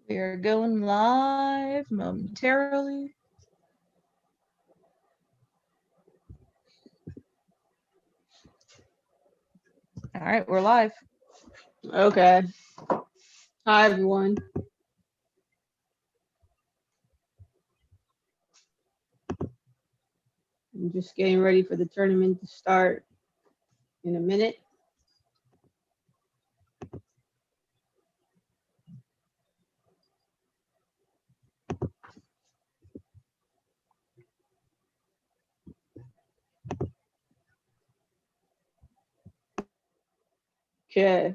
We are going live momentarily. All right, we're live. Okay. Hi, everyone. I'm just getting ready for the tournament to start in a minute. Okay.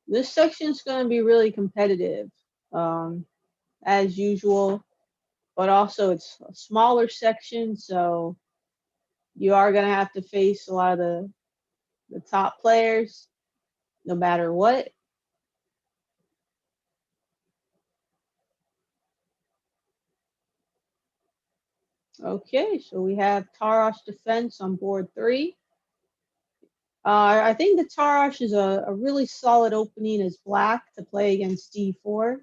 This section's going to be really competitive, um, as usual, but also it's a smaller section, so you are going to have to face a lot of the top players no matter what. Okay, so we have Tarash Defense on board 3. I think the Tarash is a really solid opening as black to play against D4.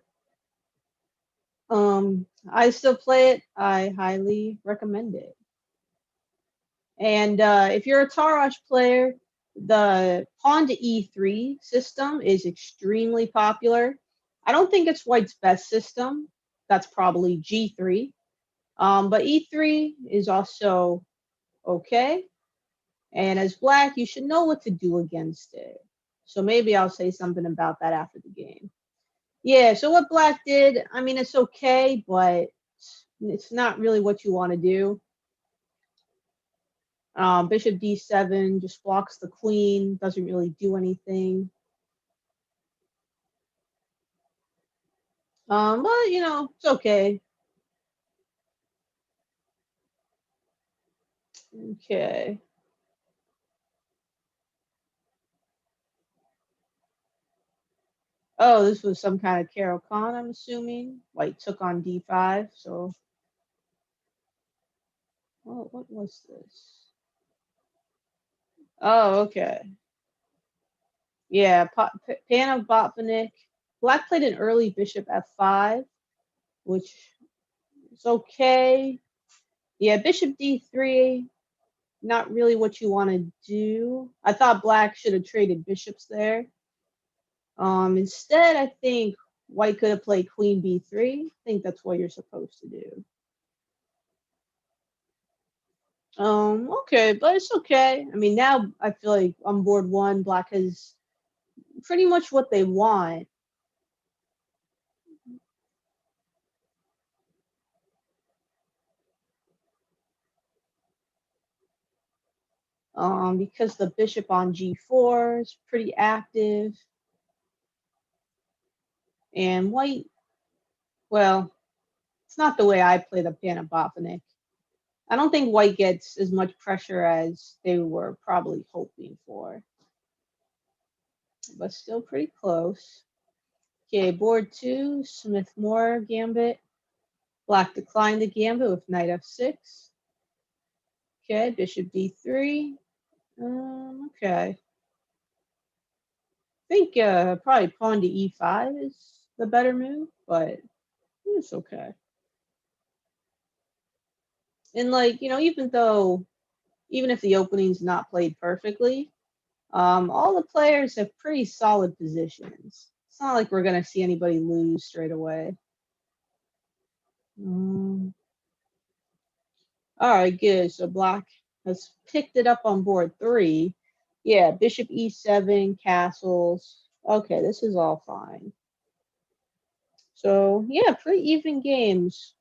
I still play it. I highly recommend it. And if you're a Tarash player, the pawn to E3 system is extremely popular. I don't think it's White's best system. That's probably G3. But E3 is also okay. And as Black, you should know what to do against it. So maybe I'll say something about that after the game. Yeah, so what Black did, I mean, it's okay, but it's not really what you want to do. Bishop d7 just blocks the queen, doesn't really do anything. But it's okay. Okay. Oh, this was some kind of Caro-Kann, I'm assuming. White took on d5, so what was this? Oh, okay. Yeah, Pan of Botvinnik. Black played an early bishop f5, which is okay. Yeah, bishop d3, not really what you want to do. I thought Black should have traded bishops there. Instead, I think White could have played queen b3. I think that's what you're supposed to do. Okay, but it's okay. I mean, now I feel like on board 1, Black has pretty much what they want. Because the bishop on g4 is pretty active. And White, well, it's not the way I play the Pan of Botvinnik. I don't think White gets as much pressure as they were probably hoping for. But still pretty close. Okay, board 2, Smith-Morra gambit. Black declined the gambit with knight f6. Okay, bishop d3. Okay. I think probably pawn to e5 is the better move, but it's okay. And even if the opening's not played perfectly, all the players have pretty solid positions. It's not like we're gonna see anybody lose straight away. All right, good. So Black has picked it up on board 3. Yeah, bishop e7, castles. Okay, this is all fine. So yeah, pretty even games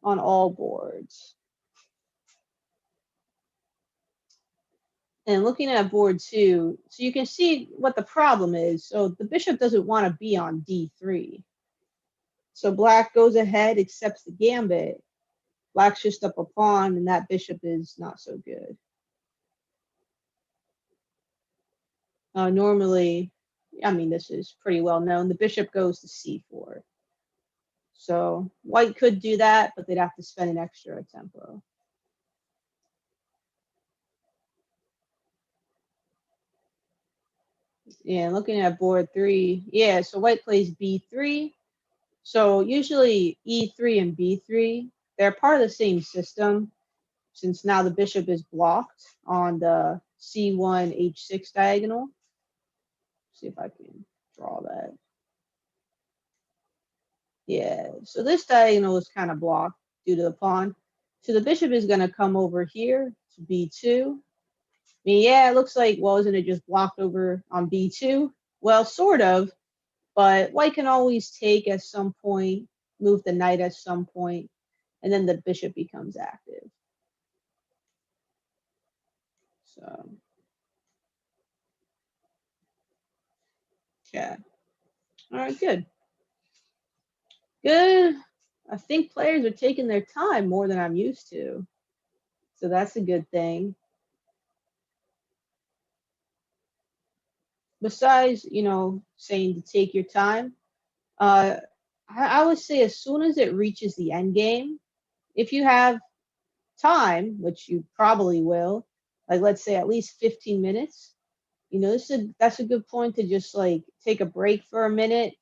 on all boards. And looking at board 2, so you can see what the problem is. So the bishop doesn't want to be on d3. So Black goes ahead, accepts the gambit. Black's just up a pawn, and that bishop is not so good. Normally, I mean, this is pretty well known. The bishop goes to c4. So White could do that, but they'd have to spend an extra tempo. Yeah, looking at board 3. Yeah, so white plays b3. So usually e3 and b3, they're part of the same system since now the bishop is blocked on the c1 h6 diagonal. See if I can draw that. Yeah, so this diagonal is kind of blocked due to the pawn. So the bishop is going to come over here to b2. I mean, yeah, it looks like, well, isn't it just blocked over on b2? Well, sort of, but white can always take at some point, move the knight at some point, and then the bishop becomes active. So, yeah. All right, good. Good. I think players are taking their time more than I'm used to. So that's a good thing. Besides, saying to take your time, I would say as soon as it reaches the end game, if you have time, which you probably will, like let's say at least 15 minutes, that's a good point to just like take a break for a minute.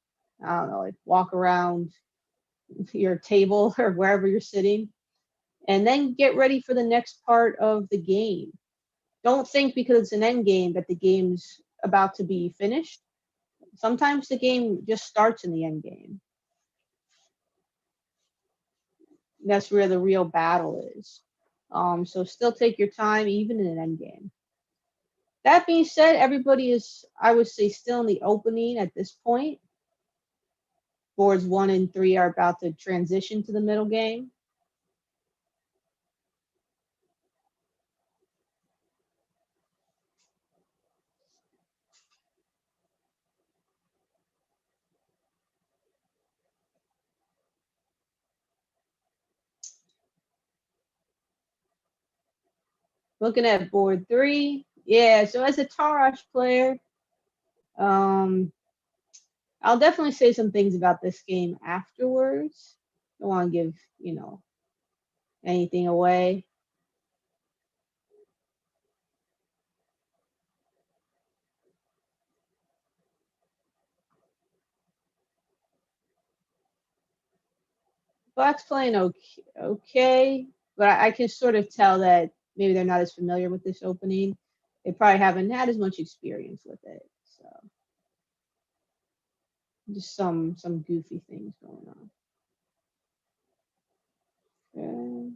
I don't know, like walk around your table or wherever you're sitting, and then get ready for the next part of the game. Don't think because it's an end game that the game's about to be finished. Sometimes the game just starts in the end game. That's where the real battle is. So still take your time, even in an end game. That being said, everybody is, I would say, still in the opening at this point. Boards 1 and 3 are about to transition to the middle game. Looking at board 3, yeah. So as a Tarrasch player, I'll definitely say some things about this game afterwards. Don't want to give anything away. Black's playing okay, but I can sort of tell that maybe they're not as familiar with this opening. They probably haven't had as much experience with it. So just some goofy things going on. Okay.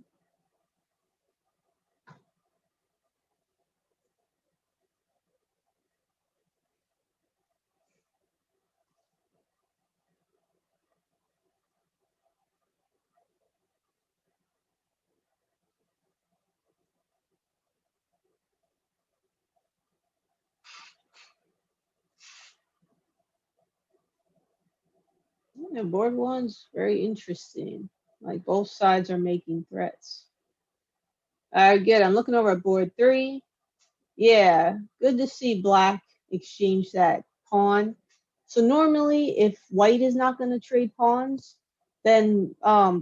Yeah, board 1's very interesting. Like both sides are making threats. All right, good. I'm looking over at board 3. Yeah, good to see black exchange that pawn. So normally, if white is not going to trade pawns, then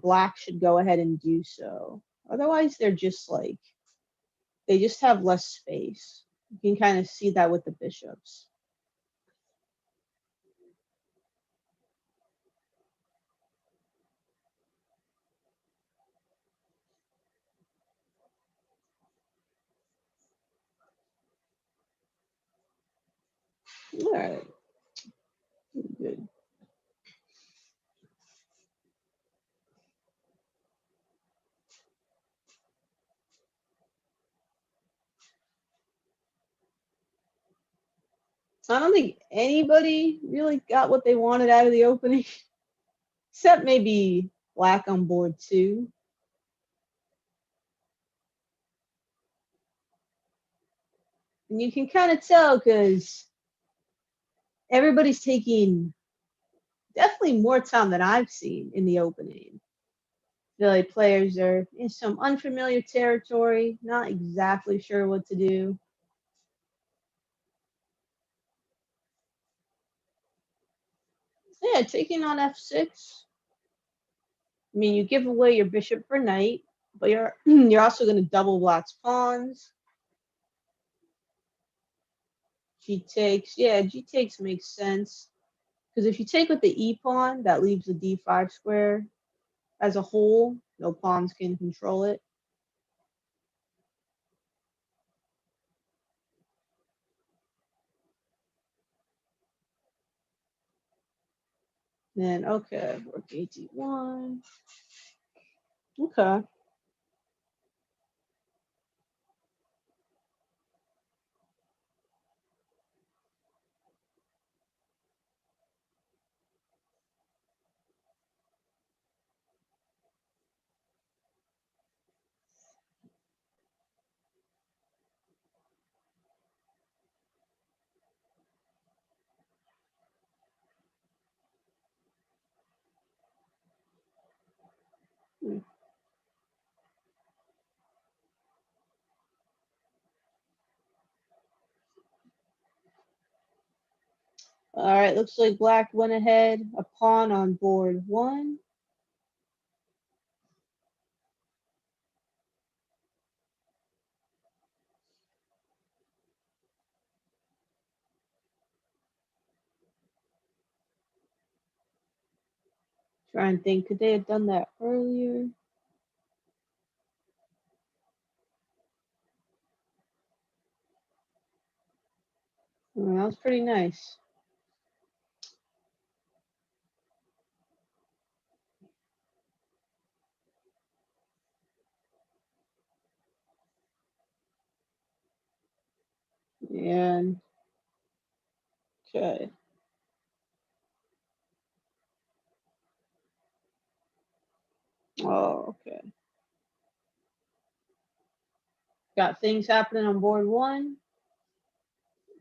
black should go ahead and do so. Otherwise, they're just like, they just have less space. You can kind of see that with the bishops. All right, good. I don't think anybody really got what they wanted out of the opening, except maybe black on board 2. And you can kind of tell because everybody's taking definitely more time than I've seen in the opening. The players are in some unfamiliar territory, not exactly sure what to do. Yeah, taking on f6. I mean, you give away your bishop for knight, but you're also going to double black's pawns. G takes, yeah, G takes makes sense. Because if you take with the E pawn, that leaves the D5 square as a whole. No pawns can control it. Then, okay, rook AD1. Okay. Hmm. All right, looks like black went ahead. A pawn on board 1. Try and think, could they have done that earlier? Oh, that was pretty nice. And, okay. Oh, okay. Got things happening on board 1.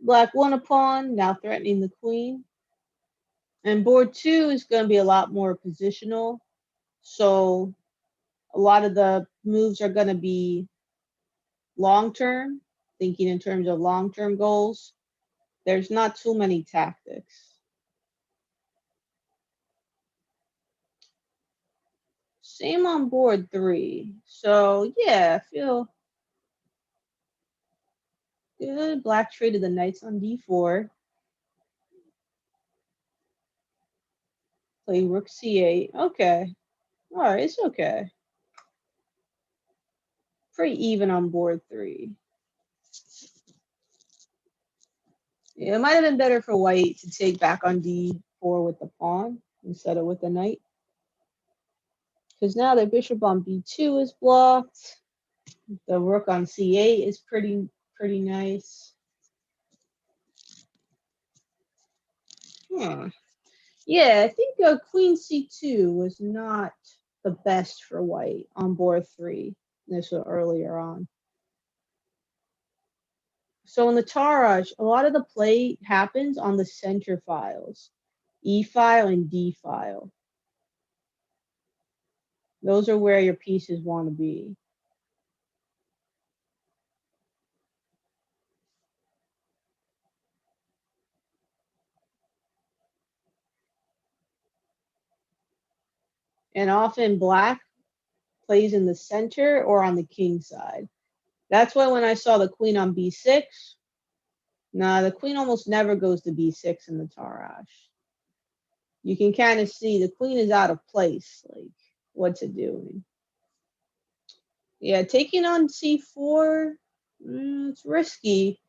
Black won a pawn, now threatening the queen. And board 2 is going to be a lot more positional. So a lot of the moves are going to be long term, thinking in terms of long term goals. There's not too many tactics. Same on board 3. So yeah, I feel good. Black traded the knights on d4. Play rook c8. Okay. All right, it's okay. Pretty even on board 3. Yeah, it might have been better for white to take back on d4 with the pawn instead of with the knight. Because now the bishop on b2 is blocked. The rook on c8 is pretty nice. Huh. Yeah, I think queen c2 was not the best for white on board 3. This was earlier on. So in the Tarrasch, a lot of the play happens on the center files, E file and D file. Those are where your pieces want to be. And often black plays in the center or on the king side. That's why when I saw the queen on b6, nah, the queen almost never goes to b6 in the Tarrasch. You can kind of see the queen is out of place, like what's it doing? Yeah, taking on c4, it's risky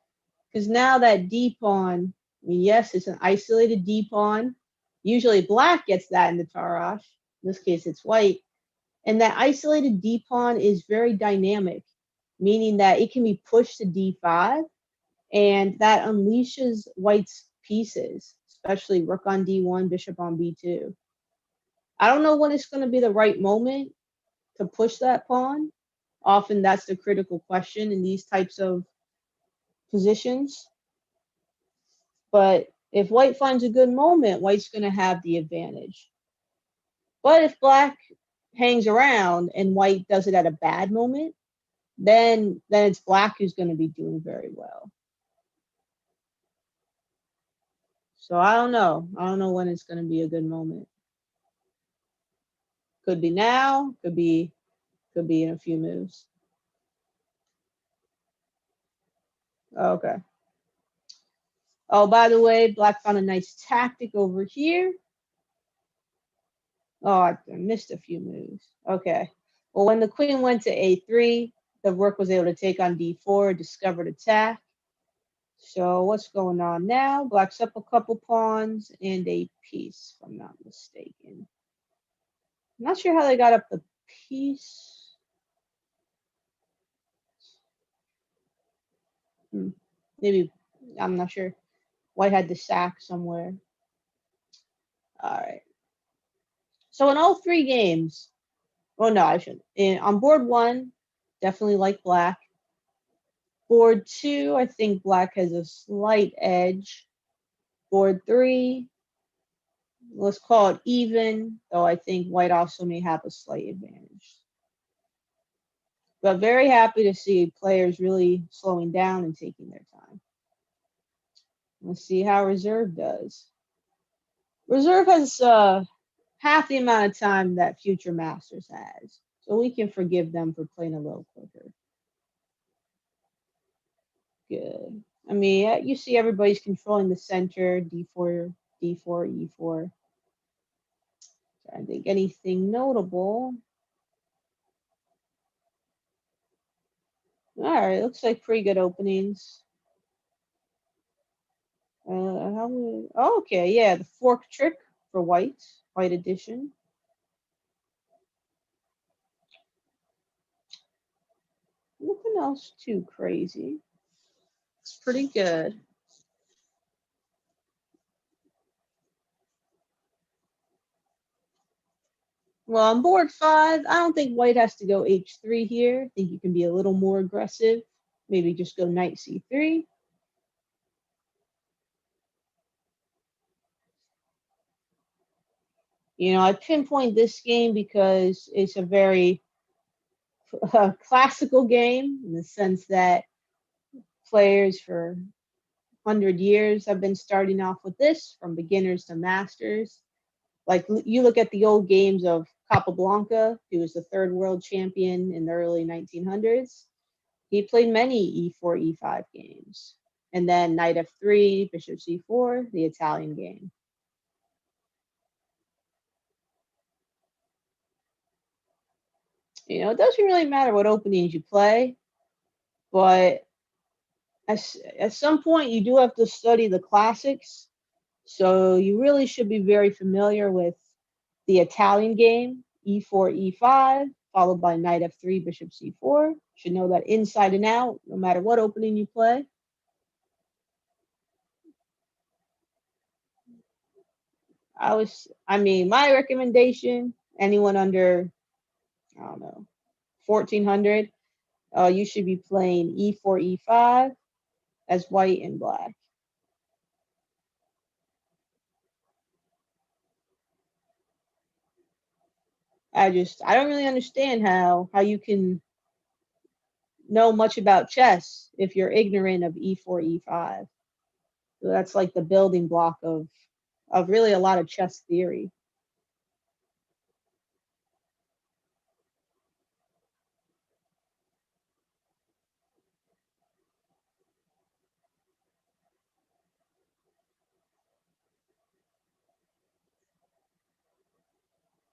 because now that d pawn, I mean, yes, it's an isolated d pawn. Usually black gets that in the Tarrasch. In this case, it's white. And that isolated d pawn is very dynamic, meaning that it can be pushed to d5, and that unleashes white's pieces, especially rook on d1, bishop on b2. I don't know when it's going to be the right moment to push that pawn. Often that's the critical question in these types of positions. But if white finds a good moment, white's going to have the advantage. But if black hangs around and white does it at a bad moment, then it's black who's going to be doing very well. So I don't know. I don't know when it's going to be a good moment. Could be now, could be in a few moves. Okay. Oh, by the way, black found a nice tactic over here. Oh, I missed a few moves. Okay. Well, when the queen went to a3, the rook was able to take on d4, discovered attack. So what's going on now? Black's up a couple pawns and a piece, if I'm not mistaken. I'm not sure how they got up the piece. Maybe, I'm not sure. White had the sack somewhere. All right. So in all three games, oh no, I shouldn't. On board one, definitely like black. Board two, I think black has a slight edge. Board three, let's call it even, though I think white also may have a slight advantage. But very happy to see players really slowing down and taking their time. Let's see how reserve does. Reserve has half the amount of time that future masters has, so we can forgive them for playing a little quicker. Good. I mean, you see everybody's controlling the center, d4, d4, e4. I think anything notable. All right, looks like pretty good openings. Okay, yeah, the fork trick for white edition. Nothing else too crazy. It's pretty good. Well, on board five, I don't think white has to go h3 here. I think you can be a little more aggressive. Maybe just go knight c3. You know, I pinpoint this game because it's a very classical game in the sense that players for 100 years have been starting off with this from beginners to masters. Like you look at the old games of Capablanca, who was the third world champion in the early 1900s. He played many e4, e5 games. And then knight f3, bishop c4, the Italian game. You know, it doesn't really matter what openings you play, but at some point you do have to study the classics. So you really should be very familiar with the Italian game, e4, e5, followed by knight f3, bishop c4. You should know that inside and out, no matter what opening you play. I mean, my recommendation, anyone under, I don't know, 1400, you should be playing e4, e5 as white and black. I don't really understand how you can know much about chess if you're ignorant of e4, e5. So that's like the building block of really a lot of chess theory.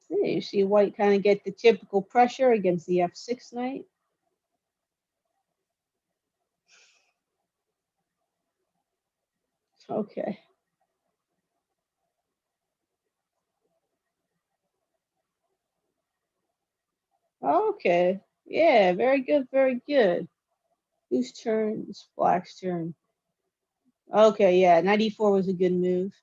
Yeah, you see white kind of get the typical pressure against the f6 knight. Okay. Okay. Yeah, very good, very good. Whose turn? It's black's turn. Okay, yeah, knight e4 was a good move.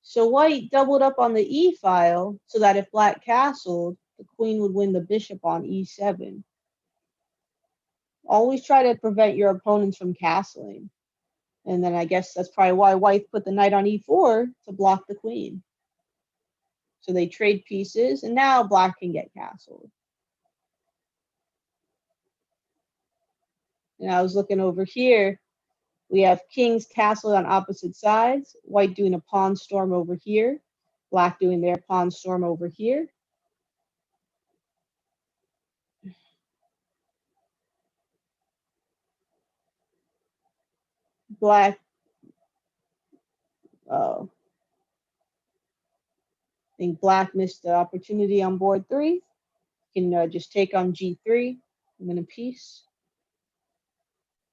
So white doubled up on the e file so that if black castled, the queen would win the bishop on e7. Always try to prevent your opponents from castling. And then I guess that's probably why white put the knight on e4 to block the queen. So they trade pieces, and now black can get castled. And I was looking over here. We have kings castled on opposite sides. White doing a pawn storm over here. Black doing their pawn storm over here. Black Oh, I think black missed the opportunity on board 3. Can just take on g3 and win a piece.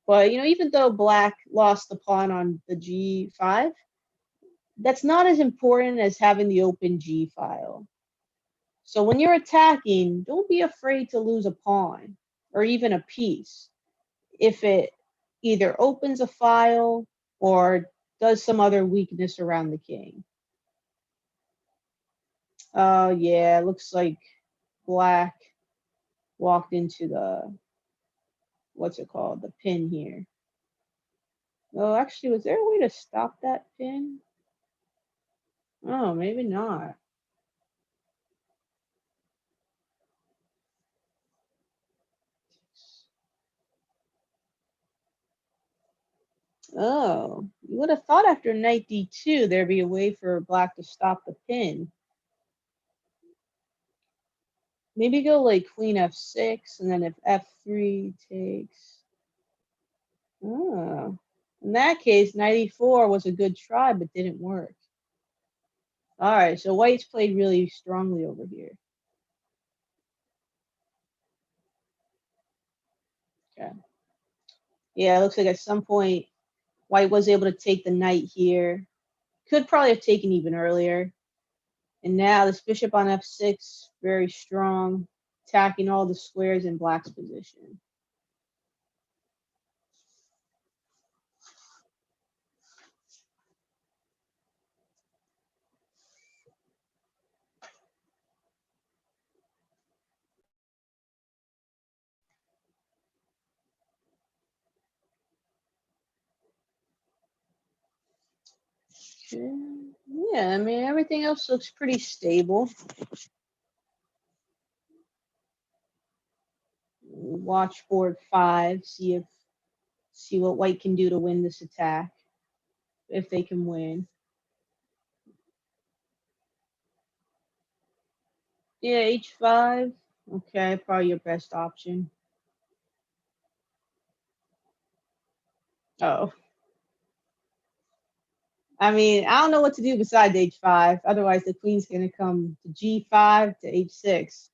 But even though black lost the pawn on the g5, that's not as important as having the open g file. So when you're attacking, don't be afraid to lose a pawn or even a piece if it either opens a file or does some other weakness around the king. Oh yeah, looks like black walked into the, what's it called, the pin here. Oh, actually, was there a way to stop that pin? Oh, maybe not. Oh, you would have thought after knight d2 there'd be a way for black to stop the pin. Maybe go like queen f6, and then if f3 takes. Oh, in that case, knight e4 was a good try, but didn't work. All right, so white's played really strongly over here. Okay. Yeah, it looks like at some point white was able to take the knight here. Could probably have taken even earlier. And now this bishop on f6, very strong, attacking all the squares in black's position. Okay. Yeah, I mean, everything else looks pretty stable. Watch board 5, see what white can do to win this attack, if they can win. Yeah, h5. Okay, probably your best option. Oh. I mean, I don't know what to do besides h5. Otherwise, the queen's going to come to g5 to h6.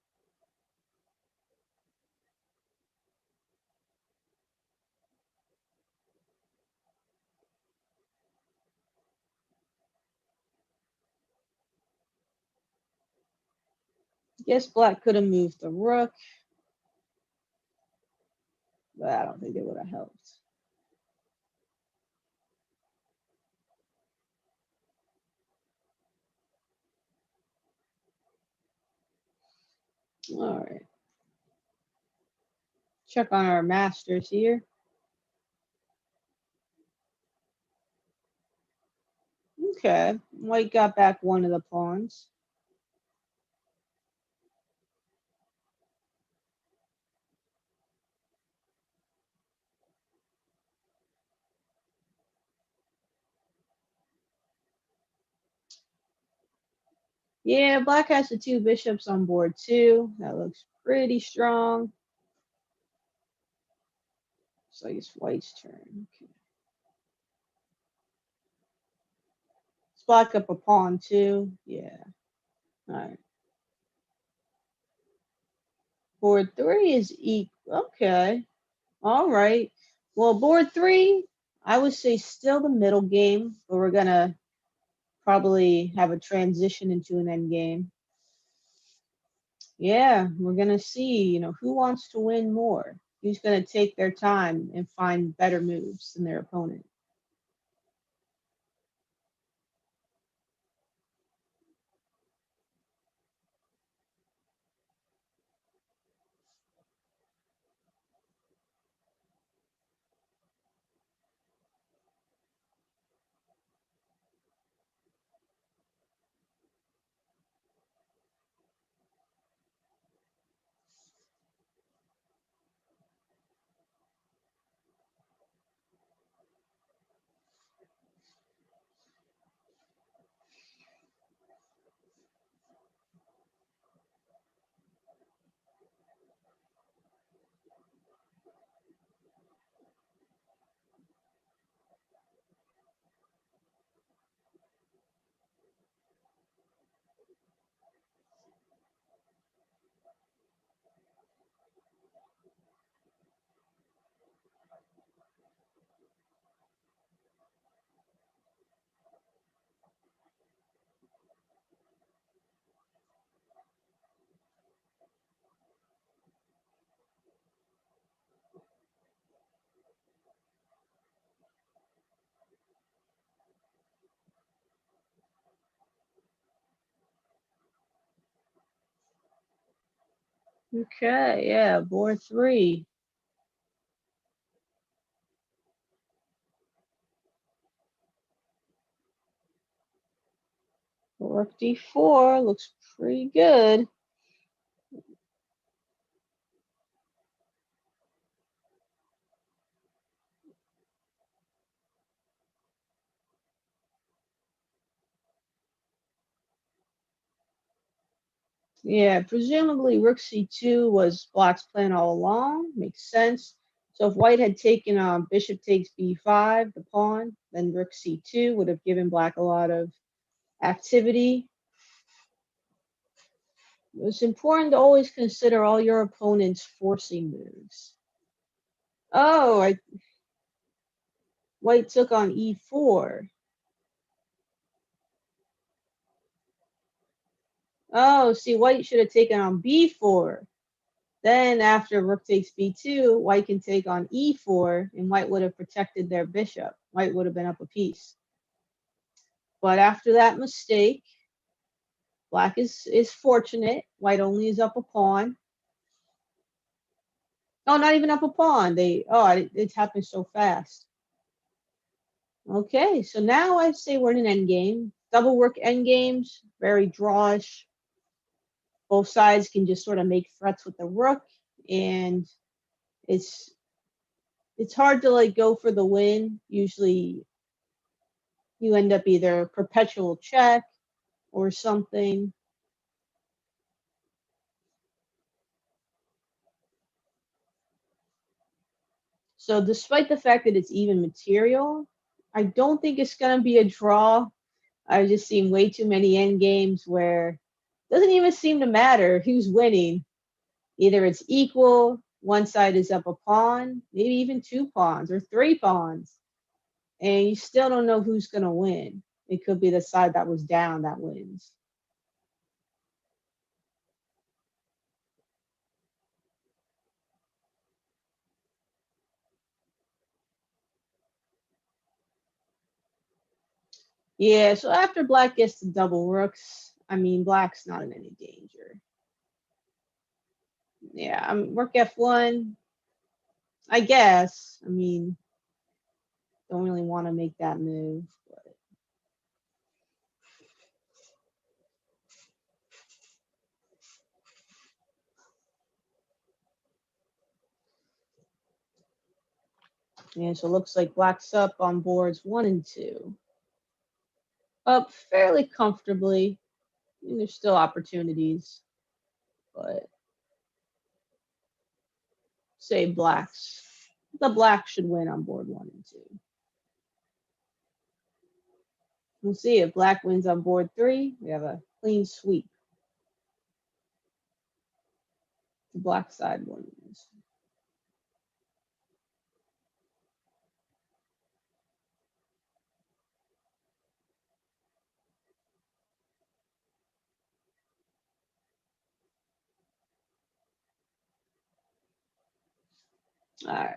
Guess black could have moved the rook, but I don't think it would have helped. All right. Check on our masters here. Okay, white got back one of the pawns. Yeah, black has the 2 bishops on board too. That looks pretty strong. So it's white's turn. Okay. Let's block up a pawn too. Yeah. All right. Board 3 is equal. Okay. All right. Well, board 3, I would say still the middle game, but we're gonna probably have a transition into an end game. Yeah, we're gonna see, who wants to win more. Who's gonna take their time and find better moves than their opponent. Okay, yeah, board 3. Rook d4 looks pretty good. Yeah, presumably rook c2 was black's plan all along. Makes sense. So if white had taken bishop takes b5, the pawn, then rook c2 would have given black a lot of activity. It's important to always consider all your opponent's forcing moves. Oh, white took on e4. Oh, see, white should have taken on b4. Then after rook takes b2, white can take on e4, and white would have protected their bishop. White would have been up a piece. But after that mistake, black is fortunate. White only is up a pawn. Oh, not even up a pawn. It happened so fast. Okay, so now I say we're in an endgame. Double rook endgames, very drawish. Both sides can just sort of make threats with the rook, and it's hard to like go for the win. Usually you end up either perpetual check or something. So despite the fact that it's even material, I don't think it's going to be a draw. I've just seen way too many end games where it doesn't even seem to matter who's winning. Either it's equal, one side is up a pawn, maybe even 2 pawns or 3 pawns, and you still don't know who's going to win. It could be the side that was down that wins. Yeah, so after black gets the double rooks, I mean, black's not in any danger. Yeah, rook f1, I guess. I mean, don't really want to make that move. But yeah, so it looks like black's up on boards 1 and 2. Up fairly comfortably. I mean, there's still opportunities, but say the black should win on board 1 and 2. We'll see if black wins on board 3. We have a clean sweep. The black side wins. All right.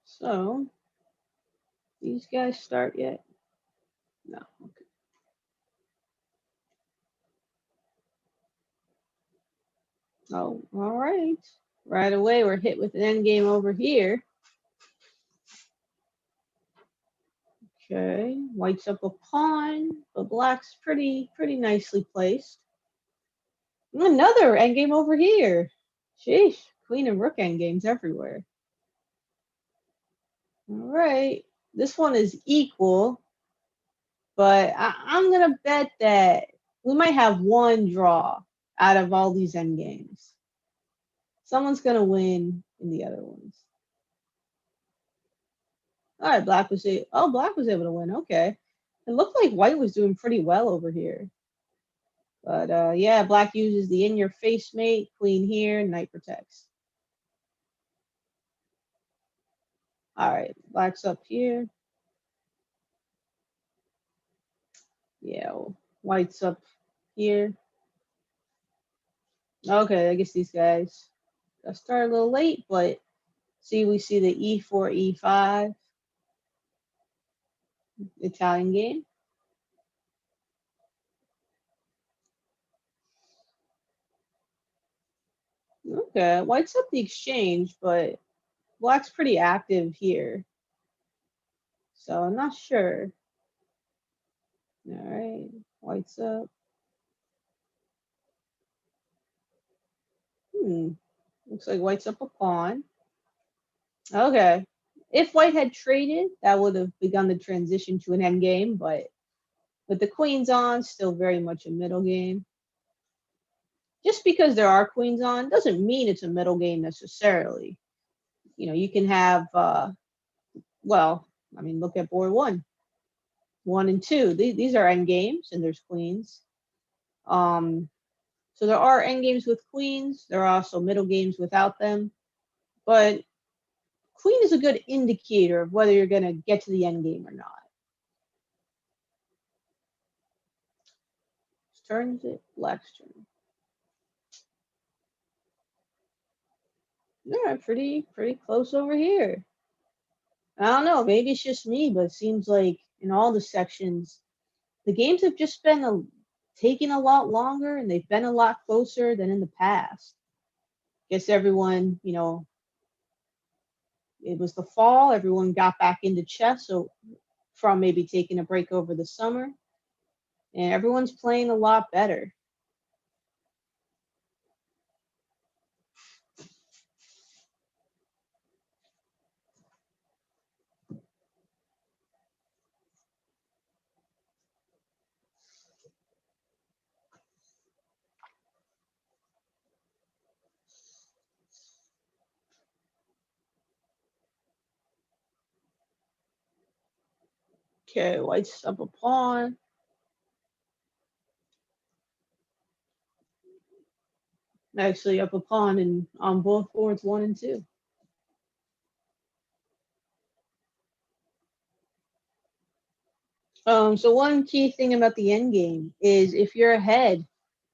So, these guys start yet? No. Okay. Oh, all right. Right away, we're hit with an endgame over here. Okay, white's up a pawn, but black's pretty nicely placed. Another endgame over here. Sheesh, queen and rook endgames everywhere. All right, this one is equal, but I'm gonna bet that we might have one draw out of all these endgames. Someone's gonna win in the other ones. All right, black was able to win. Okay, it looked like white was doing pretty well over here. But yeah, black uses the in-your-face mate, queen here, knight protects. All right, black's up here. Yeah, white's up here. Okay, I guess these guys start a little late, but see, we see the e4, e5 Italian game. Okay, white's up the exchange, but black's pretty active here. So I'm not sure. All right, white's up. Looks like white's up a pawn. Okay. If white had traded, that would have begun the transition to an endgame, but with the queens on, still very much a middle game. Just because there are queens on doesn't mean it's a middle game necessarily. You can have, look at board one and two. These are end games, and there's queens. So there are end games with queens. There are also middle games without them. But queen is a good indicator of whether you're going to get to the end game or not. Turns it black's turn. Yeah, pretty close over here. I don't know, maybe it's just me, but it seems like in all the sections, the games have just been taking a lot longer and they've been a lot closer than in the past. Guess everyone, it was the fall, everyone got back into chess, so from maybe taking a break over the summer, and everyone's playing a lot better. Okay, white's up a pawn. Actually, up a pawn and on both boards, one and two. So one key thing about the end game is if you're ahead,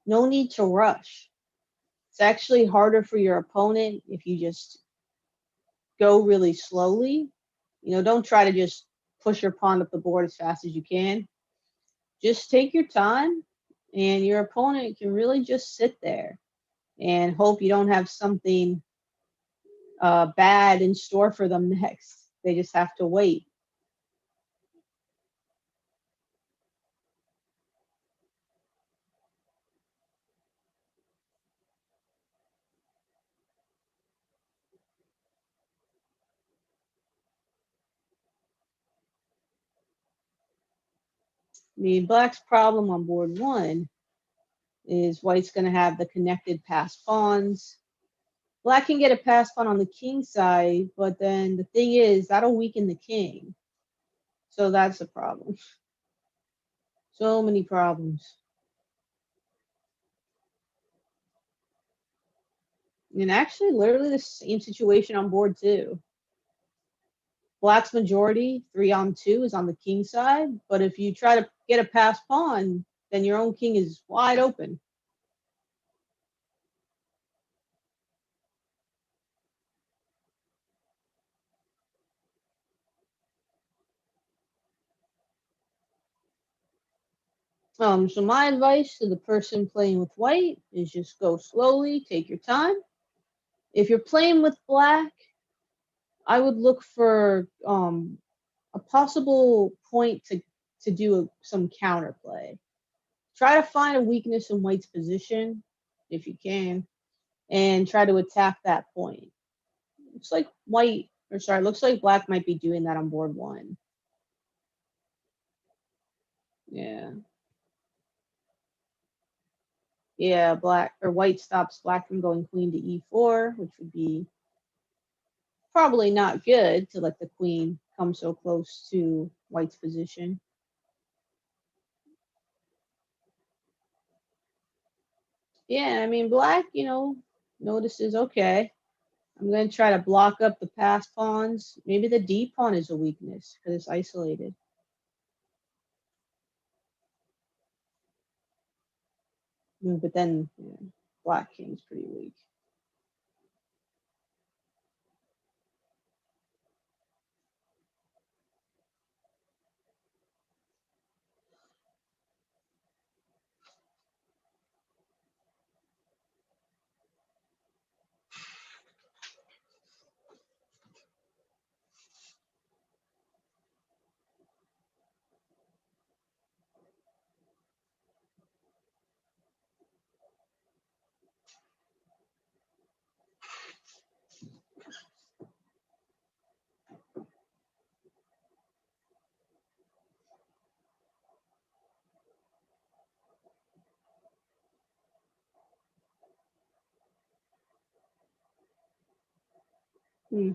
no need to rush. It's actually harder for your opponent if you just go really slowly. Don't try to just push your pawn up the board as fast as you can. Just take your time, and your opponent can really just sit there and hope you don't have something bad in store for them next. They just have to wait. I mean, black's problem on board one is white's going to have the connected pass pawns. Black can get a pass pawn on the king side, but then the thing is, that'll weaken the king. So that's a problem. So many problems. And actually, literally the same situation on board two. Black's majority, 3-on-2, is on the king side, but if you try to get a pass pawn, then your own king is wide open. So my advice to the person playing with white is just go slowly, take your time. If you're playing with black, I would look for a possible point to do some counterplay. Try to find a weakness in white's position if you can, and try to attack that point. Looks like black might be doing that on board one. Yeah. Yeah, black or white stops black from going queen to e4, which would be probably not good to let the queen come so close to white's position. Yeah, I mean, black, notices, okay, I'm going to try to block up the pass pawns. Maybe the d pawn is a weakness because it's isolated. But then black king's pretty weak. Hmm.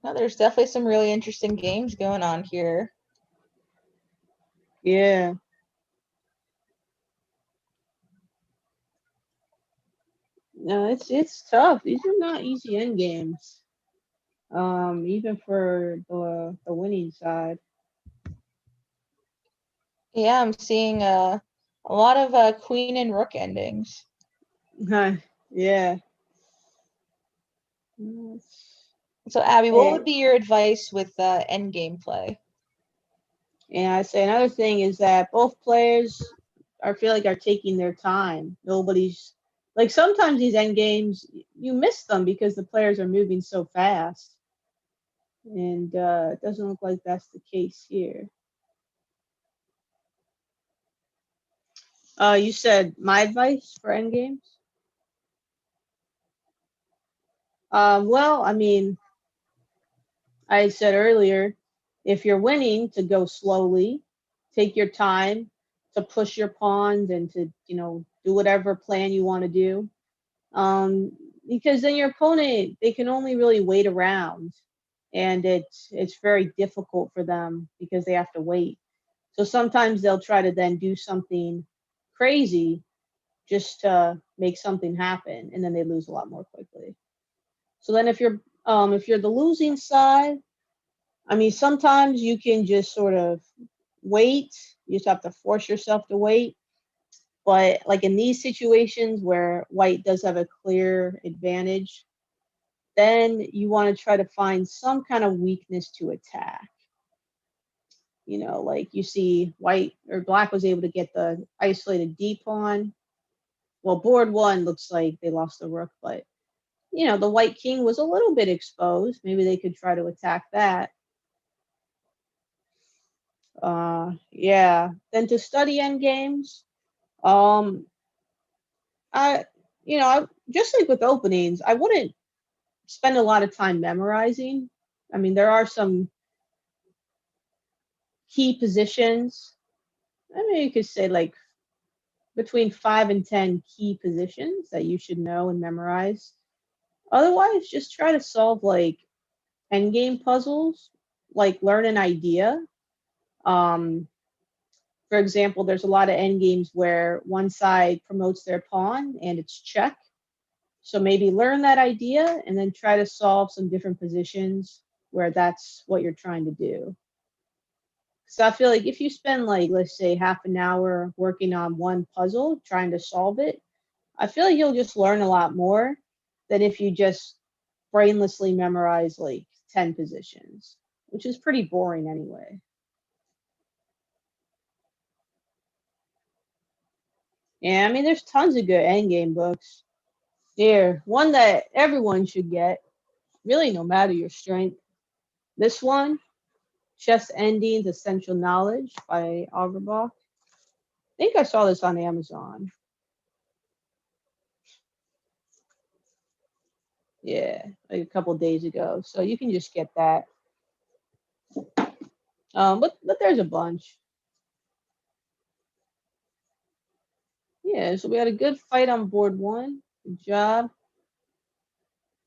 No, there's definitely some really interesting games going on here. Yeah. No, it's tough. These are not easy end games. Even for the winning side. Yeah, I'm seeing a lot of queen and rook endings. Yeah. Yes. So, Abby, what would And, be your advice with end game play? and I say another thing is that both players I feel like are taking their time. Nobody's like sometimes these end games you miss them because the players are moving so fast. And it doesn't look like that's the case here. You said my advice for end games? Well, I mean, I said earlier, if you're winning, to go slowly, take your time to push your pawns and to, do whatever plan you want to do. Because then your opponent, they can only really wait around, and it's very difficult for them because they have to wait. So sometimes they'll try to then do something crazy just to make something happen, and then they lose a lot more quickly. So then if you're the losing side, I mean, sometimes you can just sort of wait. You just have to force yourself to wait. But like in these situations where white does have a clear advantage, then you want to try to find some kind of weakness to attack. Like you see white or black was able to get the isolated D pawn. Well, board one looks like they lost the rook, but the white king was a little bit exposed. Maybe they could try to attack that. Yeah. Then to study end games, um, I, I just like with openings, I wouldn't spend a lot of time memorizing. I mean, there are some key positions. I mean, you could say like between 5 and 10 key positions that you should know and memorize. Otherwise, just try to solve like endgame puzzles, like learn an idea. Um, for example, there's a lot of endgames where one side promotes their pawn and it's check. So maybe learn that idea and then try to solve some different positions where that's what you're trying to do. So I feel like if you spend like let's say half an hour working on one puzzle trying to solve it, I feel like you'll just learn a lot more than if you just brainlessly memorize like 10 positions, which is pretty boring anyway. Yeah, I mean there's tons of good endgame books. Here, one that everyone should get, really no matter your strength. This one, Chess Endings Essential Knowledge by Auerbach. I think I saw this on Amazon. Yeah, like a couple days ago. So you can just get that. But there's a bunch. Yeah, so we had a good fight on board one. Good job.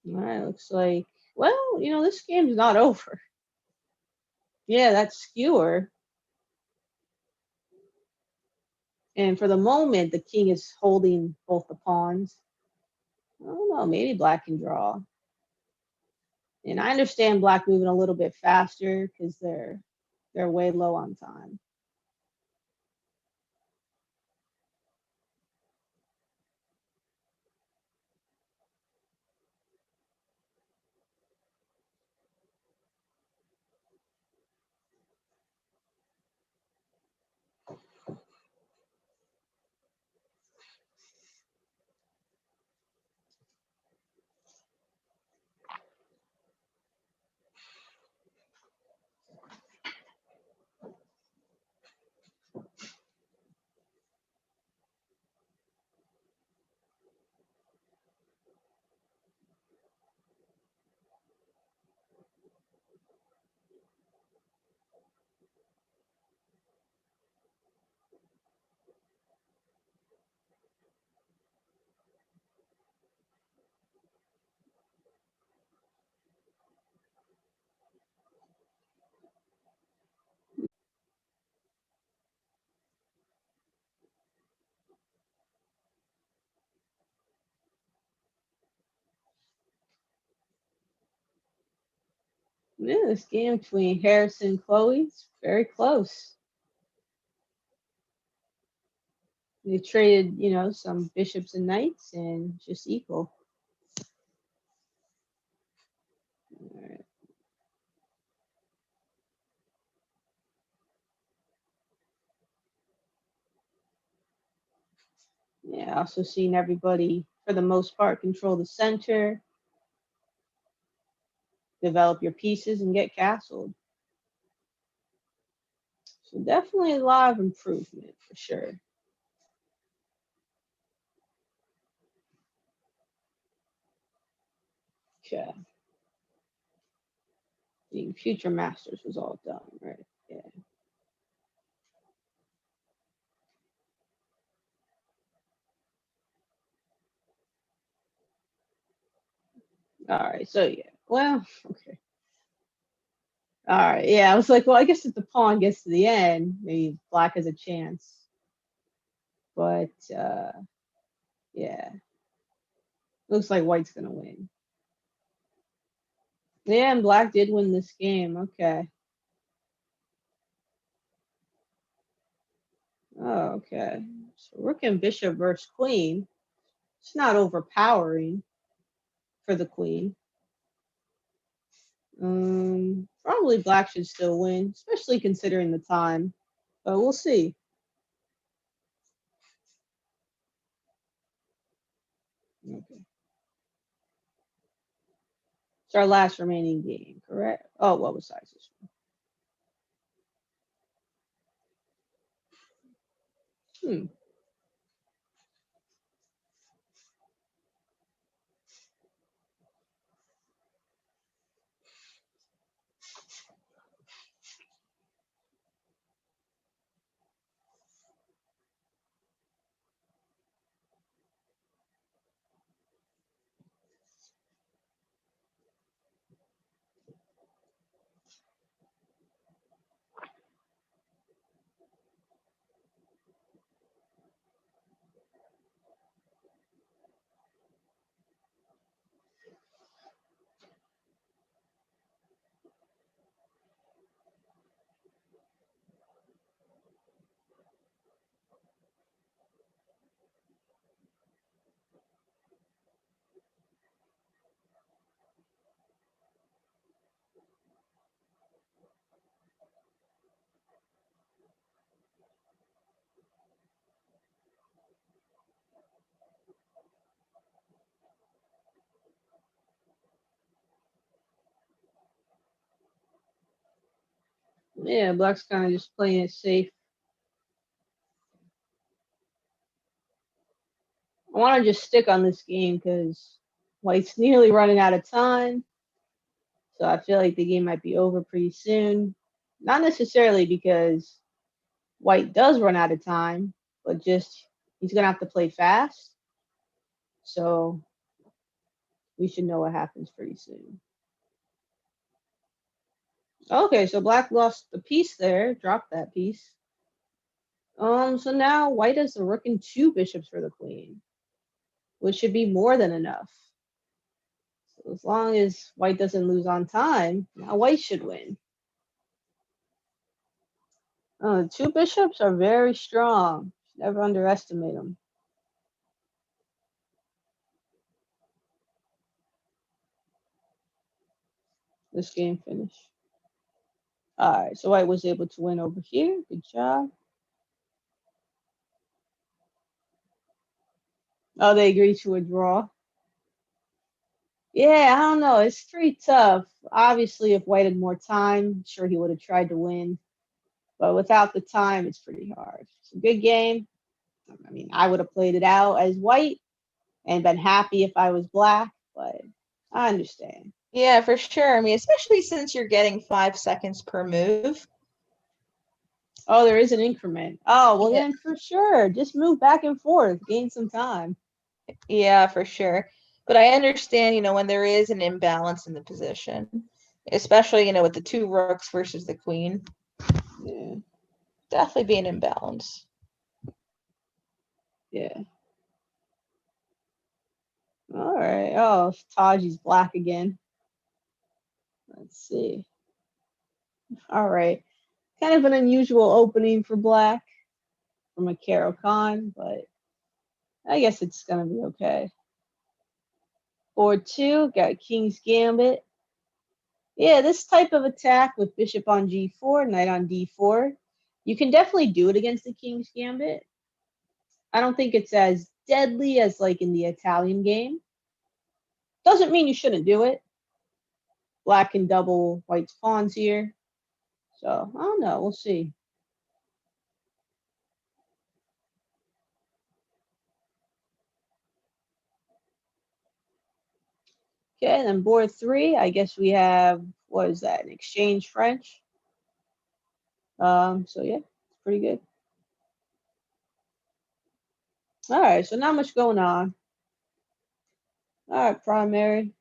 All right, looks like this game's not over. Yeah, that's skewer. And for the moment, the king is holding both the pawns. I don't know, maybe black can draw. And I understand black moving a little bit faster because they're way low on time. Yeah, this game between Harrison and Chloe is very close. They traded, some bishops and knights and just equal. All right. Yeah, also seeing everybody, for the most part, control the center, develop your pieces, and get castled. So definitely a lot of improvement for sure. Okay. The Future Masters was all done, right? Yeah. All right. So yeah. Well, okay. All right. Yeah. I was like, well, I guess if the pawn gets to the end, maybe black has a chance. But yeah. Looks like white's gonna win. Yeah, and black did win this game. Okay. Oh, okay. So rook and bishop versus queen. It's not overpowering for the queen. Probably black should still win, especially considering the time. But we'll see. Okay. It's our last remaining game, correct? Oh, what was size this one? Yeah, black's kind of just playing it safe. I want to just stick on this game because white's nearly running out of time. So I feel like the game might be over pretty soon. Not necessarily because white does run out of time, but just he's going to have to play fast. So we should know what happens pretty soon. Okay, so black lost the piece there, dropped that piece. So now white has the rook and two bishops for the queen, which should be more than enough. So as long as white doesn't lose on time, now white should win. Two bishops are very strong. Never underestimate them. This game finish. All right, so white was able to win over here. Good job. Oh, they agreed to a draw. Yeah, I don't know. It's pretty tough. Obviously, if white had more time, I'm sure he would have tried to win. But without the time, it's pretty hard. It's a good game. I mean, I would have played it out as white and been happy if I was black, but I understand. Yeah, for sure. I mean, especially since you're getting 5 seconds per move. Oh, there is an increment. Oh, well, Yeah. then for sure. Just move back and forth, gain some time. Yeah, for sure. But I understand, when there is an imbalance in the position, especially, with the two rooks versus the queen, Yeah, definitely be an imbalance. yeah. All right. Oh, Taji's black again. Let's see. All right. Kind of an unusual opening for black from a Caro-Kann, but I guess it's gonna be okay. Board 2, got King's Gambit. Yeah, this type of attack with bishop on g4, knight on d4, you can definitely do it against the King's Gambit. I don't think it's as deadly as like in the Italian game. Doesn't mean you shouldn't do it. Black can double white's pawns here. So, I don't know. We'll see. Okay, then board 3, I guess we have, what is that, an exchange French? So yeah, it's pretty good. All right, so not much going on. All right, primary.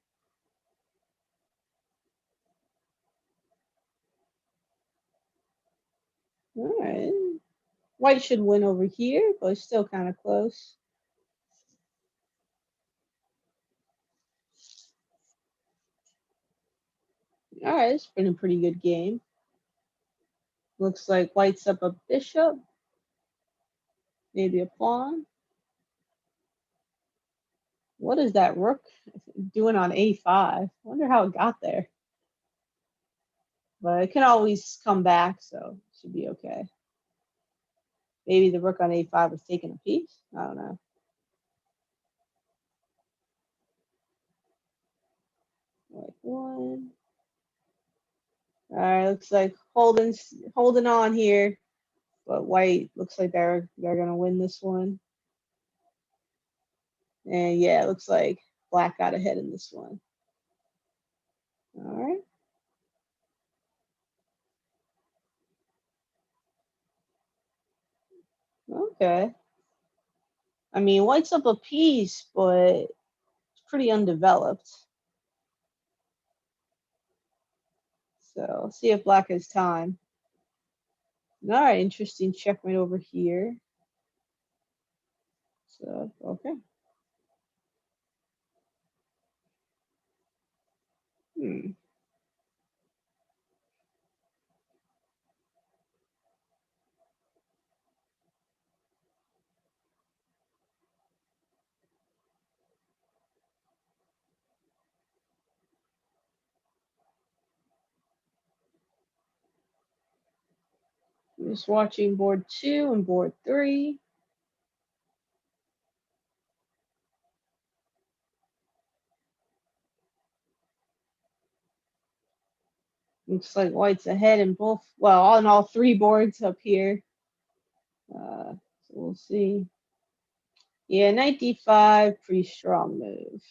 All right. White should win over here, but it's still kind of close. All right, it's been a pretty good game. Looks like white's up a bishop, maybe a pawn. What is that rook doing on a5? I wonder how it got there. But it can always come back, so it should be okay. Maybe the rook on a5 was taking a piece. I don't know. Like one. All right, looks like holding on here, but white looks like they're gonna win this one. And yeah, it looks like black got ahead in this one. All right. Okay. I mean, white's up a piece, but it's pretty undeveloped. So see if black has time. All right, interesting checkmate over here. So, okay. Hmm. I'm just watching board 2 and board 3. Looks like white's ahead in both, well, on all 3 boards up here. So we'll see. Yeah, knight d5, pretty strong move.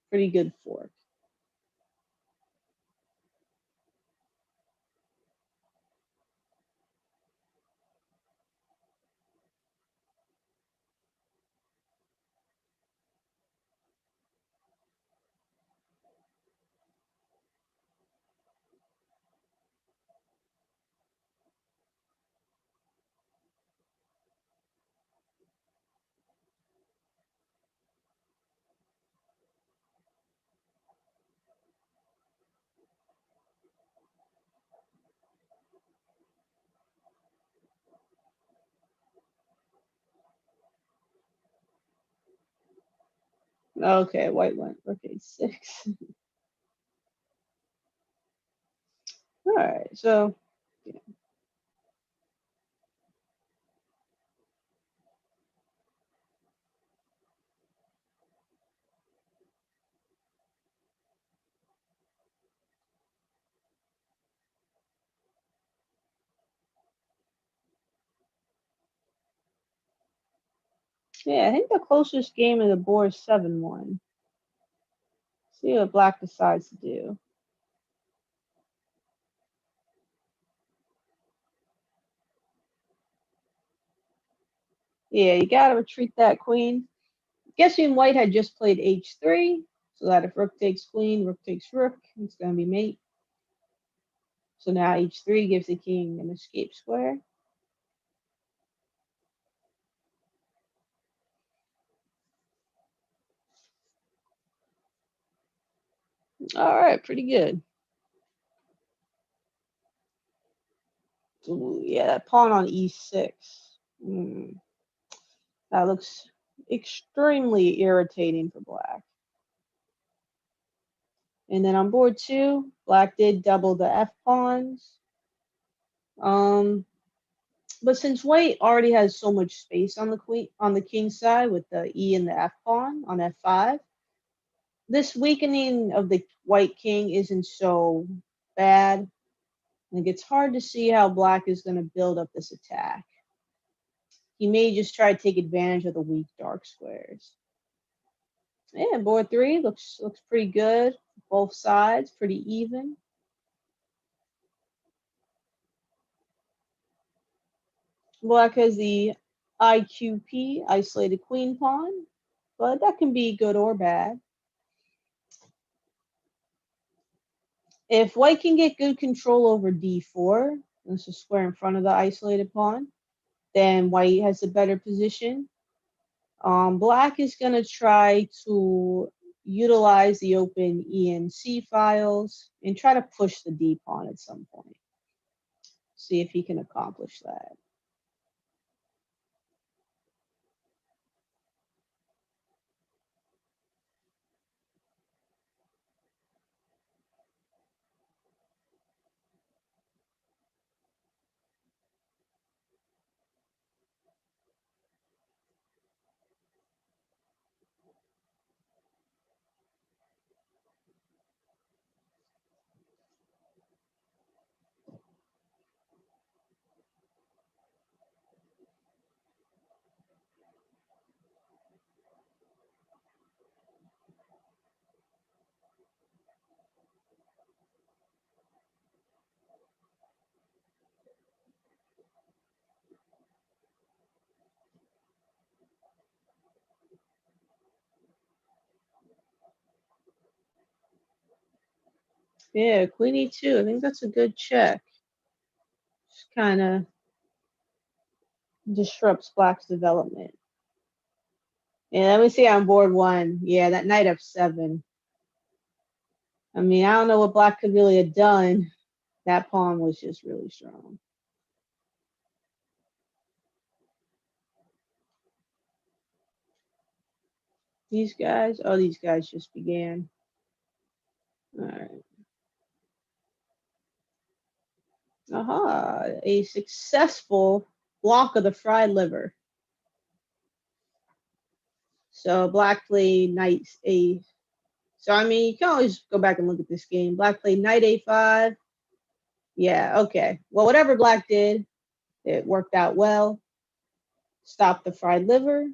Pretty good fork. Okay, white went rook a6. All right, so yeah, I think the closest game of the board is 7-1. See what black decides to do. Yeah, you gotta retreat that queen. Guessing white had just played h3, so that if rook takes queen, rook takes rook, it's gonna be mate. So now h3 gives the king an escape square. All right, pretty good. Ooh, yeah, that pawn on e6. That looks extremely irritating for black. And then on board 2, black did double the f pawns. But since white already has so much space on the king side with the e and the f pawn on f5, this weakening of the white king isn't so bad. Like, it's hard to see how black is going to build up this attack. He may just try to take advantage of the weak dark squares. Yeah, board 3 looks pretty good. Both sides, pretty even. Black has the IQP, isolated queen pawn, but that can be good or bad. If white can get good control over d4, this is square in front of the isolated pawn, then white has a better position. Black is going to try to utilize the open E and C files and try to push the D pawn at some point. See if he can accomplish that. Yeah, queen e2. I think that's a good check. Just kind of disrupts black's development. And let me see on board 1. Yeah, that knight f7. I mean, I don't know what black could really have done. That pawn was just really strong. These guys just began. All right. Aha, a successful block of the fried liver. So black played knight a. So I mean, you can always go back and look at this game. Black played knight a5. Yeah, okay. Well, whatever black did, it worked out well. Stopped the fried liver.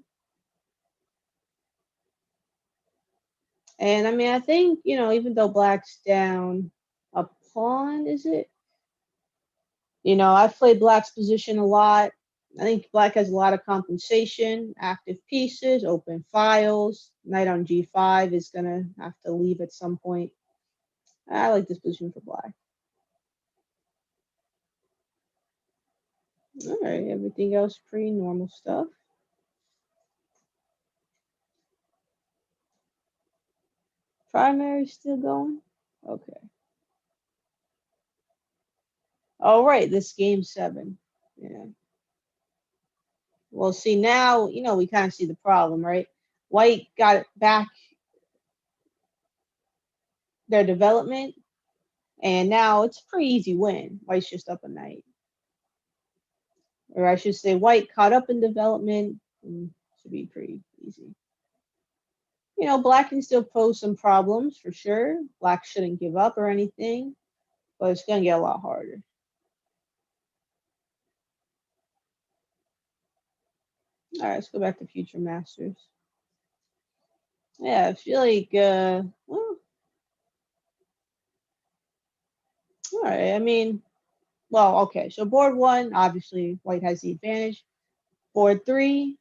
And I mean, I think, even though black's down a pawn, is it? I've played black's position a lot. I think black has a lot of compensation, active pieces, open files. Knight on g5 is going to have to leave at some point. I like this position for black. All right, everything else pretty normal stuff. Primary still going? Okay. All right, this game 7. Yeah. Well, see, now, we kind of see the problem, right? White got back their development, and now it's a pretty easy win. White's just up a knight. Or I should say, white caught up in development. Should be pretty easy. Black can still pose some problems for sure. Black shouldn't give up or anything, but it's going to get a lot harder. All right, let's go back to Future Masters. Yeah, I feel like, well, all right. I mean, well, okay. So board 1, obviously, white has the advantage. Board 3,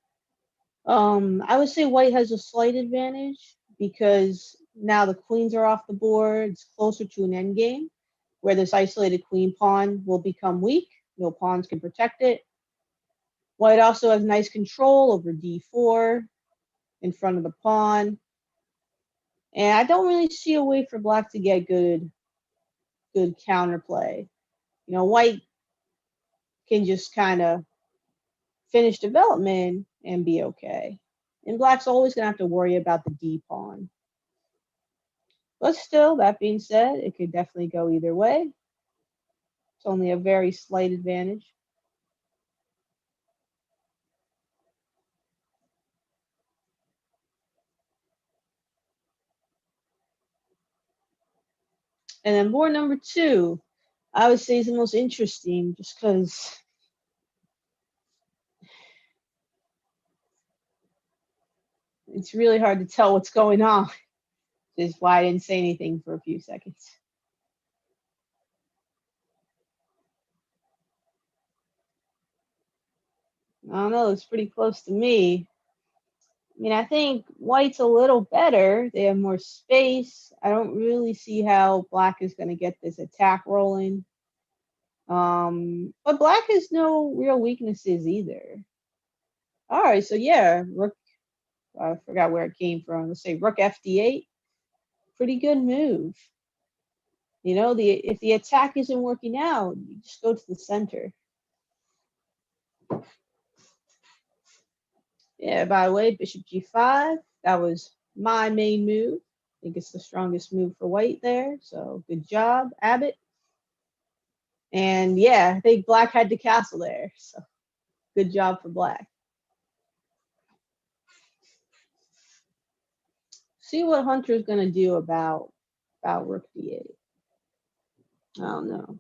I would say white has a slight advantage because now the queens are off the board. It's closer to an endgame where this isolated queen pawn will become weak. No pawns can protect it. White also has nice control over d4 in front of the pawn. And I don't really see a way for black to get good counterplay. White can just kind of finish development and be okay. And black's always going to have to worry about the D pawn. But still, that being said, it could definitely go either way. It's only a very slight advantage. And then board number 2, I would say is the most interesting just because it's really hard to tell what's going on. Which is why I didn't say anything for a few seconds. I don't know, it's pretty close to me. I mean, I think white's a little better. They have more space. I don't really see how black is going to get this attack rolling. But black has no real weaknesses either. All right, so yeah, rook. I forgot where it came from. Let's say rook fd8. Pretty good move. You know, if the attack isn't working out, you just go to the center. Yeah, by the way, bishop g5. That was my main move. I think it's the strongest move for white there. So good job, Abbott. And yeah, I think black had to castle there. So good job for black. See what Hunter's going to do about rook d8. I don't know.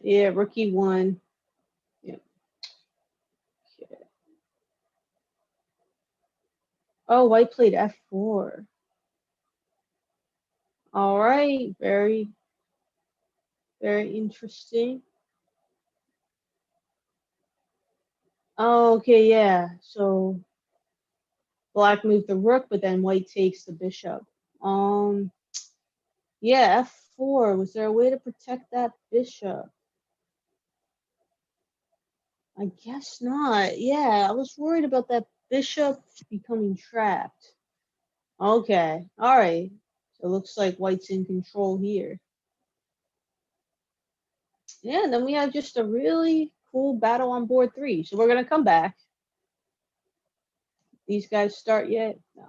Yeah, rook e1. Yeah. Okay. Oh, white played f4. All right, very, very interesting. Oh, okay, yeah. So black moved the rook, but then white takes the bishop. Yeah, f4. Was there a way to protect that bishop? I guess not. Yeah, I was worried about that bishop becoming trapped. Okay, all right. So it looks like white's in control here. Yeah, and then we have just a really cool battle on board 3. So we're going to come back. These guys start yet? No.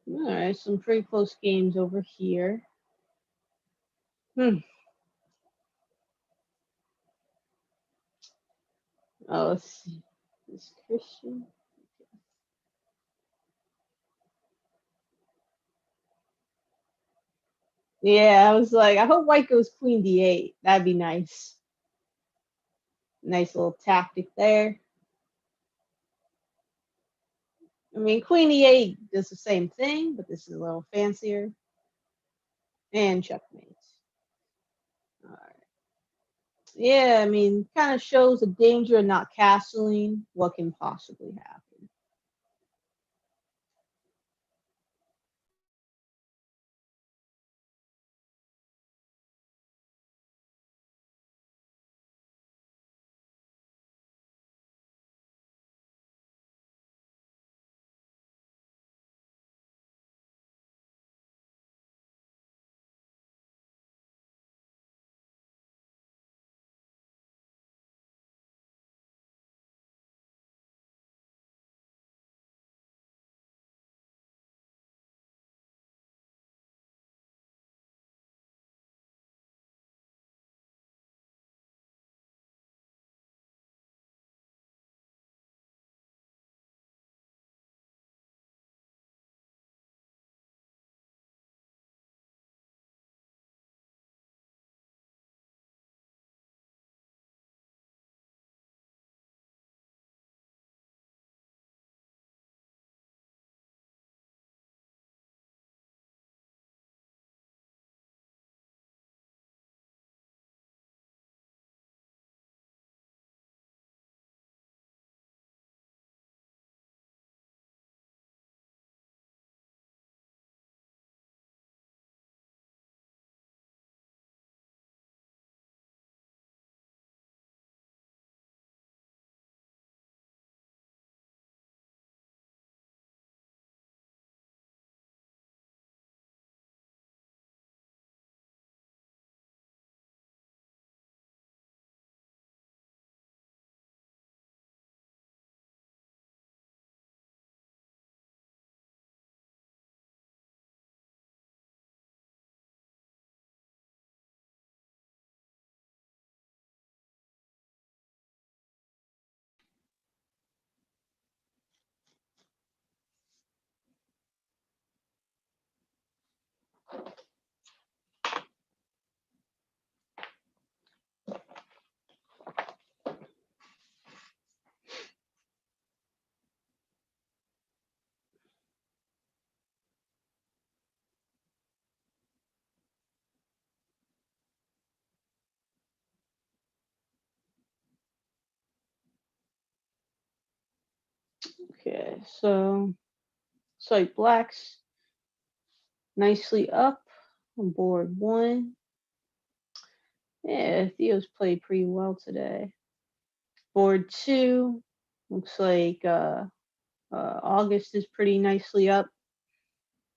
All right, some pretty close games over here. Oh, let's see. This Christian. Yeah, I was like, I hope white goes queen d8. That'd be nice. Nice little tactic there. I mean, queen e8 does the same thing, but this is a little fancier. And checkmate. All right. Yeah, I mean, kind of shows the danger of not castling. What can possibly happen? Okay, so like black's nicely up on board one. Yeah, Theo's played pretty well today. Board two looks like August is pretty nicely up.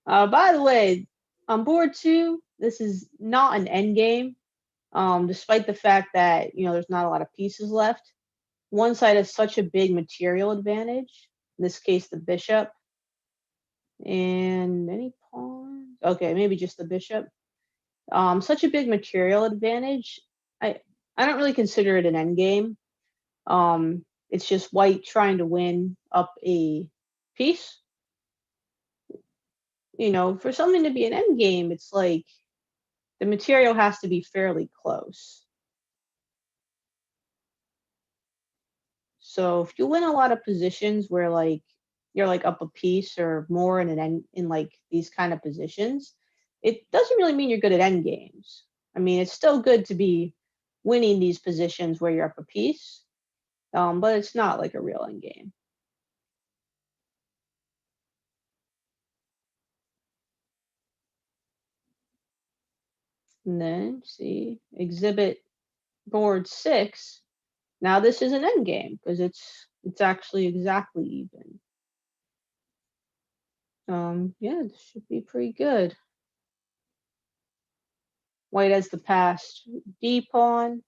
By the way, on board two, this is not an end game. Despite the fact that there's not a lot of pieces left. One side has such a big material advantage. In this case, the bishop. And any pawns? Okay, maybe just the bishop. Such a big material advantage. I don't really consider it an end game. It's just white trying to win up a piece. For something to be an end game, it's like the material has to be fairly close. So if you win a lot of positions where like you're like up a piece or more in an end in like these kind of positions, it doesn't really mean you're good at end games. I mean, it's still good to be winning these positions where you're up a piece, but it's not like a real end game. And then see exhibit board 6. Now this is an end game because it's actually exactly even. Yeah, this should be pretty good. White has the passed D pawn.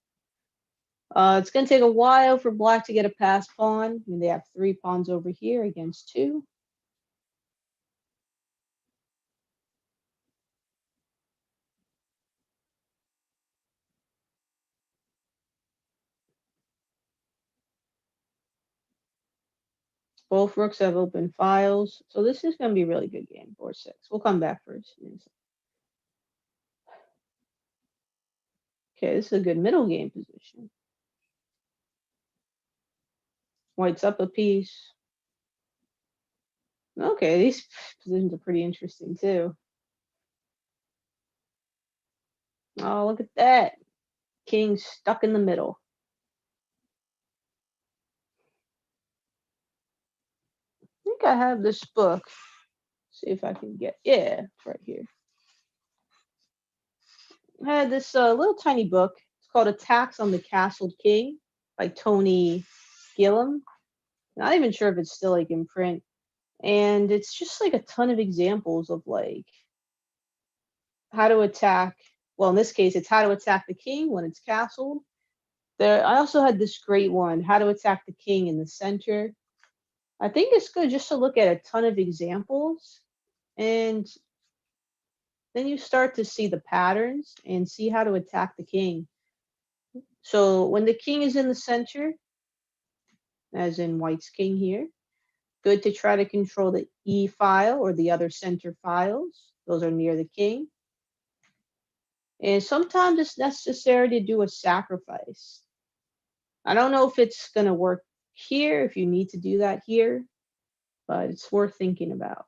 It's going to take a while for black to get a passed pawn. I mean, they have 3 pawns over here against 2. Both rooks have open files. So this is going to be a really good game, board 6. We'll come back first. Okay, this is a good middle game position. White's up a piece. Okay, these positions are pretty interesting too. Oh, look at that. King stuck in the middle. I think I have this book. See if I can get, yeah, it's right here. I had this little tiny book. It's called Attacks on the Castled King by Tony Gillum. Not even sure if it's still like in print. And it's just like a ton of examples of like how to attack. Well, in this case, it's how to attack the king when it's castled. There, I also had this great one, how to attack the king in the center. I think it's good just to look at a ton of examples, and then you start to see the patterns and see how to attack the king. So when the king is in the center, as in white's king here, good to try to control the E file or the other center files. Those are near the king. And sometimes it's necessary to do a sacrifice. I don't know if it's going to work here, if you need to do that here, but it's worth thinking about.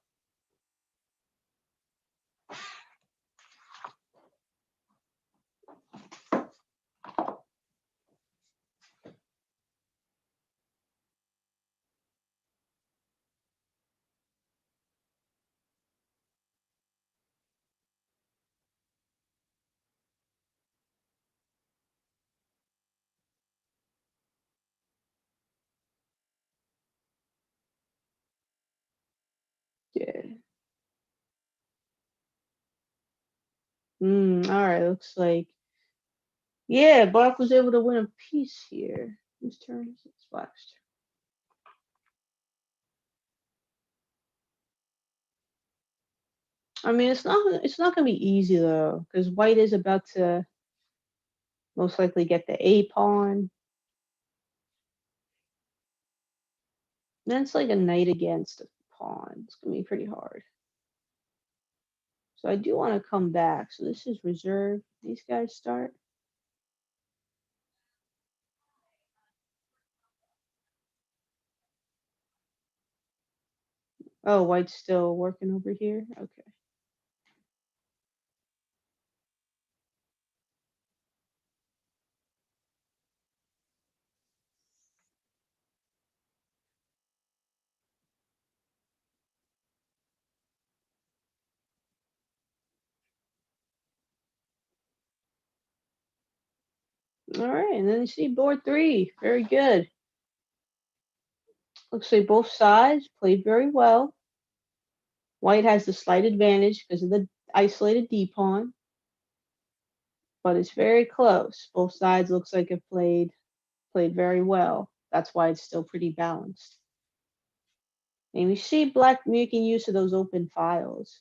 Yeah. All right, looks like, yeah, Black was able to win a piece here. Whose turn is it? It's Black's turn. I mean, it's not gonna be easy though, because White is about to most likely get the A pawn. Then it's like a knight against a pawn. It's gonna be pretty hard. So I do want to come back. So this is reserve. These guys start. Oh, White's still working over here. Okay. All right, and then you see board 3. Very good. Looks like both sides played very well. White has the slight advantage because of the isolated D pawn, but it's very close. Both sides looks like it played very well. That's why it's still pretty balanced. And we see black making use of those open files.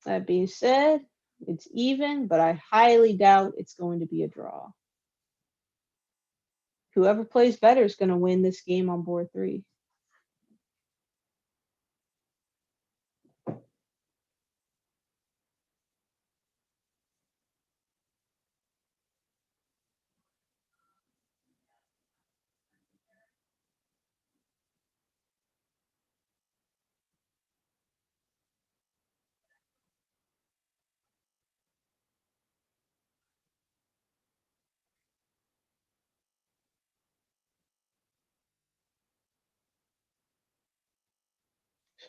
That being said, it's even, but I highly doubt it's going to be a draw. Whoever plays better is going to win this game on board 3.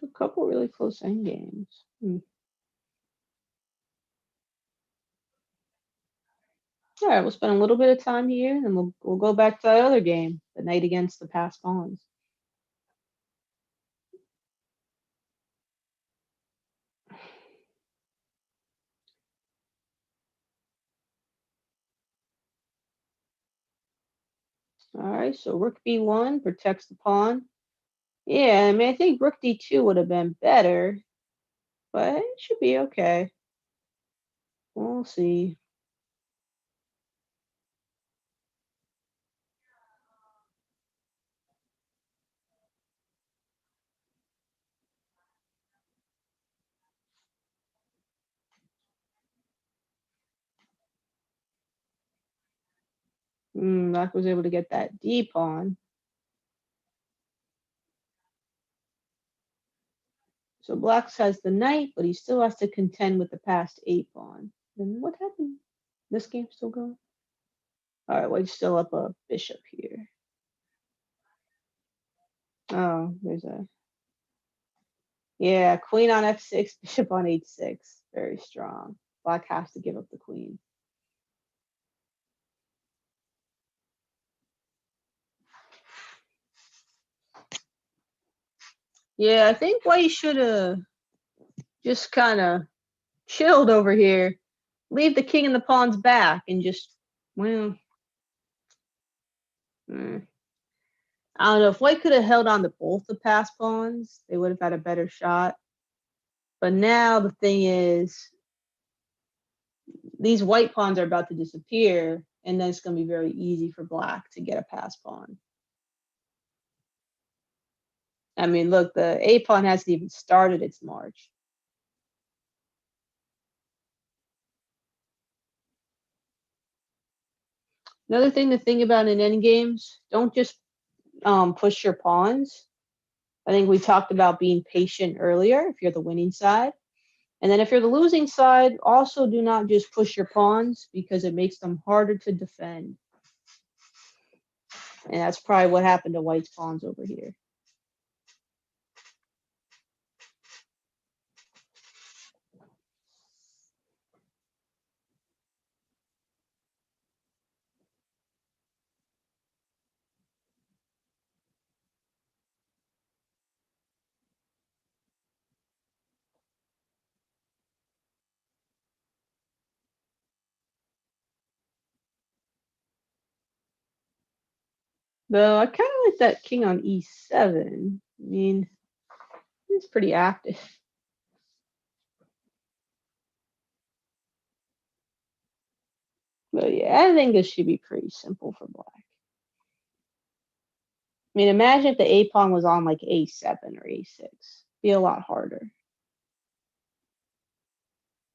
So a couple really close end games. All right, we'll spend a little bit of time here, and then we'll go back to that other game, the knight against the passed pawns. All right, so rook b1 protects the pawn. Yeah, I mean, I think rook d2 would have been better, but it should be okay. We'll see. Black was able to get that d pawn. So Black has the knight, but he still has to contend with the passed a pawn. Then what happened? This game's still going? All right, White's still up a bishop here. Oh, there's a... Yeah, queen on f6, bishop on h6. Very strong. Black has to give up the queen. Yeah, I think White should have just kind of chilled over here. Leave the king and the pawns back and just, well, I don't know. If White could have held on to both the pass pawns, they would have had a better shot. But now the thing is, these white pawns are about to disappear, and then it's going to be very easy for Black to get a pass pawn. I mean, look, the a pawn hasn't even started its march. Another thing to think about in endgames, don't just push your pawns. I think we talked about being patient earlier if you're the winning side. And then if you're the losing side, also do not just push your pawns because it makes them harder to defend. And that's probably what happened to White's pawns over here. Though I kind of like that king on e7. I mean, it's pretty active. But yeah, I think this should be pretty simple for Black. I mean, imagine if the a pawn was on like a7 or a6. Be a lot harder.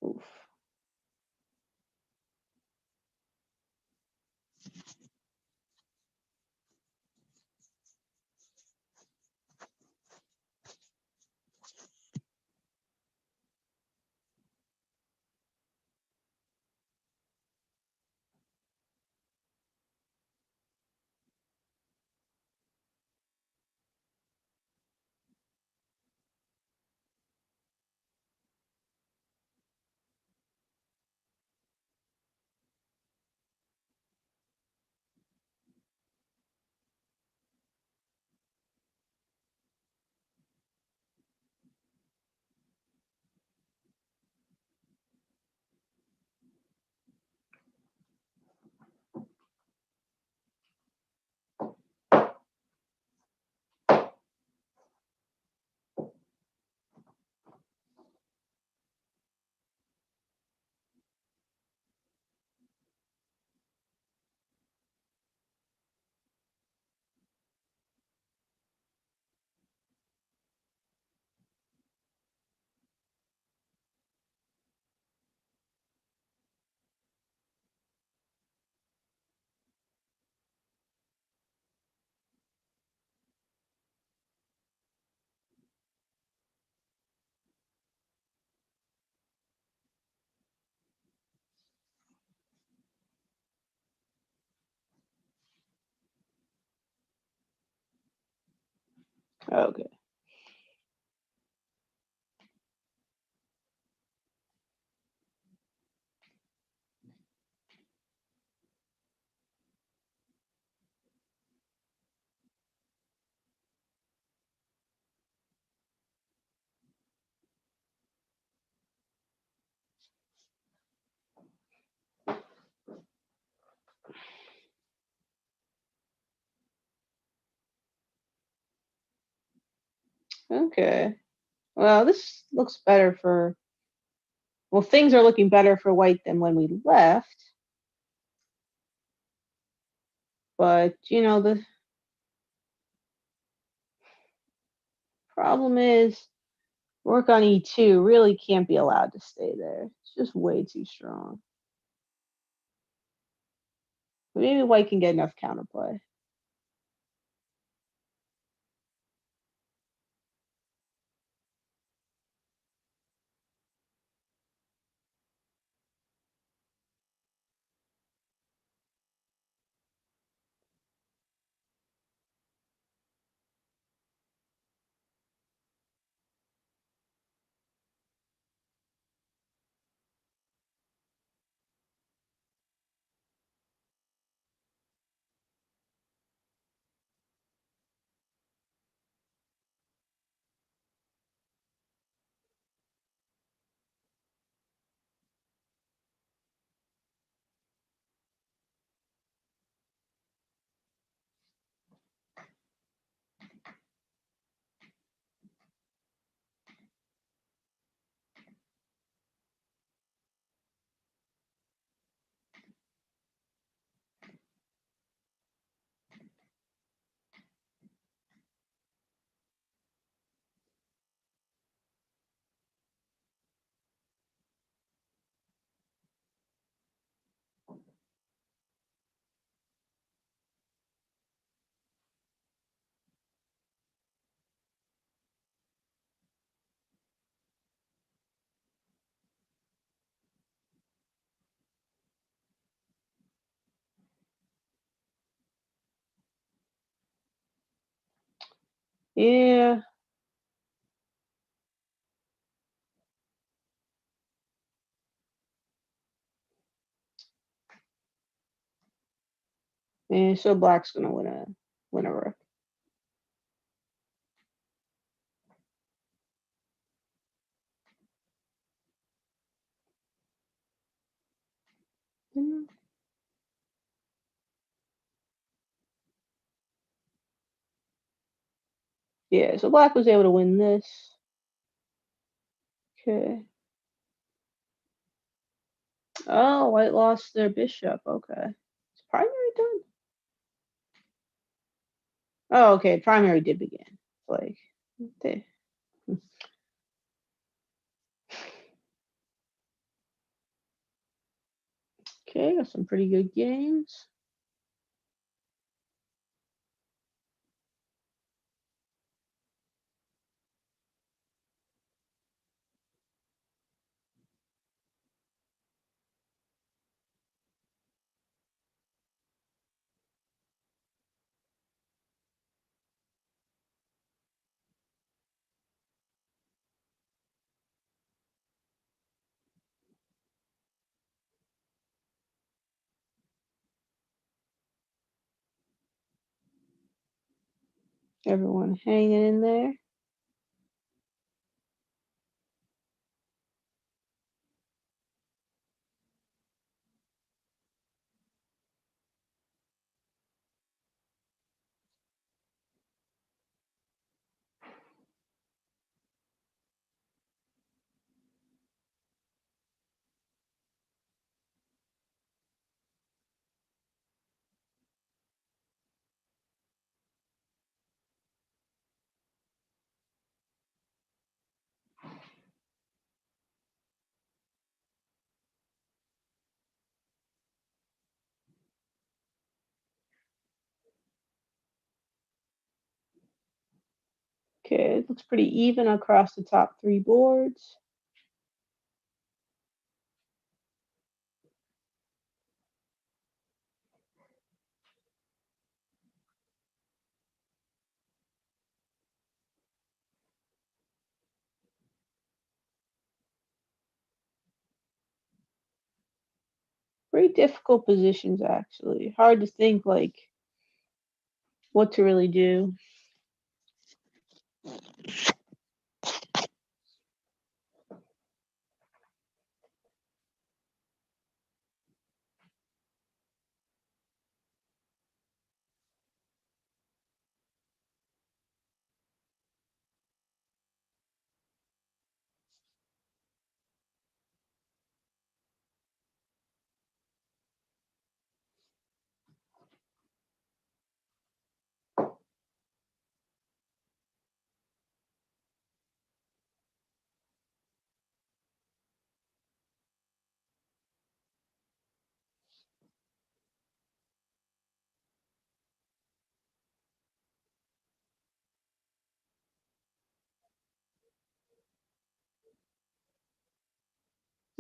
Oof. Okay. Okay. Well, this looks better for. Well, things are looking better for white than when we left. But, the problem is work on E2 really can't be allowed to stay there. It's just way too strong. But maybe white can get enough counterplay. Yeah. And so black's gonna win a rook. Mm, Yeah, so black was able to win this. Okay. Oh, white lost their bishop. Okay. Is primary done? Oh, okay. Primary did begin. Like, they, okay, got some pretty good games. Everyone hanging in there. Okay, it looks pretty even across the top three boards. Very difficult positions, actually. Hard to think, like, what to really do.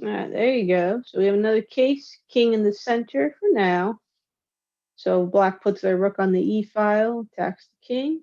All right, there you go. So we have another case, king in the center for now. So black puts their rook on the e file, attacks the king.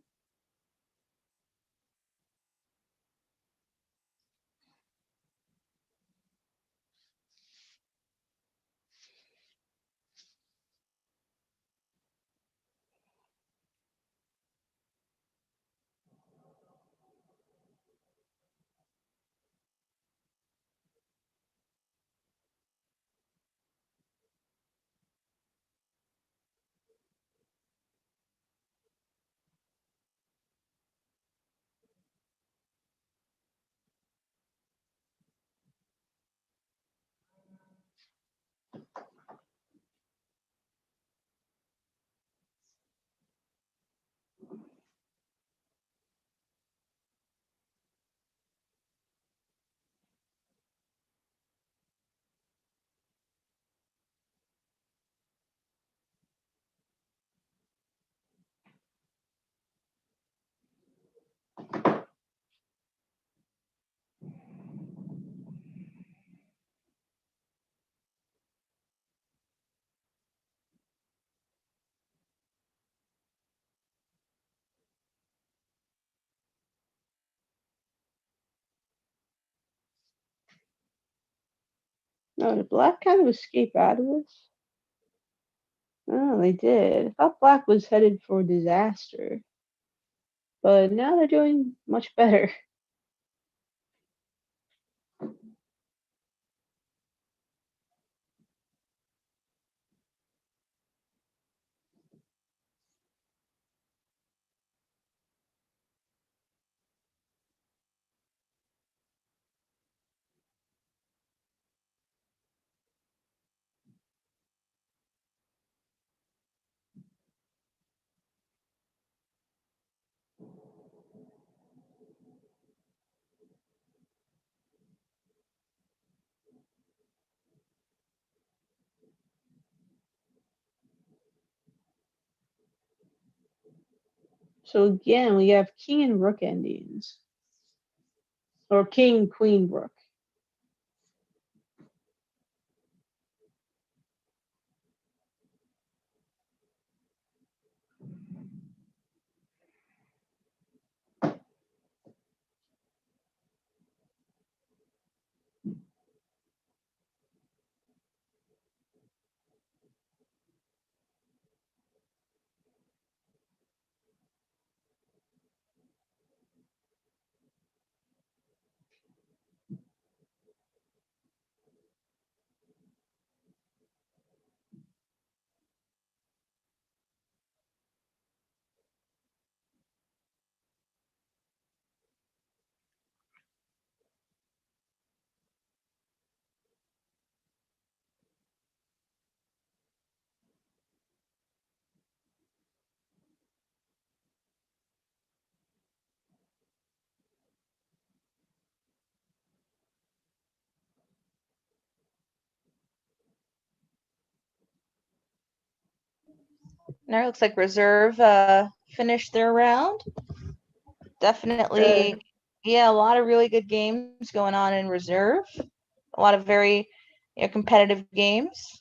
No, did black kind of escape out of this? Oh, they did. I thought black was headed for disaster, but now they're doing much better. So again, we have king and rook endings, or king, queen, rook. Now it looks like reserve finished their round. Definitely, yeah, a lot of really good games going on in reserve. A lot of very competitive games.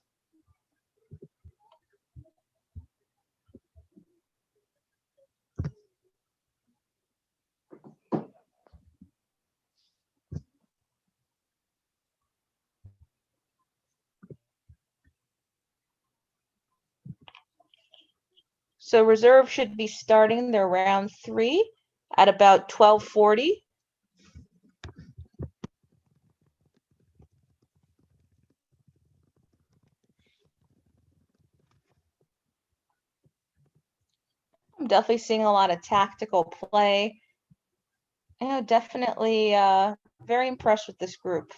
So reserve should be starting their round 3 at about 12:40. I'm definitely seeing a lot of tactical play. Definitely very impressed with this group.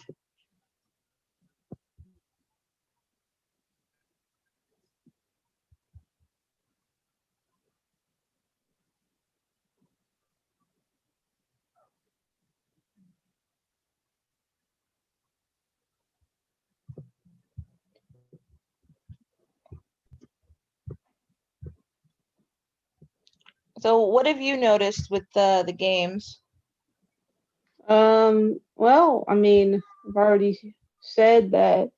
So what have you noticed with the games? Well, I mean, I've already said that,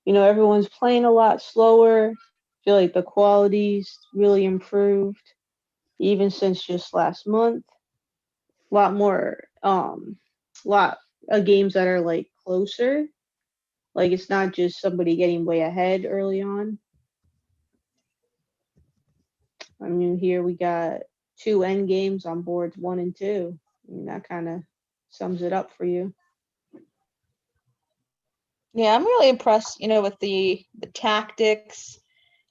everyone's playing a lot slower. I feel like the quality's really improved, even since just last month. A lot more, lot of games that are like closer. Like it's not just somebody getting way ahead early on. I mean, here we got two end games on boards 1 and 2. I mean, that kind of sums it up for you. Yeah, I'm really impressed, with the tactics.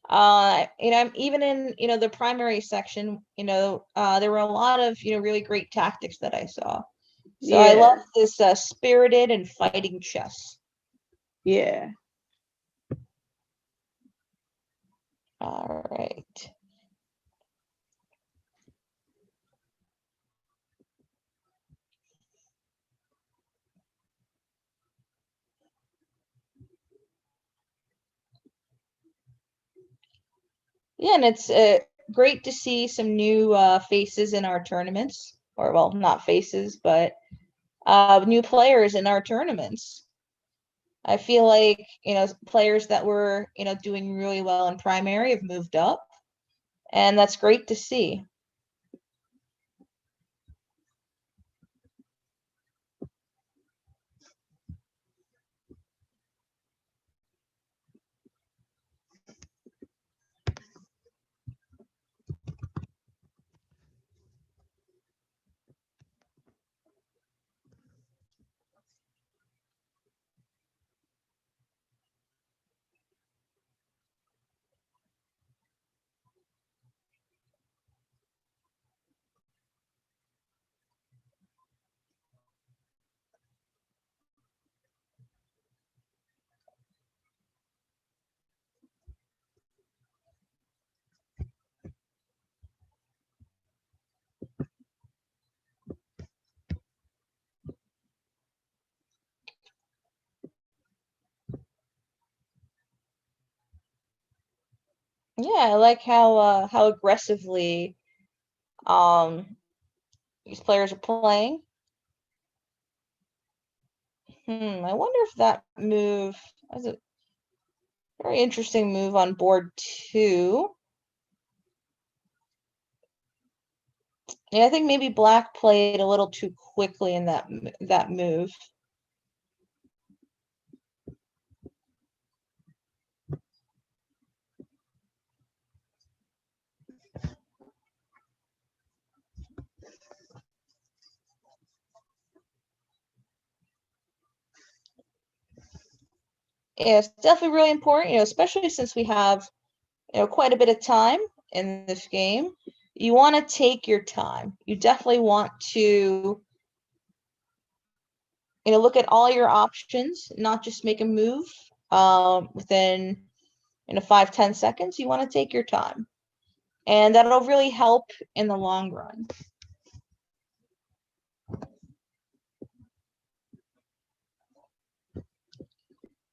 I'm even in, the primary section, there were a lot of, really great tactics that I saw. So I love Yeah, this spirited and fighting chess. yeah. All right. Yeah, and it's great to see some new faces in our tournaments, or well, not faces, but new players in our tournaments. I feel like, players that were, doing really well in primary have moved up, and that's great to see. Yeah, I like how aggressively um these players are playing. I wonder if that move was a very interesting move on board 2. Yeah, I think maybe Black played a little too quickly in that move. Yeah, it's definitely really important, especially since we have, quite a bit of time in this game. You want to take your time. You definitely want to, look at all your options, not just make a move within, 5-10 seconds. You want to take your time, and that'll really help in the long run.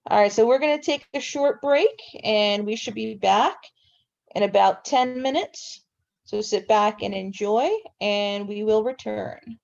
All right, so we're going to take a short break, and we should be back in about 10 minutes. So sit back and enjoy, and we will return.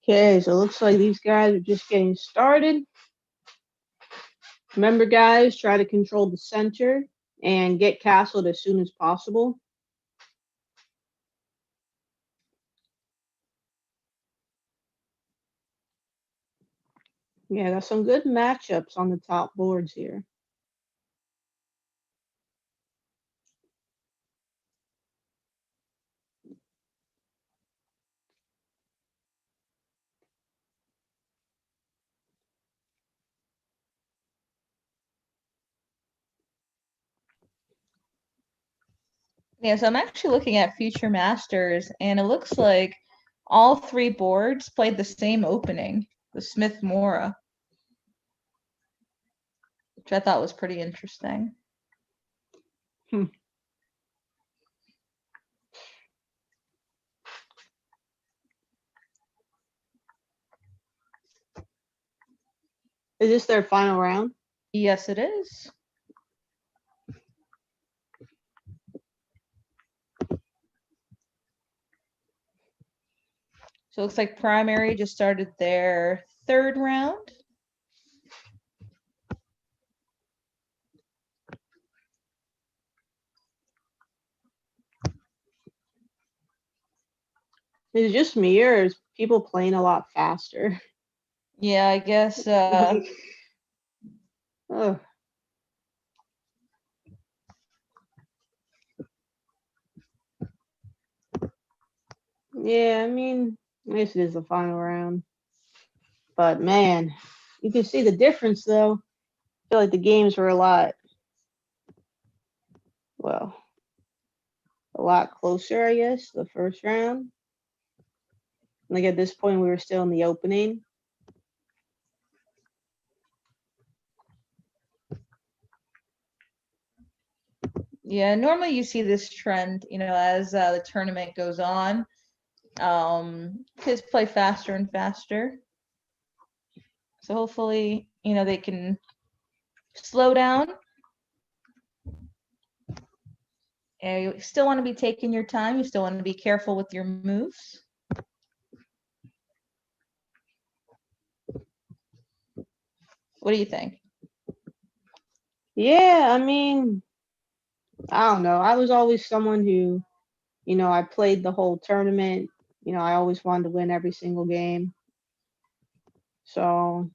Okay, so it looks like these guys are just getting started. Remember, guys, try to control the center and get castled as soon as possible. Yeah, got some good matchups on the top boards here. Yeah, so I'm actually looking at Future Masters, and it looks like all three boards played the same opening, the Smith Mora, which I thought was pretty interesting. Is this their final round? Yes, it is. So it looks like Primary just started their third round. Is it just me or is people playing a lot faster? Yeah, I guess Ugh. Yeah, I mean, this is the final round. But man, you can see the difference though. I feel like the games were well, a lot closer, I guess, the first round. Like at this point, we were still in the opening. yeah, normally you see this trend, as the tournament goes on. Kids play faster and faster. So hopefully, they can slow down. And you still want to be taking your time. You still want to be careful with your moves. What do you think? Yeah, I mean, I don't know. I was always someone who, I played the whole tournament. I always wanted to win every single game. So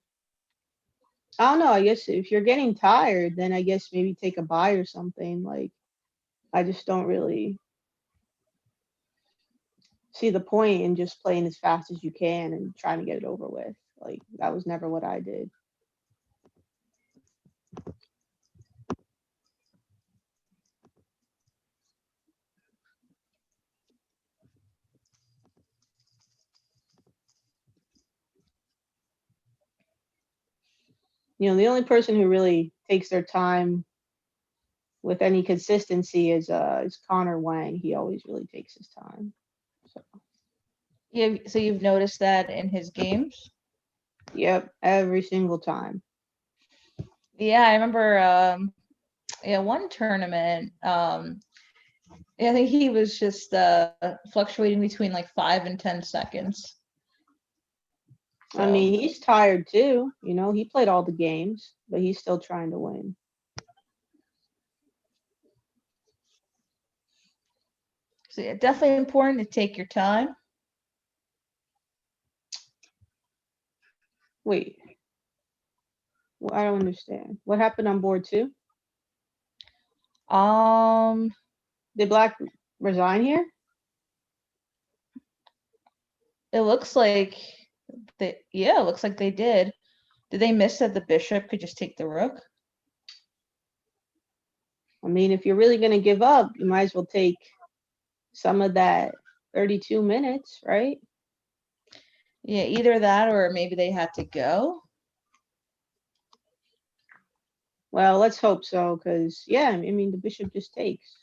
I don't know. I guess if you're getting tired, then I guess maybe take a bye or something. Like, I just don't really see the point in just playing as fast as you can and trying to get it over with. Like, that was never what I did. The only person who really takes their time with any consistency is Connor Wang. He always really takes his time. So, Yeah, so you've noticed that in his games? yep, every single time. Yeah, I remember one tournament. I think he was just fluctuating between like 5 and 10 seconds. I mean, he's tired too. He played all the games, but he's still trying to win. So yeah, definitely important to take your time. Wait, well, I don't understand. What happened on board two? Um, Did Black resign here? it looks like it looks like they did. Did they miss that the bishop could just take the rook? I mean, if you're really going to give up, you might as well take some of that 32 minutes, right? Yeah, either that or maybe they had to go. Well, let's hope so, because, yeah, I mean, the bishop just takes.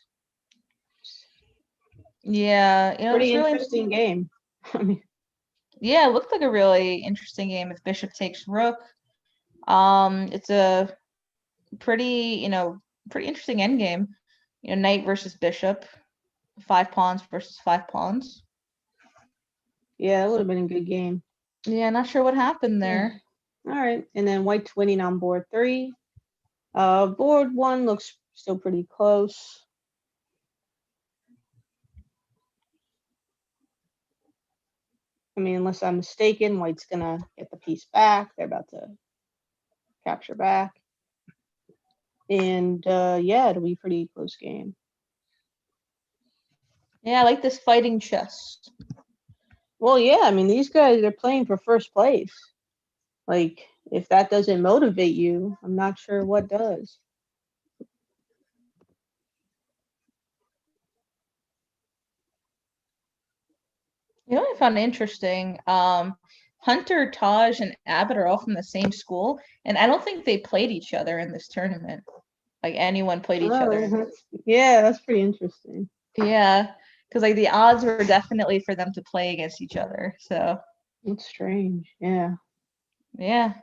Yeah, Pretty it's really interesting game. I mean, yeah, it looked like a really interesting game if bishop takes rook. It's a pretty, pretty interesting endgame. Knight versus bishop, 5 pawns versus 5 pawns. yeah, it would have been a good game. Yeah, not sure what happened there. All right, and then white's winning on board 3. Board 1 looks still pretty close. I mean, unless I'm mistaken, white's gonna get the piece back. They're about to capture back. And yeah, it'll be a pretty close game. Yeah, I like this fighting chess. Well, yeah, I mean, these guys are playing for first place. Like, if that doesn't motivate you, I'm not sure what does. You know what I found interesting? Hunter, Taj, and Abbott are all from the same school, and I don't think they played each other in this tournament. Like anyone played each other. Yeah, that's pretty interesting. Yeah, because like the odds were definitely for them to play against each other. So It's strange. Yeah. yeah.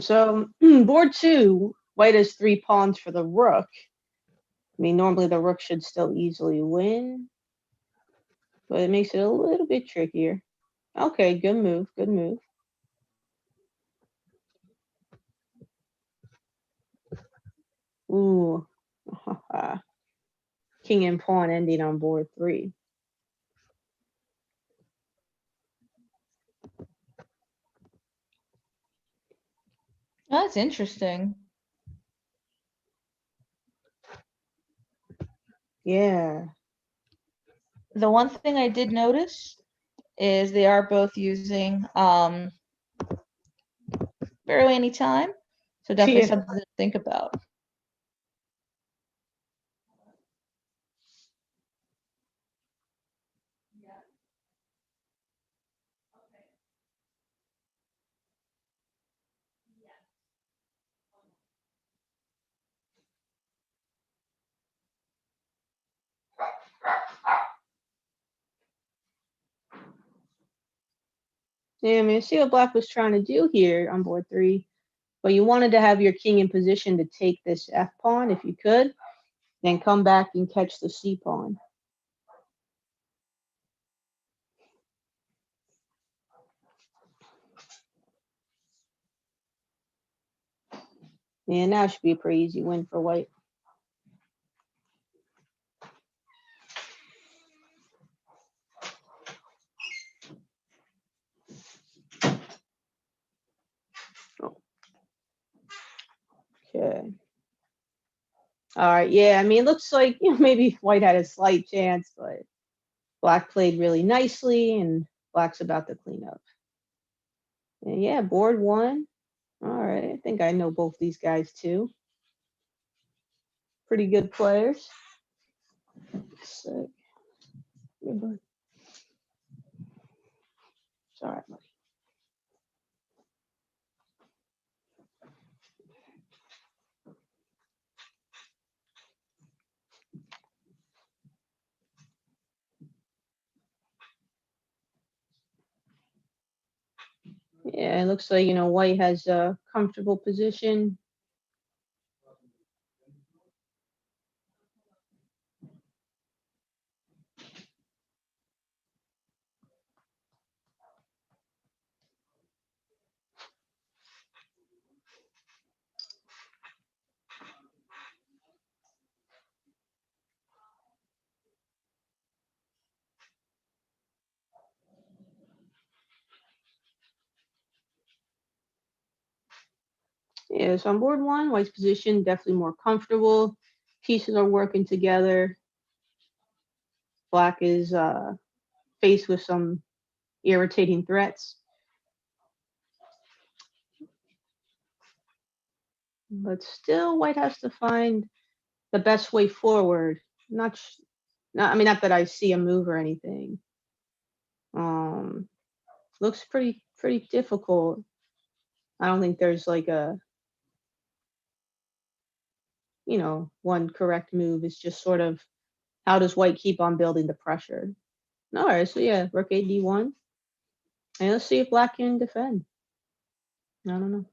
So board 2, white has 3 pawns for the rook. I mean, normally the rook should still easily win, but it makes it a little bit trickier. Okay, good move, good move. Ooh. King and pawn ending on board 3. That's interesting. Yeah. The one thing I did notice is they are both using barely any time. So definitely Yeah. something to think about. Yeah, I mean, see what black was trying to do here on board 3. But you wanted to have your king in position to take this f pawn if you could, then come back and catch the c pawn. And now should be a pretty easy win for white. Okay. All right. Yeah, I mean, it looks like maybe white had a slight chance, but black played really nicely, and black's about to clean up. And yeah, board 1. All right. I think I know both these guys too. Pretty good players. Sick. Sorry, buddy. Yeah, it looks like white has a comfortable position. Yeah, so on board 1, white's position definitely more comfortable. Pieces are working together. Black is faced with some irritating threats. But still, white has to find the best way forward. I mean, not that I see a move or anything. Looks pretty difficult. I don't think there's like a one correct move. It's just sort of How does white keep on building the pressure? All right, so yeah, rook a d1. And let's see if black can defend. I don't know.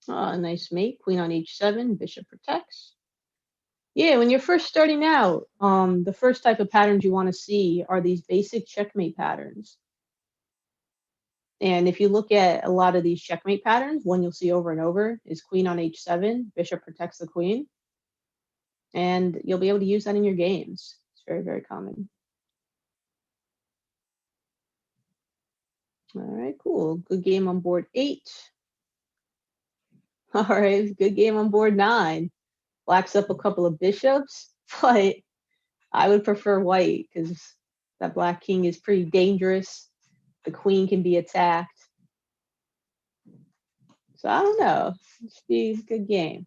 Nice mate. Queen on h7, bishop protects. Yeah, when you're first starting out, the first type of patterns you want to see are these basic checkmate patterns. And if you look at a lot of these checkmate patterns, one you'll see over and over is queen on h7, bishop protects the queen. And you'll be able to use that in your games. It's very, very common. All right, cool. Good game on board 8. All right, good game on board 9. Black's up a couple of bishops, but I would prefer white because that black king is pretty dangerous. The queen can be attacked. So I don't know. It should be a good game.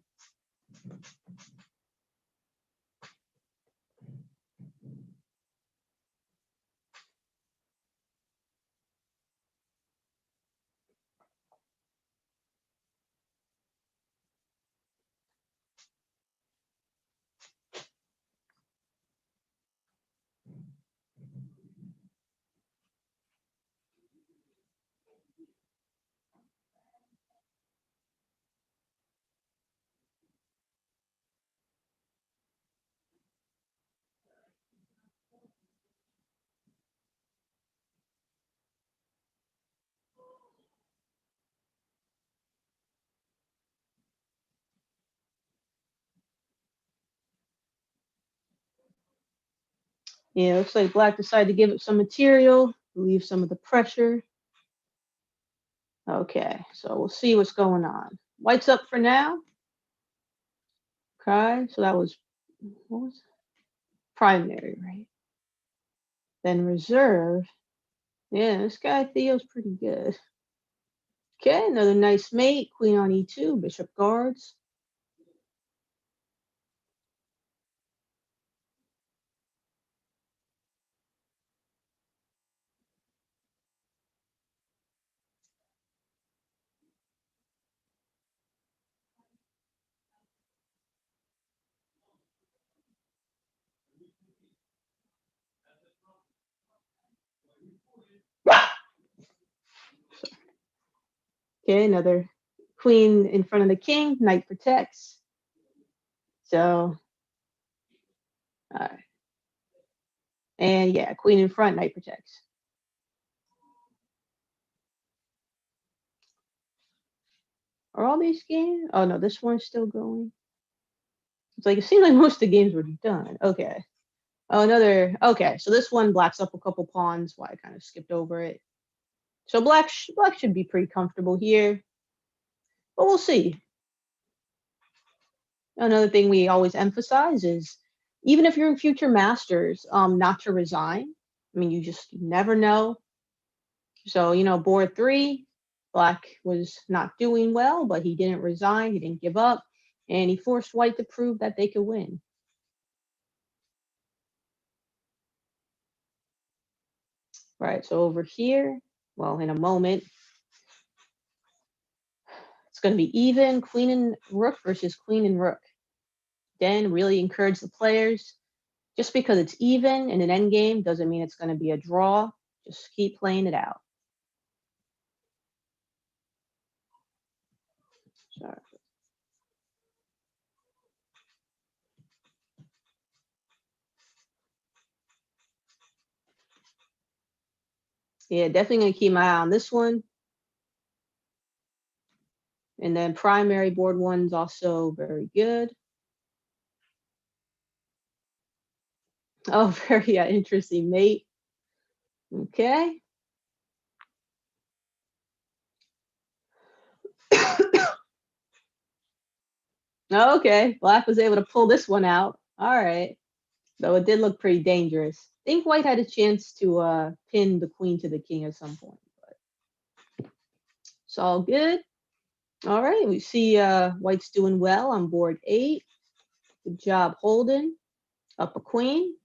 Yeah, looks like black decided to give it some material, relieve some of the pressure. Okay, so we'll see what's going on. White's up for now. Okay, so that was, what was it? Primary, right? Then reserve. Yeah, this guy Theo's pretty good. Okay, another nice mate. Queen on e2, bishop guards. Okay, another queen in front of the king. Knight protects. So, all right. And yeah, queen in front, knight protects. Are all these games? Oh no, this one's still going. It's like it seems like most of the games were done. Okay. Oh, another. Okay, so this one black's up a couple pawns. Why I kind of skipped over it. So black should be pretty comfortable here, but we'll see. Another thing we always emphasize is even if you're in future masters, not to resign. I mean, you just never know. So board 3, black was not doing well, but he didn't resign. He didn't give up, and he forced white to prove that they could win. Right, so over here, well, in a moment, it's going to be even queen and rook versus queen and rook. Then really encourage the players. Just because it's even in an endgame doesn't mean it's going to be a draw. Just keep playing it out. Sorry. Yeah, definitely going to keep my eye on this one. And then primary board 1's also very good. Oh, very interesting mate. Okay. Okay, black was able to pull this one out. All right. Though it did look pretty dangerous. I think white had a chance to pin the queen to the king at some point, but it's all good. All right, we see white's doing well on board 8. Good job holding. Up a queen.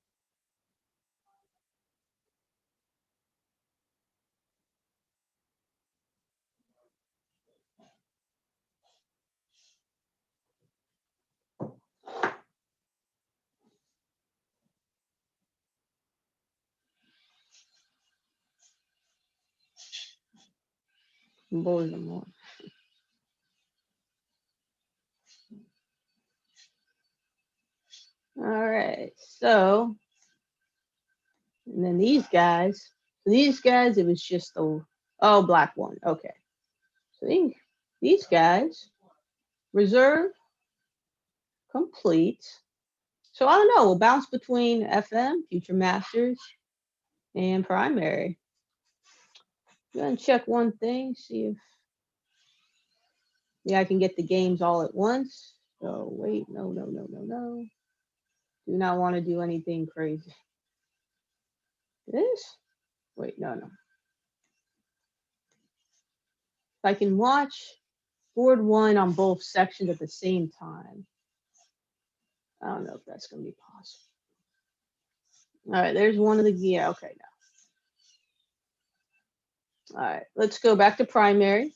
Baltimore. All right, so, and then these guys, it was just the, oh, black one. Okay. So these guys, reserve, complete. So I don't know, we'll bounce between FM, Future Masters, and Primary. I'm gonna check one thing, see if, yeah, I can get the games all at once. So wait, no. Do not want to do anything crazy. This? Wait, no. If I can watch board 1 on both sections at the same time. I don't know if that's going to be possible. All right, there's one of the, yeah, okay, now. All right, let's go back to primary.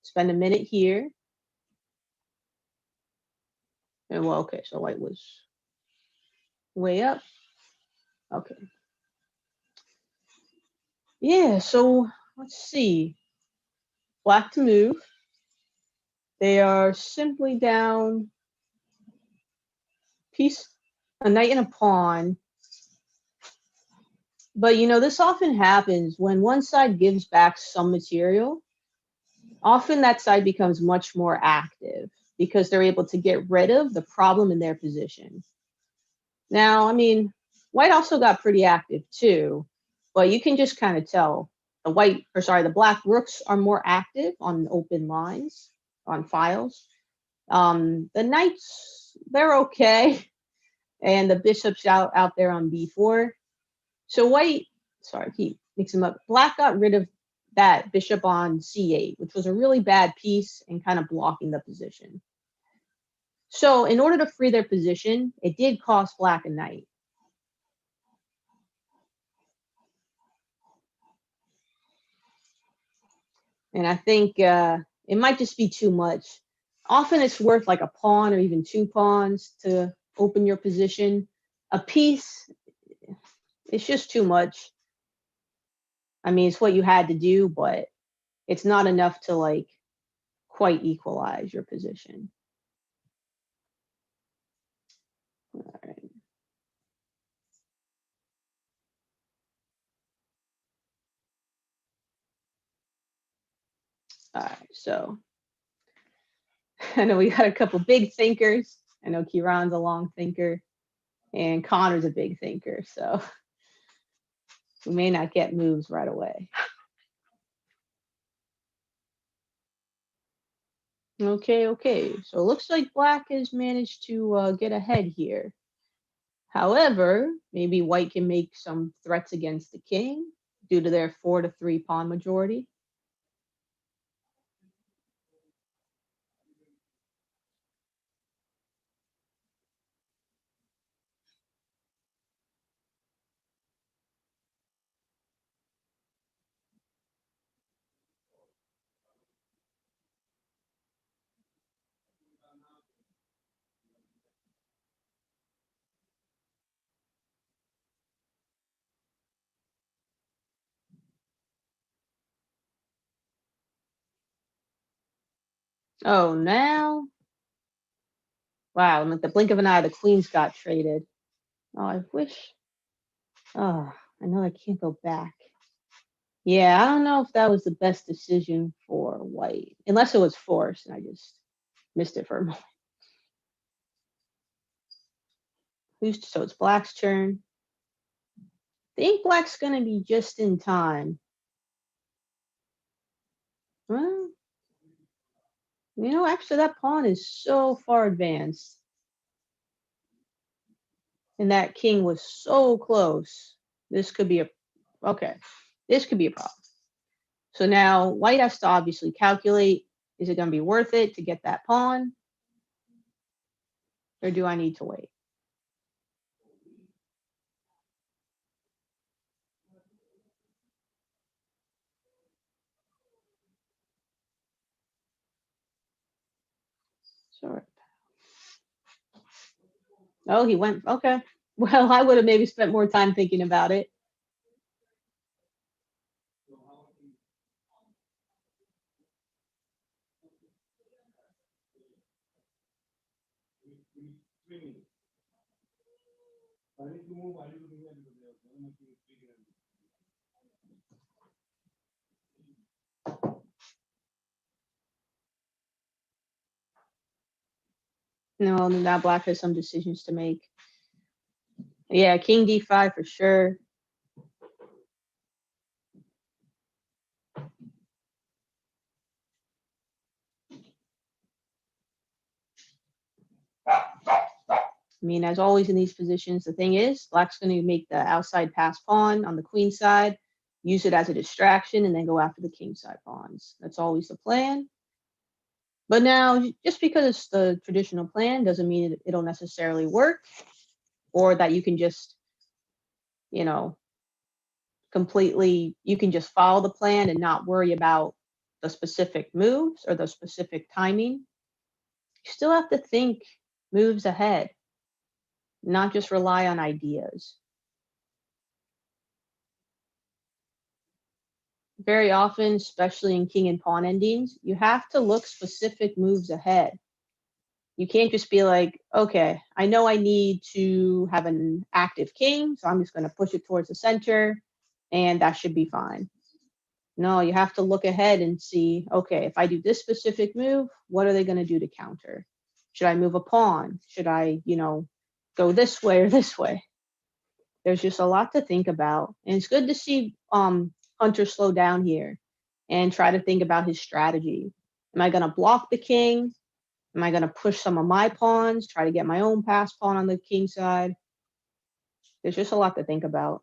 Spend a minute here. And well, okay, so white was way up. Okay. Yeah, so let's see. Black to move. They are simply down piece, a knight and a pawn. But you know, this often happens when one side gives back some material. Often that side becomes much more active because they're able to get rid of the problem in their position. Now, I mean, white also got pretty active too, but you can just kind of tell the black rooks are more active on open lines, on files. The knights, they're okay, and the bishop's out there on b4. So white, sorry, keep mixing them up. Black got rid of that bishop on c8, which was a really bad piece and kind of blocking the position. So in order to free their position, it did cost black a knight. And I think it might just be too much. Often it's worth like a pawn or even 2 pawns to open your position. A piece, it's just too much. I mean, it's what you had to do, but it's not enough to like quite equalize your position. All right. All right, so I know we got a couple big thinkers. I know Kieran's a long thinker, and Connor's a big thinker, so we may not get moves right away. Okay. So it looks like black has managed to get ahead here. However, maybe white can make some threats against the king due to their 4-3 pawn majority. Oh, now, wow, like the blink of an eye, the queens got traded. Oh, I wish. Oh, I know I can't go back. Yeah, I don't know if that was the best decision for white, unless it was forced and I just missed it for a moment. So it's black's turn. I think black's going to be just in time. Well, you know, actually, that pawn is so far advanced. And that king was so close. This could be a, okay, this could be a problem. So now white has to obviously calculate, is it going to be worth it to get that pawn? Or do I need to wait? Sure. Oh, he went, okay. Well, I would have maybe spent more time thinking about it. No, now black has some decisions to make. Yeah, king d5 for sure. I mean, as always in these positions, the thing is, black's going to make the outside pass pawn on the queen side, use it as a distraction, and then go after the king side pawns. That's always the plan. But now, just because it's the traditional plan doesn't mean it'll necessarily work, or that you can just, you know, you can just follow the plan and not worry about the specific moves or the specific timing. You still have to think moves ahead, not just rely on ideas. Very often, especially in king and pawn endings, you have to look specific moves ahead. You can't just be like, okay, I know I need to have an active king, so I'm just going to push it towards the center, and that should be fine. No, you have to look ahead and see, okay, if I do this specific move, what are they going to do to counter? Should I move a pawn? Should I, go this way or this way? There's just a lot to think about. And it's good to see Hunter slow down here and try to think about his strategy. Am I going to block the king? Am I going to push some of my pawns, try to get my own pass pawn on the king side? There's just a lot to think about.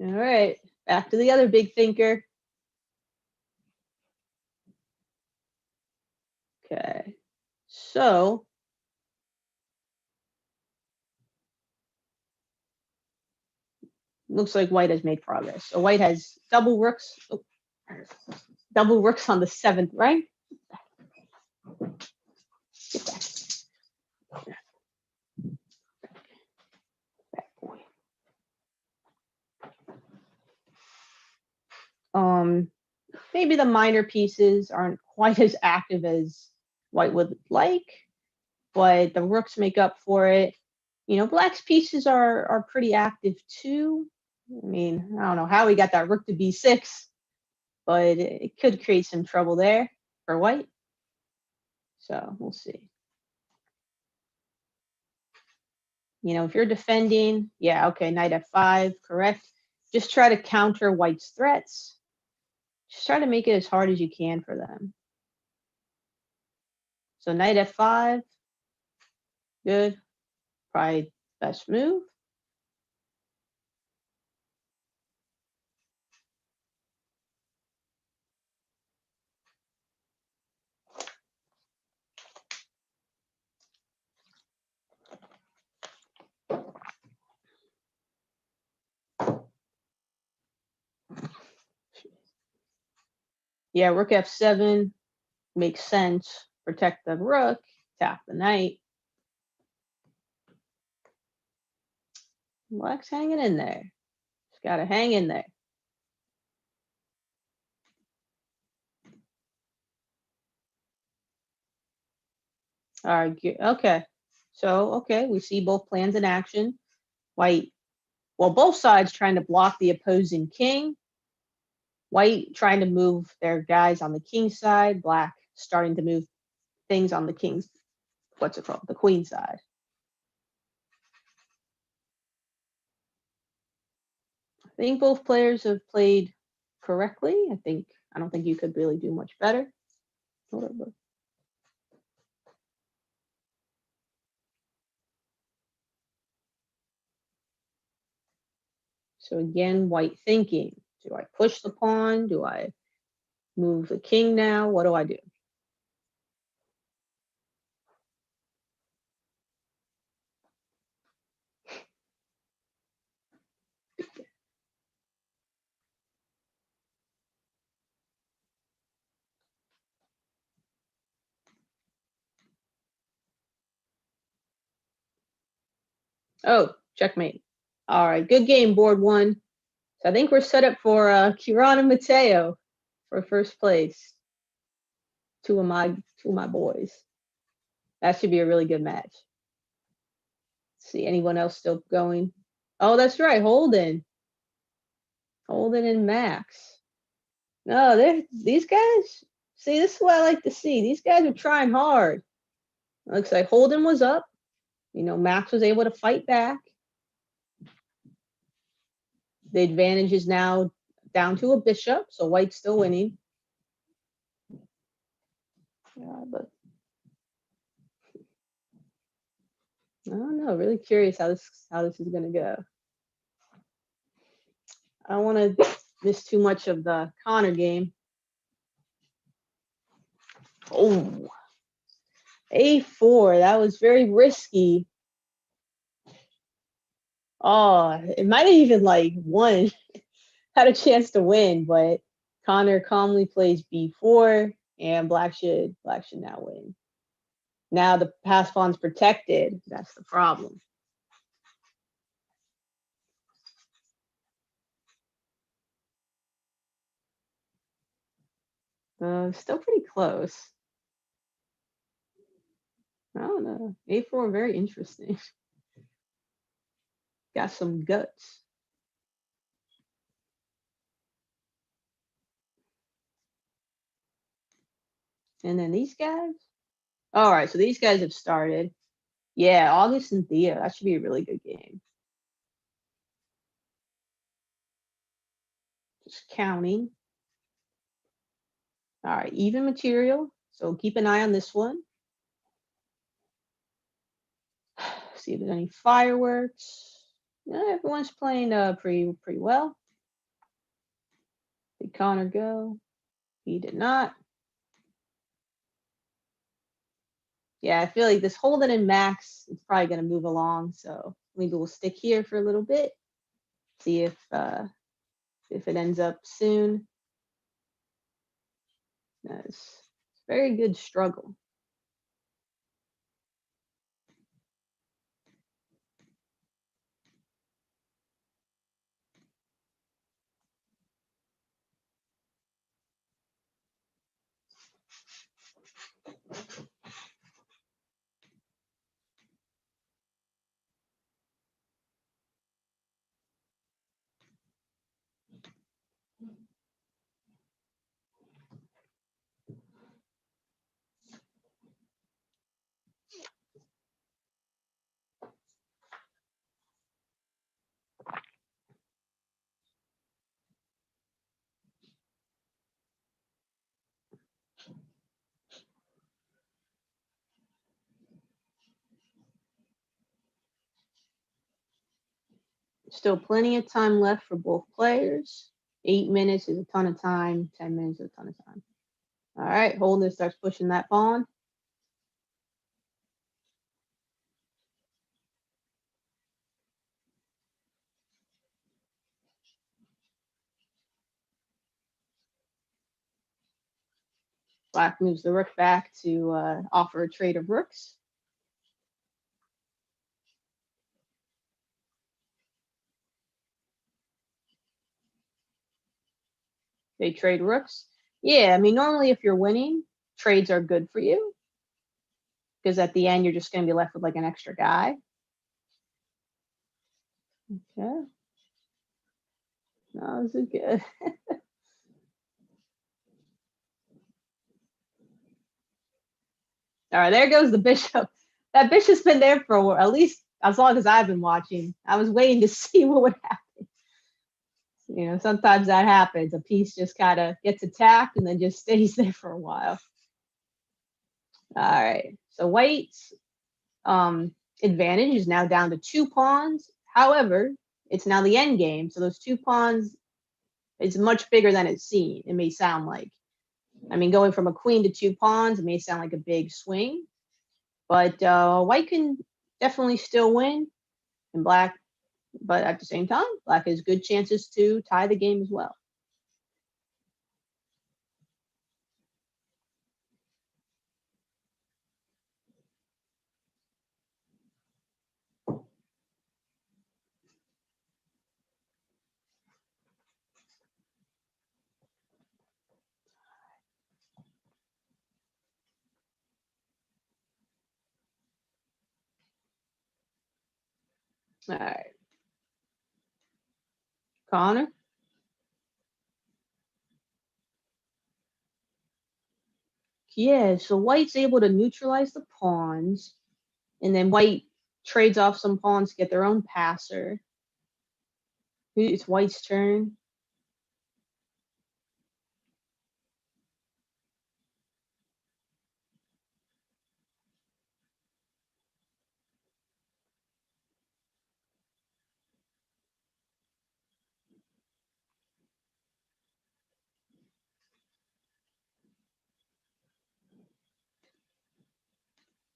All right, back to the other big thinker. Okay, so looks like white has made progress. So white has double rooks on the 7th rank. Get back. Bad boy. Maybe the minor pieces aren't quite as active as white would like, but the rooks make up for it. Black's pieces are pretty active too. I mean, I don't know how he got that rook to b6, but it could create some trouble there for white. So we'll see. If you're defending, yeah, okay, knight f5, correct. Just try to counter white's threats. Just try to make it as hard as you can for them. So knight f5, good, probably best move. Yeah, rook f7 makes sense. Protect the rook, tap the knight. Black's hanging in there. Just gotta hang in there. All right, okay. So, okay, we see both plans in action. White, well, both sides trying to block the opposing king. White trying to move their guys on the king side. Black starting to move things on the king's, the queen side. I think both players have played correctly. I don't think you could really do much better. Whatever. So again, white thinking. Do I push the pawn? Do I move the king now? What do I do? Oh, checkmate. All right, good game, board one. So I think we're set up for Kieran and Mateo for first place. Two of my boys. That should be a really good match. Let's see, anyone else still going? Oh, that's right, Holden. Holden and Max. No, these guys. See, this is what I like to see. These guys are trying hard. It looks like Holden was up. You know, Max was able to fight back. The advantage is now down to a bishop, so white's still winning. Yeah, but I don't know. Really curious how this is gonna go. I don't want to miss too much of the Connor game. Oh, A4. That was very risky. Oh, it might have even like won, had a chance to win, but Connor calmly plays B4, and Black should now win. Now the pass pawn's protected. That's the problem. Still pretty close. I don't know. A4, very interesting. Got some guts. And then these guys. All right, so these guys have started. Yeah, August and Thea. That should be a really good game. Just counting. All right, even material. So keep an eye on this one. See if there's any fireworks. Yeah, everyone's playing pretty well. Did Connor go? He did not. Yeah, I feel like this Holden and Max is probably going to move along. So maybe we'll stick here for a little bit. See if it ends up soon. That's very good struggle. Still plenty of time left for both players. 8 minutes is a ton of time. 10 minutes is a ton of time. All right, Holden starts pushing that pawn. Black moves the rook back to offer a trade of rooks. They trade rooks. Yeah, I mean, normally if you're winning, trades are good for you. Because at the end, you're just going to be left with like an extra guy. Okay. No, this is good. All right, there goes the bishop. That bishop's been there for at least as long as I've been watching. I was waiting to see what would happen. You know, sometimes that happens. A piece just kind of gets attacked and then just stays there for a while. All right. So white's advantage is now down to 2 pawns. However, it's now the end game. So those 2 pawns is much bigger than it's seen. It may sound like. I mean, going from a queen to 2 pawns, it may sound like a big swing. But white can definitely still win. And black, but at the same time, black has good chances to tie the game as well. All right. Connor? Yeah, so white's able to neutralize the pawns, and then white trades off some pawns to get their own passer. It's white's turn.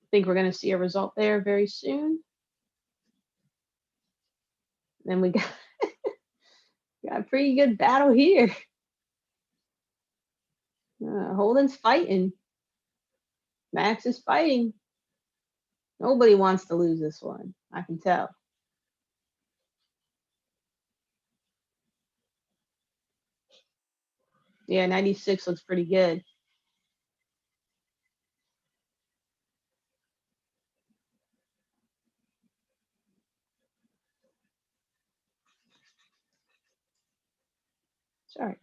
I think we're going to see a result there very soon. Then we got, got a pretty good battle here. Holden's fighting. Max is fighting. Nobody wants to lose this one. I can tell. Yeah, 96 looks pretty good. Sorry.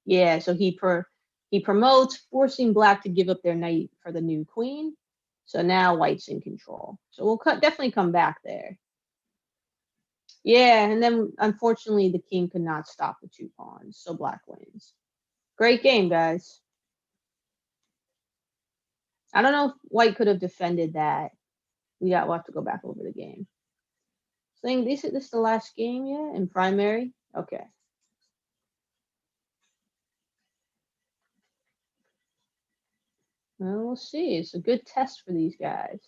Yeah, so he promotes, forcing black to give up their knight for the new queen. So now white's in control. So we'll definitely come back there. Yeah, and then unfortunately the king could not stop the 2 pawns, so black wins. Great game, guys. I don't know if white could have defended that. We'll have to go back over the game. Saying this is the last game, yeah, in primary? Okay. Well, we'll see. It's a good test for these guys.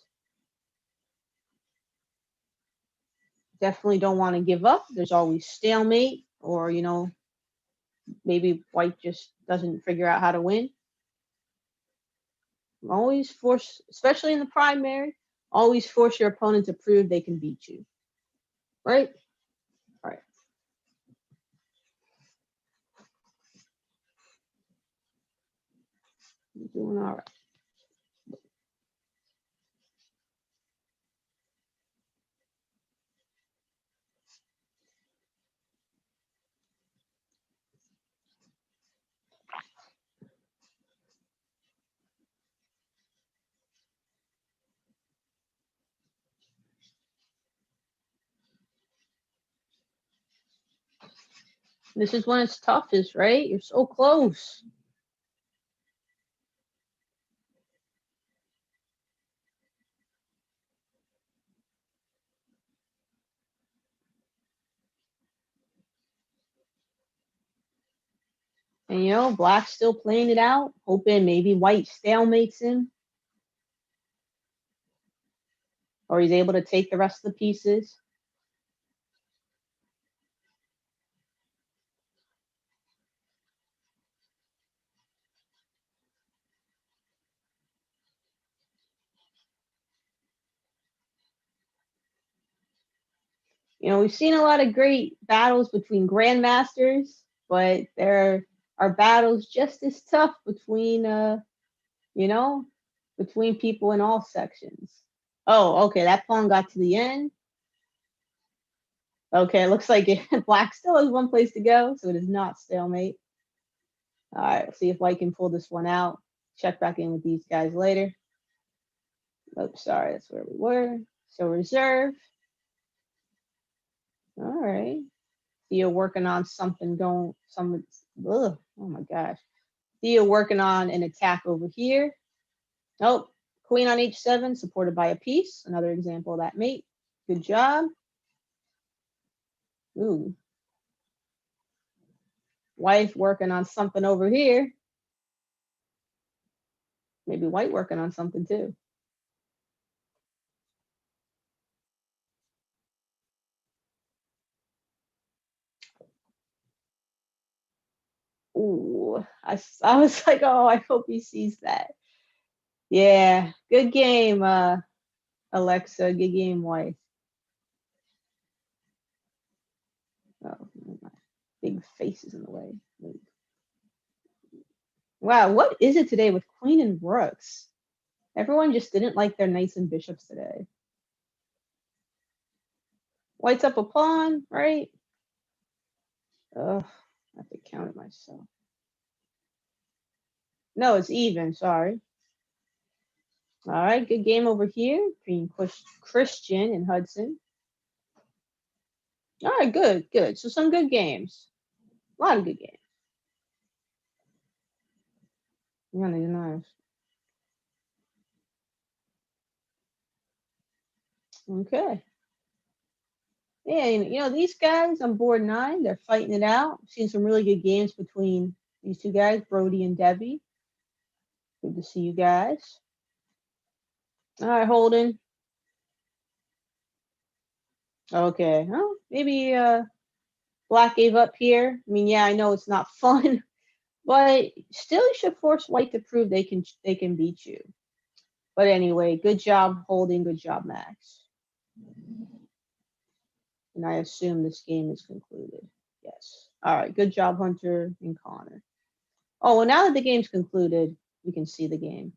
Definitely don't want to give up. There's always stalemate, or, you know, maybe white just doesn't figure out how to win. Always force, especially in the primary, always force your opponent to prove they can beat you. Right? All right. You're doing all right. This is when it's toughest, right? You're so close. And, you know, black's still playing it out, hoping maybe white stalemates him. Or he's able to take the rest of the pieces. You know, we've seen a lot of great battles between grandmasters, but there are battles just as tough between, you know, between people in all sections. Oh, okay, that pawn got to the end. Okay, it looks like black still has one place to go, so it is not stalemate. All right, let's see if white can pull this one out. Check back in with these guys later. Oh, sorry, that's where we were. So reserve. All right. Theo working on something oh my gosh. Theo working on an attack over here. Oh, queen on h7, supported by a piece. Another example of that mate. Good job. Ooh. Wife working on something over here. Maybe white working on something too. Ooh, I was like, oh, I hope he sees that. Yeah, good game, Alexa. Good game, wife. Oh, my big face is in the way. Wow, what is it today with queen and rooks? Everyone just didn't like their knights and bishops today. White's up a pawn, right? Ugh, I have to count it myself. No, it's even, sorry. All right, good game over here between Christian and Hudson. All right, good, good. So some good games. A lot of good games. Yeah, these are nice. Okay. Yeah, and, you know, these guys on board 9, they're fighting it out. Seen some really good games between these two guys, Brody and Debbie. Good to see you guys. All right, Holden. Okay. Well, maybe Black gave up here. I mean, yeah, I know it's not fun, but still you should force White to prove they can beat you. But anyway, good job, Holden. Good job, Max. And I assume this game is concluded. Yes. All right. Good job, Hunter and Connor. Oh, well, now that the game's concluded, we can see the game.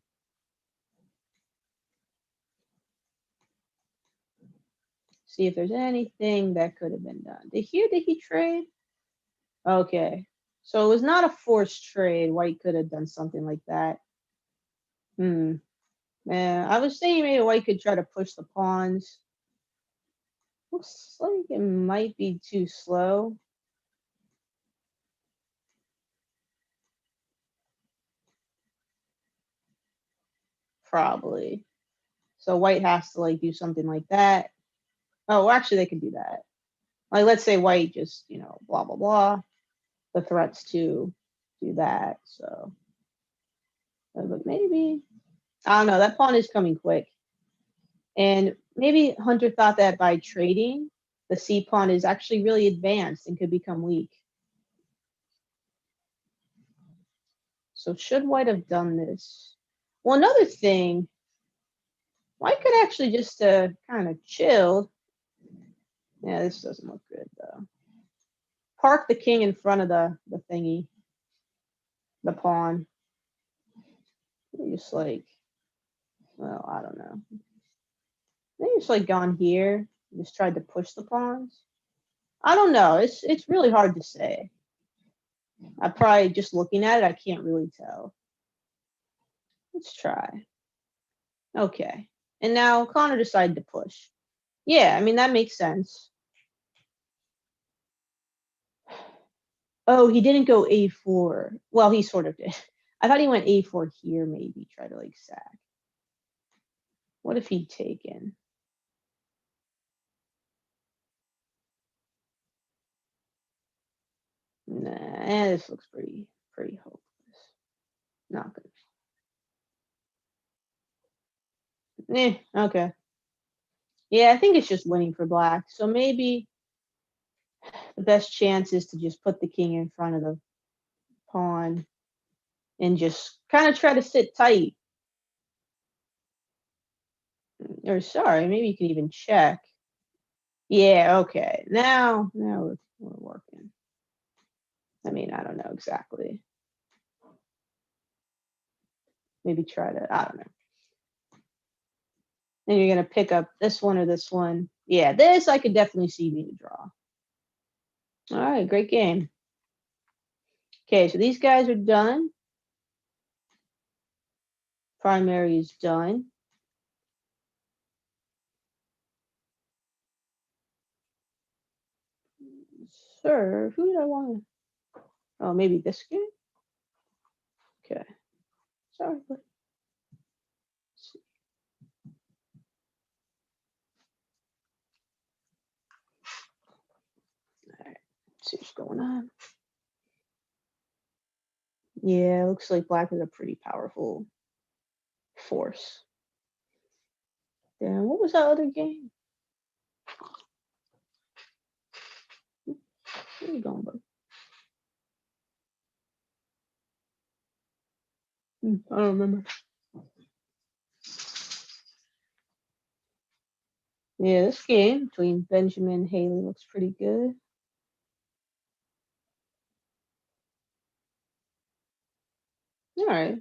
See if there's anything that could have been done. Did he trade? Okay. So it was not a forced trade. White could have done something like that. Man, I was thinking maybe White could try to push the pawns. Looks like it might be too slow. Probably. So White has to like do something like that. Oh, well, actually they could do that. Like let's say White just, you know, blah blah blah. The threats to do that. So but maybe I don't know, that pawn is coming quick. And maybe Hunter thought that by trading, the C pawn is actually really advanced and could become weak. So should White have done this? Well, another thing, White could actually just kind of chill. Yeah, this doesn't look good though. Park the king in front of the thingy, the pawn. Just like, well, I don't know. Maybe just like gone here, just tried to push the pawns. I don't know. It's really hard to say. I probably just looking at it, I can't really tell. Let's try. Okay. And now Connor decided to push. Yeah, I mean that makes sense. Oh, he didn't go a4. Well, he sort of did. I thought he went a4 here, maybe try to like sack. What if he'd taken? Nah, this looks pretty hopeless. Not good. Okay. Yeah, I think it's just winning for black. So maybe the best chance is to just put the king in front of the pawn and just kind of try to sit tight. Or sorry, maybe you can even check. Yeah, okay. Now we're working. I mean, I don't know exactly. Maybe try to, I don't know. Then you're going to pick up this one or this one. Yeah, this I could definitely see being a draw. All right, great game. Okay, so these guys are done. Primary is done. Sir, who did I want to? Oh, maybe this game? Okay. Sorry, but. Alright, see what's going on. Yeah, looks like black is a pretty powerful force. Damn, what was that other game? Where you going, bud? I don't remember. Yeah, this game between Benjamin and Haley looks pretty good. All right.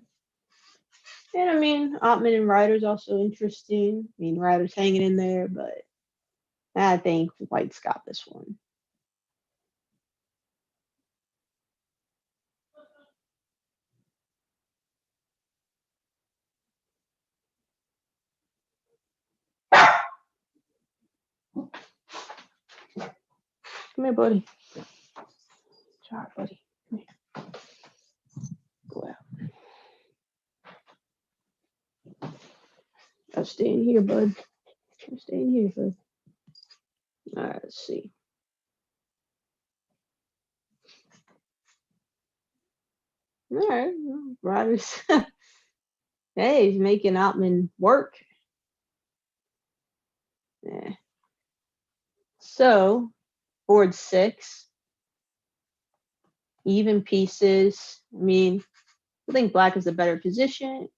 And I mean, Ottman and Ryder's also interesting. I mean, Ryder's hanging in there, but I think White's got this one. Come here, buddy. Sorry, buddy. Come here. Go out. I'll stay in here, bud. I'll stay in here, bud. All right, let's see. All right, well, Ryder's. Hey, he's making Ottman work. Yeah. So, board 6. Even pieces. I mean, I think black is a better position.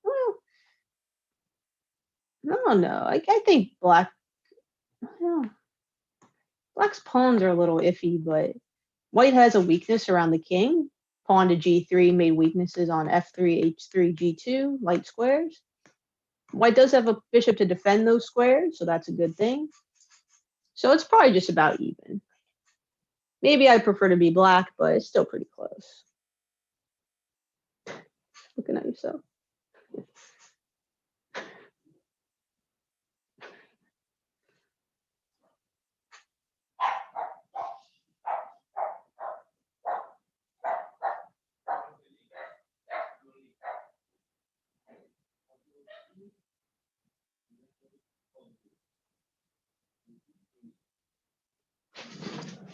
Well, no. I think black. Well, black's pawns are a little iffy, but white has a weakness around the king. Pawn to g3 made weaknesses on f3, h3, g2, light squares. White does have a bishop to defend those squares, so that's a good thing. So it's probably just about even. Maybe I prefer to be black, but it's still pretty close. Looking at yourself.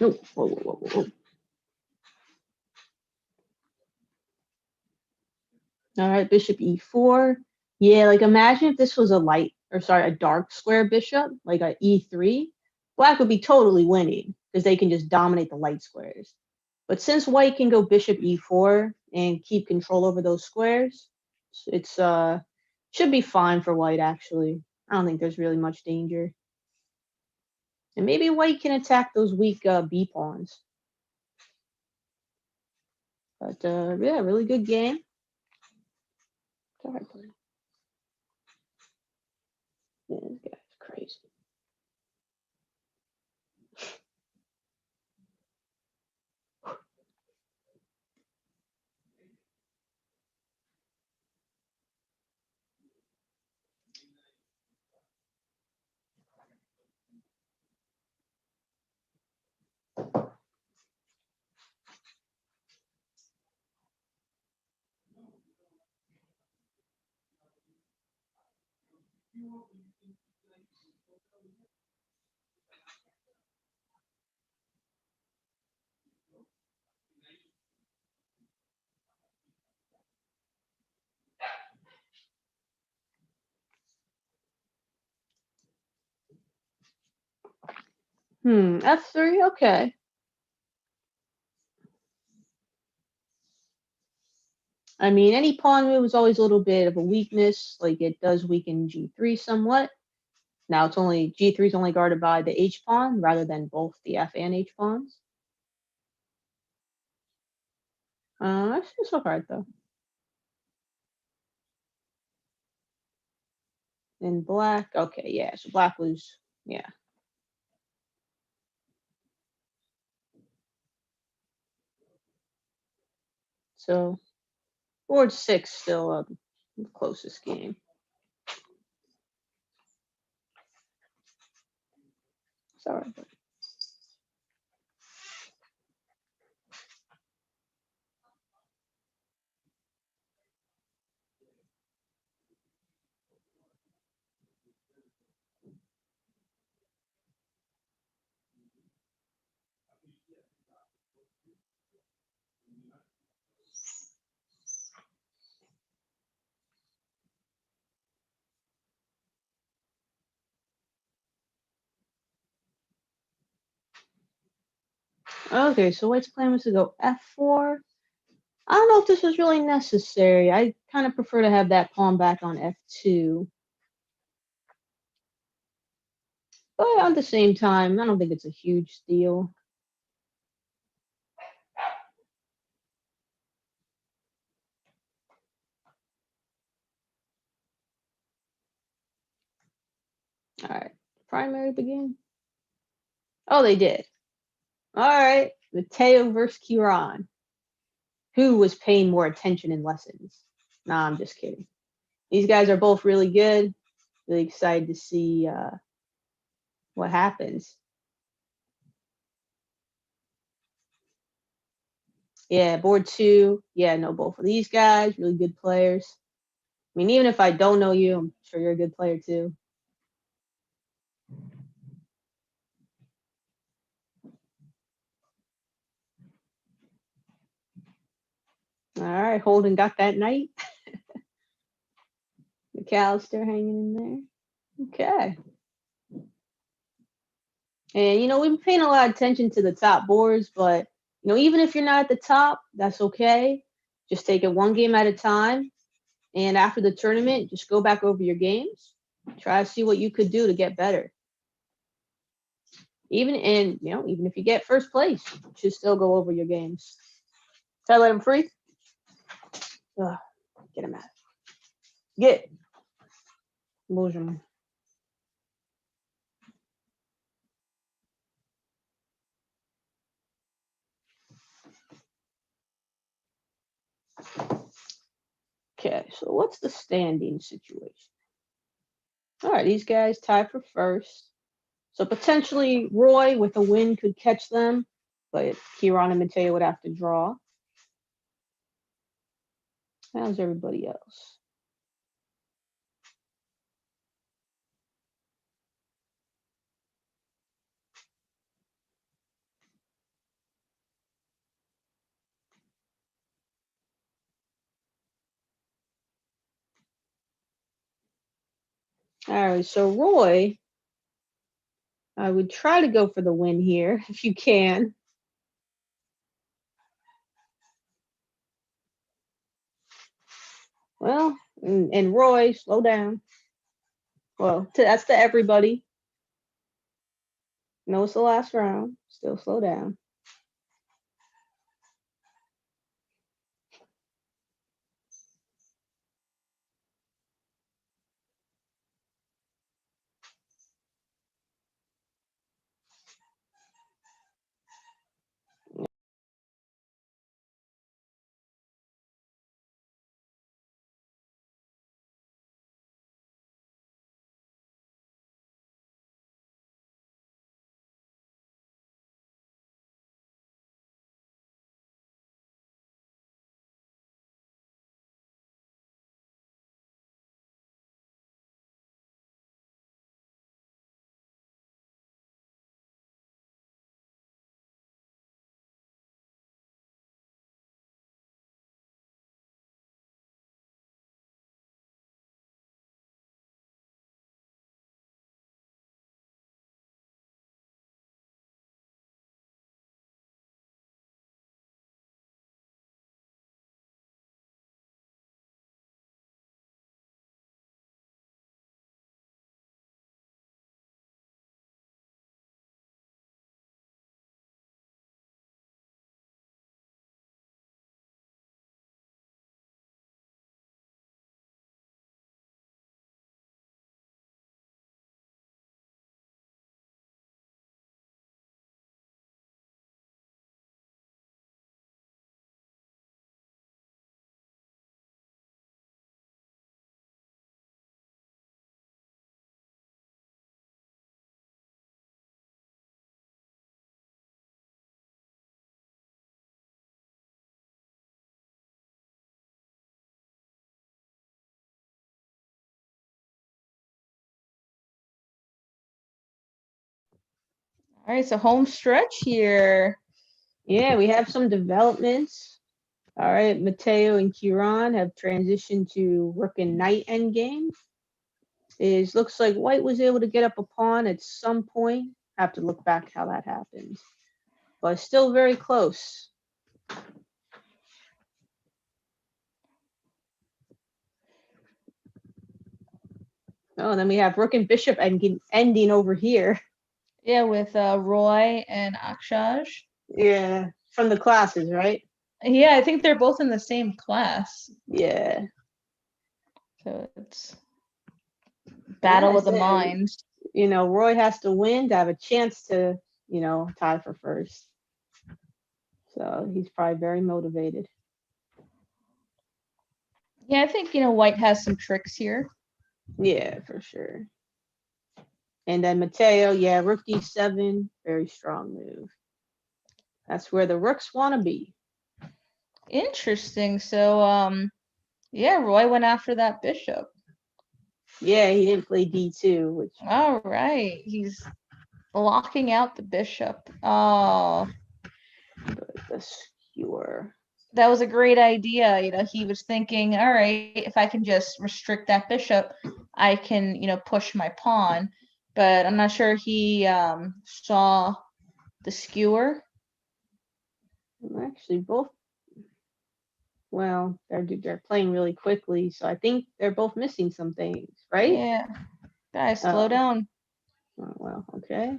No. Whoa. All right, bishop e4. Yeah, like imagine if this was a dark square bishop, like a e3. Black would be totally winning because they can just dominate the light squares. But since white can go bishop e4 and keep control over those squares, it's should be fine for white actually. I don't think there's really much danger. And maybe white can attack those weak b pawns. But yeah, really good game. Sorry, buddy. Yeah, this guy's crazy. F3, okay. I mean, any pawn move is always a little bit of a weakness. Like it does weaken g3 somewhat. Now it's only g3 is only guarded by the h pawn rather than both the f and h pawns. That's just alright though. And black, okay, yeah. So black was, yeah. So board 6 still the closest game. Sorry. Okay, so white's plan was to go f4. I don't know if this was really necessary. I kind of prefer to have that pawn back on f2. But at the same time, I don't think it's a huge deal. All right, primary begin. Oh, they did. All right, Matteo versus Kieran. Who was paying more attention in lessons? Nah, I'm just kidding. These guys are both really good. Really excited to see what happens. Yeah, board 2. Yeah, know both of these guys. Really good players. I mean, even if I don't know you, I'm sure you're a good player too. All right, Holden got that knight. McAllister hanging in there. Okay. And, we've been paying a lot of attention to the top boards, but, even if you're not at the top, that's okay. Just take it one game at a time. And after the tournament, just go back over your games. Try to see what you could do to get better. Even if you get first place, you should still go over your games. Should I let him free? Ugh, get him out. Get. Bonjour. Okay, so what's the standing situation? All right, these guys tie for first. So potentially Roy with a win could catch them, but Kieran and Matteo would have to draw. How's everybody else? All right, so Roy, I would try to go for the win here if you can. Well, and Roy, slow down. Well, that's to everybody. No, it's the last round. Still slow down. All right, so home stretch here. Yeah, we have some developments. All right, Matteo and Kieran have transitioned to rook and knight endgame. Looks like white was able to get up a pawn at some point. Have to look back how that happened. but still very close. Oh, then we have rook and bishop ending over here. Yeah, with Roy and Akshaj. Yeah, from the classes, right? Yeah, I think they're both in the same class. Yeah. So it's battle of the minds. You know, Roy has to win to have a chance to, tie for first. So he's probably very motivated. Yeah, I think, White has some tricks here. Yeah, for sure. And then Matteo, yeah, rook d7, very strong move. That's where the rooks want to be. Interesting. So, yeah, Roy went after that bishop. Yeah, he didn't play d2, which. All right, he's blocking out the bishop. Oh, The skewer. That was a great idea. He was thinking, all right, if I can just restrict that bishop, I can, push my pawn. But I'm not sure he saw the skewer. Actually, both. Well, they're playing really quickly, so I think they're both missing some things, right? Yeah, guys, slow down. Oh, well, okay.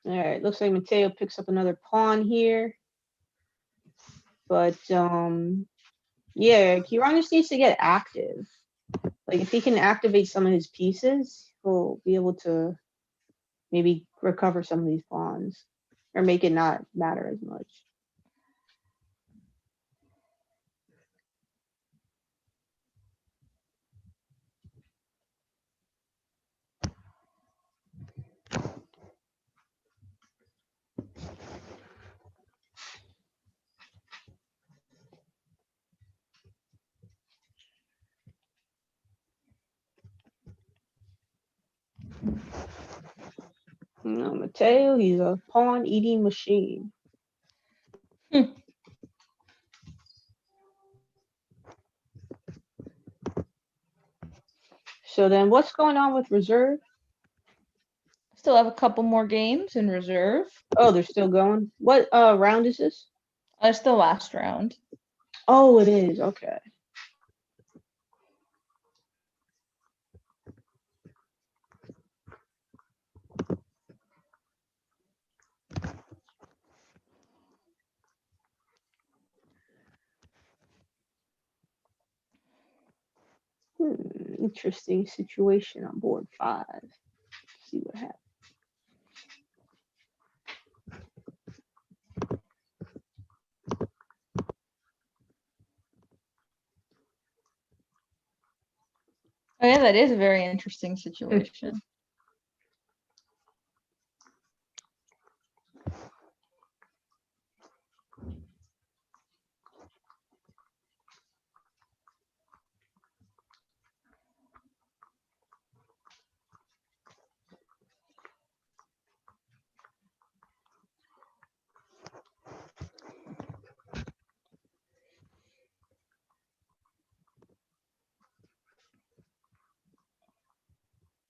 All right, looks like Matteo picks up another pawn here. But yeah, Kieran just needs to get active. Like if he can activate some of his pieces, he'll be able to maybe recover some of these pawns or make it not matter as much. No, Matteo, he's a pawn eating machine. So then what's going on with reserve? Still have a couple more games in reserve. Oh, they're still going. What round is this? It's the last round. Oh, it is. Okay. Interesting situation on board 5. Let's see what happens. Oh yeah, that is a very interesting situation.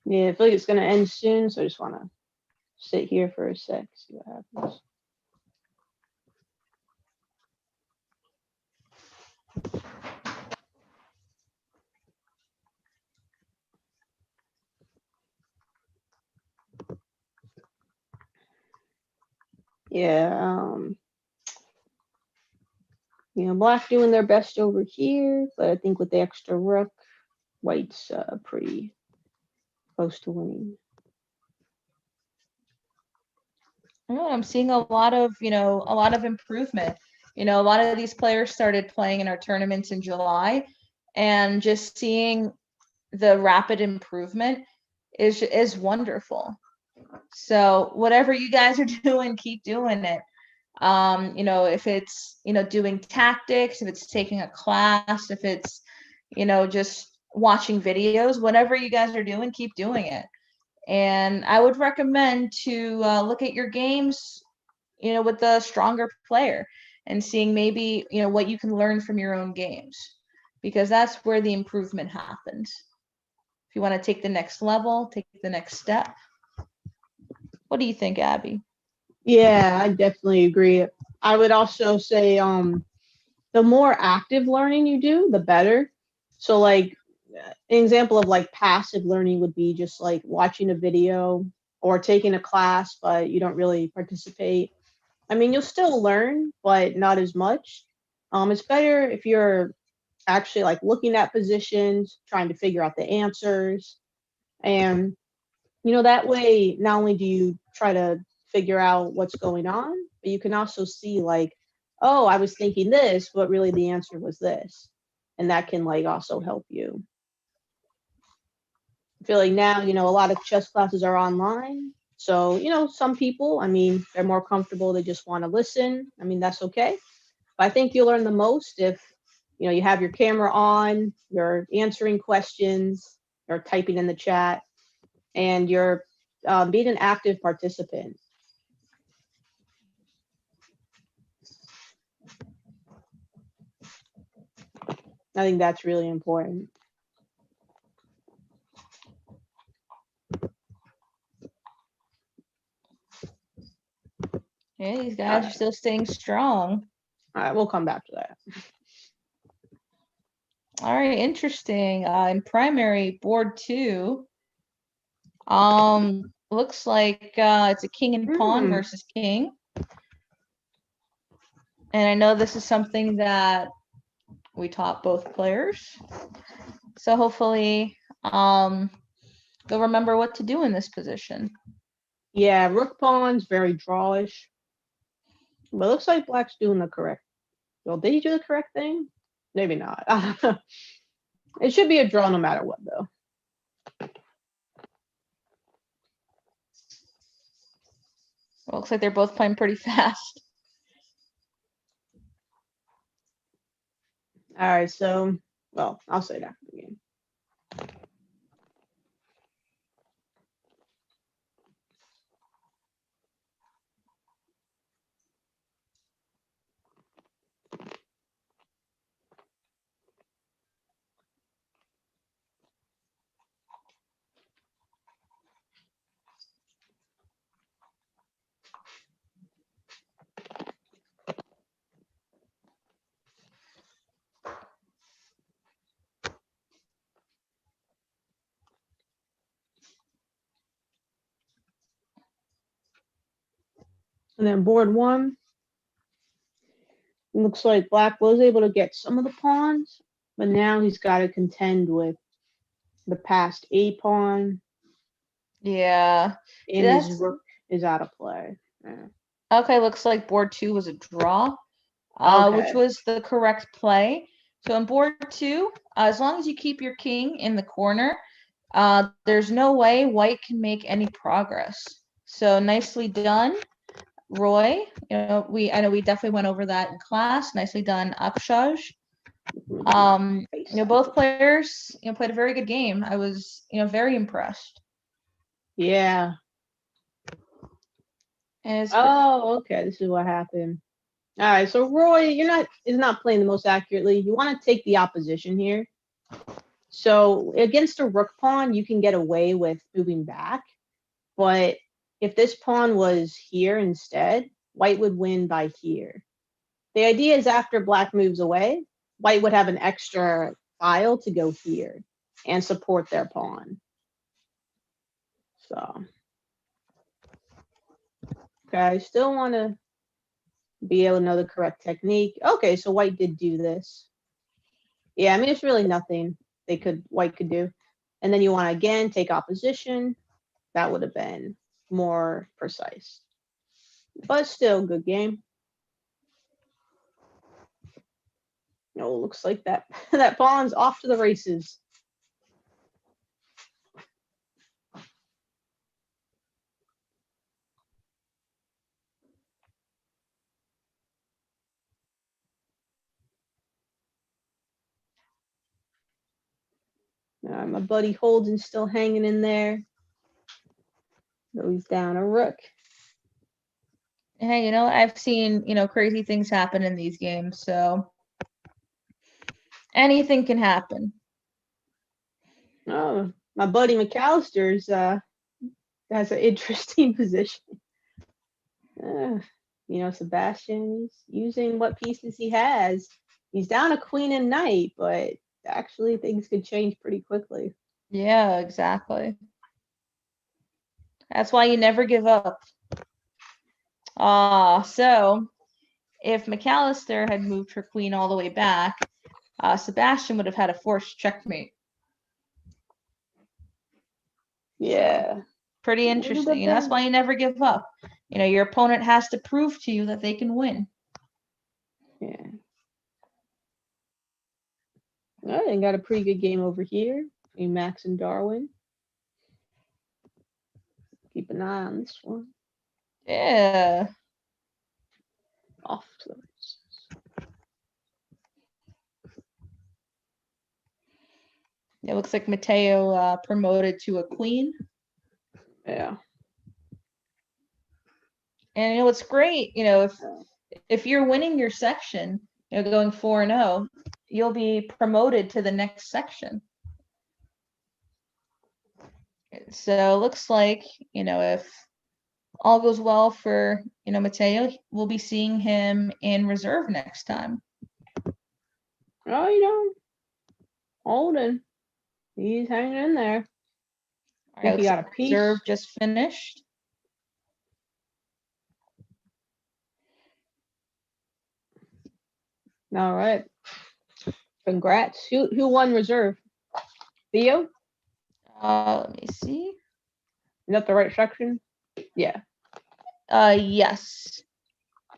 Yeah, I feel like it's gonna end soon, so I just wanna sit here for a sec, see what happens. Yeah, Black doing their best over here, but I think with the extra rook, White's pretty close to winning. I'm seeing a lot of improvement. A lot of these players started playing in our tournaments in July, and just seeing the rapid improvement is wonderful. So whatever you guys are doing, keep doing it. If it's, doing tactics, if it's taking a class, if it's, just watching videos, whatever you guys are doing, keep doing it. And I would recommend to look at your games, with the stronger player and seeing maybe, what you can learn from your own games, because that's where the improvement happens. If you want to take the next level, take the next step. What do you think, Abby? Yeah, I definitely agree. I would also say the more active learning you do, the better. So like an example of like passive learning would be just like watching a video or taking a class, but you don't really participate. I mean, you'll still learn, but not as much. It's better if you're actually like looking at positions, trying to figure out the answers. And, that way, not only do you try to figure out what's going on, but you can also see like, oh, I was thinking this, but really the answer was this. And that can like also help you. I feel like now, a lot of chess classes are online. So, some people, I mean, they're more comfortable. They just want to listen. I mean, that's okay. But I think you'll learn the most if, you have your camera on, you're answering questions, you're typing in the chat, and you're being an active participant. I think that's really important. Yeah, these guys are still staying strong. All right, we'll come back to that. All right, interesting. In primary, board 2, looks like it's a king and pawn versus king. And I know this is something that we taught both players. So hopefully they'll remember what to do in this position. Yeah, rook pawn's very drawish. But it looks like black's doing the correct. Well, did he do the correct thing? Maybe not. It should be a draw no matter what, though. It looks like they're both playing pretty fast. All right, so, well, I'll say it after the game. And then board 1, looks like black was able to get some of the pawns, but now he's got to contend with the passed a pawn. Yeah. And his rook is out of play. Yeah. Okay, looks like board 2 was a draw, which was the correct play. So in board 2, as long as you keep your king in the corner, there's no way white can make any progress. So nicely done, Roy. I know we definitely went over that in class. Nicely done, Akshaj. Both players, played a very good game. I was, very impressed. Yeah. Oh, okay. This is what happened. All right. So Roy, is not playing the most accurately. You want to take the opposition here. So against a rook pawn, you can get away with moving back. But if this pawn was here instead, white would win by here. The idea is after black moves away, white would have an extra file to go here and support their pawn. So, okay, I still want to be able to know the correct technique. Okay, so white did do this. Yeah, I mean, it's really nothing white could do. And then you want to, again, take opposition. That would have been more precise. But still, good game. Looks like that pawn's off to the races. My buddy Holden's still hanging in there. So he's down a rook. Hey, I've seen, crazy things happen in these games, so anything can happen. Oh, my buddy McAllister's has an interesting position. Sebastian, he's using what pieces he has. He's down a queen and knight, but actually things could change pretty quickly. Yeah, exactly. That's why you never give up. So if McAllister had moved her queen all the way back, Sebastian would have had a forced checkmate. Yeah. Pretty interesting. That's why you never give up. Your opponent has to prove to you that they can win. Yeah. Well, and got a pretty good game over here between Max and Darwin. Keep an eye on this one. Yeah. Off to the races. It looks like Mateo promoted to a queen. Yeah. And it's great, if you're winning your section, going 4-0, you'll be promoted to the next section. So it looks like, if all goes well for, Mateo, we'll be seeing him in reserve next time. Oh, Holden, he's hanging in there. I think he got a piece. Reserve just finished. All right. Congrats. Who won reserve? Theo? Let me see. Is that the right section? Yeah. Yes.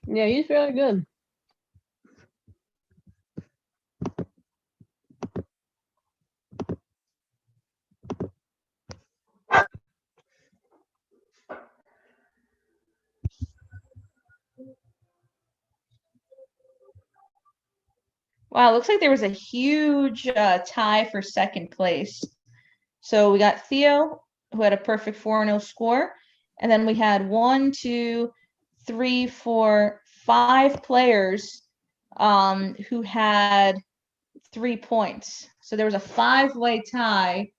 Yeah, he's really good. Wow, looks like there was a huge tie for second place. So we got Theo, who had a perfect 4-0 score. And then we had 1, 2, 3, 4, 5 players who had 3 points. So there was a 5-way tie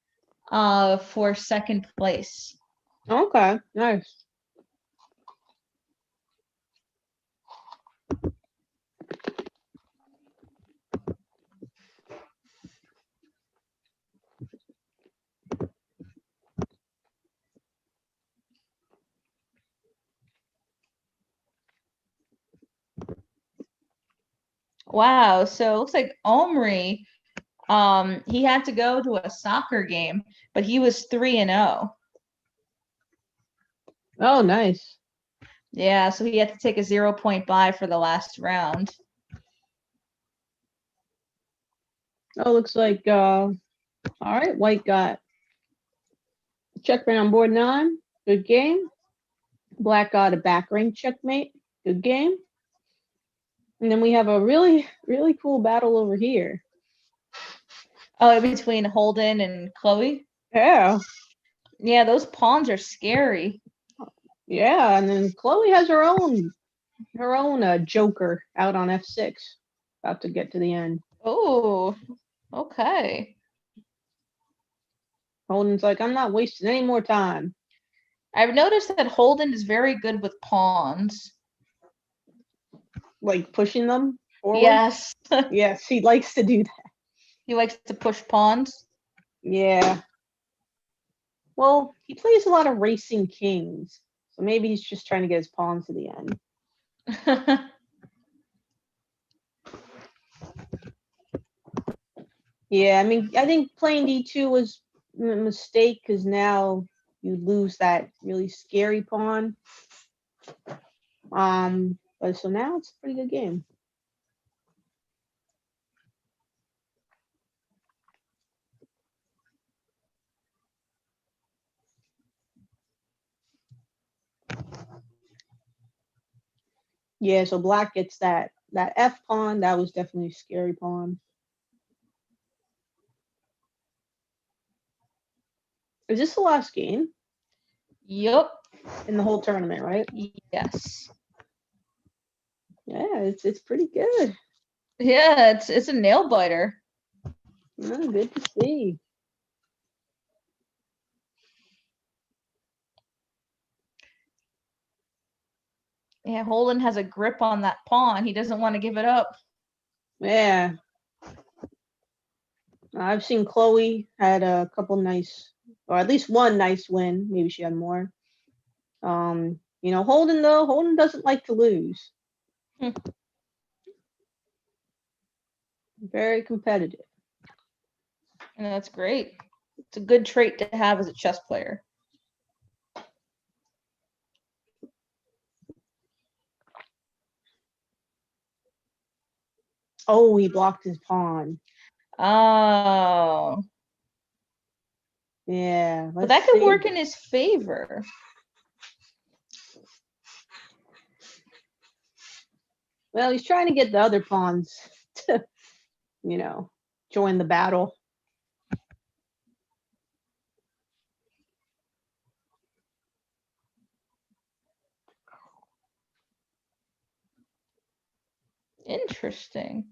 for second place. Okay, nice. Wow, so it looks like Omri, he had to go to a soccer game, but he was 3-0. Oh, nice. Yeah, so he had to take a 0-point bye for the last round. Oh, looks like all right, White got checkmate on board 9. Good game. Black got a back ring checkmate. Good game. And then we have a really, really cool battle over here. Oh, between Holden and Chloe? Yeah. Yeah, those pawns are scary. Yeah, and then Chloe has her own joker out on F6. About to get to the end. Oh, okay. Holden's like, I'm not wasting any more time. I've noticed that Holden is very good with pawns. Like pushing them forward? Yes. Yes, he likes to do that. He likes to push pawns? Yeah. Well, he plays a lot of racing kings, so maybe he's just trying to get his pawns to the end. Yeah, I mean, I think playing D2 was a mistake because now you lose that really scary pawn. But so now it's a pretty good game. Yeah, so Black gets that F pawn. That was definitely a scary pawn. Is this the last game? Yep. In the whole tournament, right? Yes. Yeah, it's pretty good. Yeah, it's a nail biter. Oh, good to see. Yeah, Holden has a grip on that pawn. He doesn't want to give it up. Yeah. I've seen Chloe had a couple nice, or at least one nice win. Maybe she had more. You know, Holden though, Holden doesn't like to lose. Hmm. Very competitive. And that's great. It's a good trait to have as a chess player. Oh, he blocked his pawn. Oh. Yeah. But that could work in his favor. Well, he's trying to get the other pawns to, you know, join the battle. Interesting.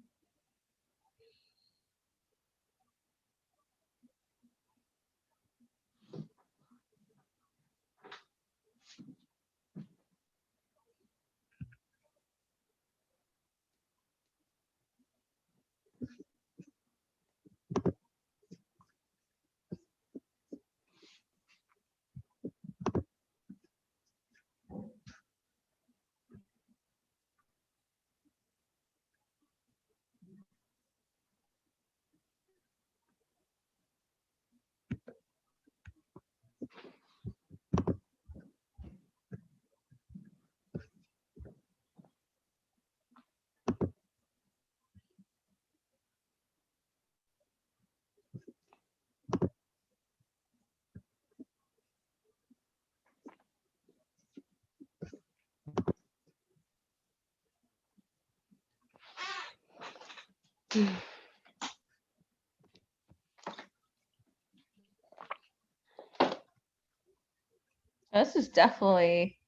This is definitely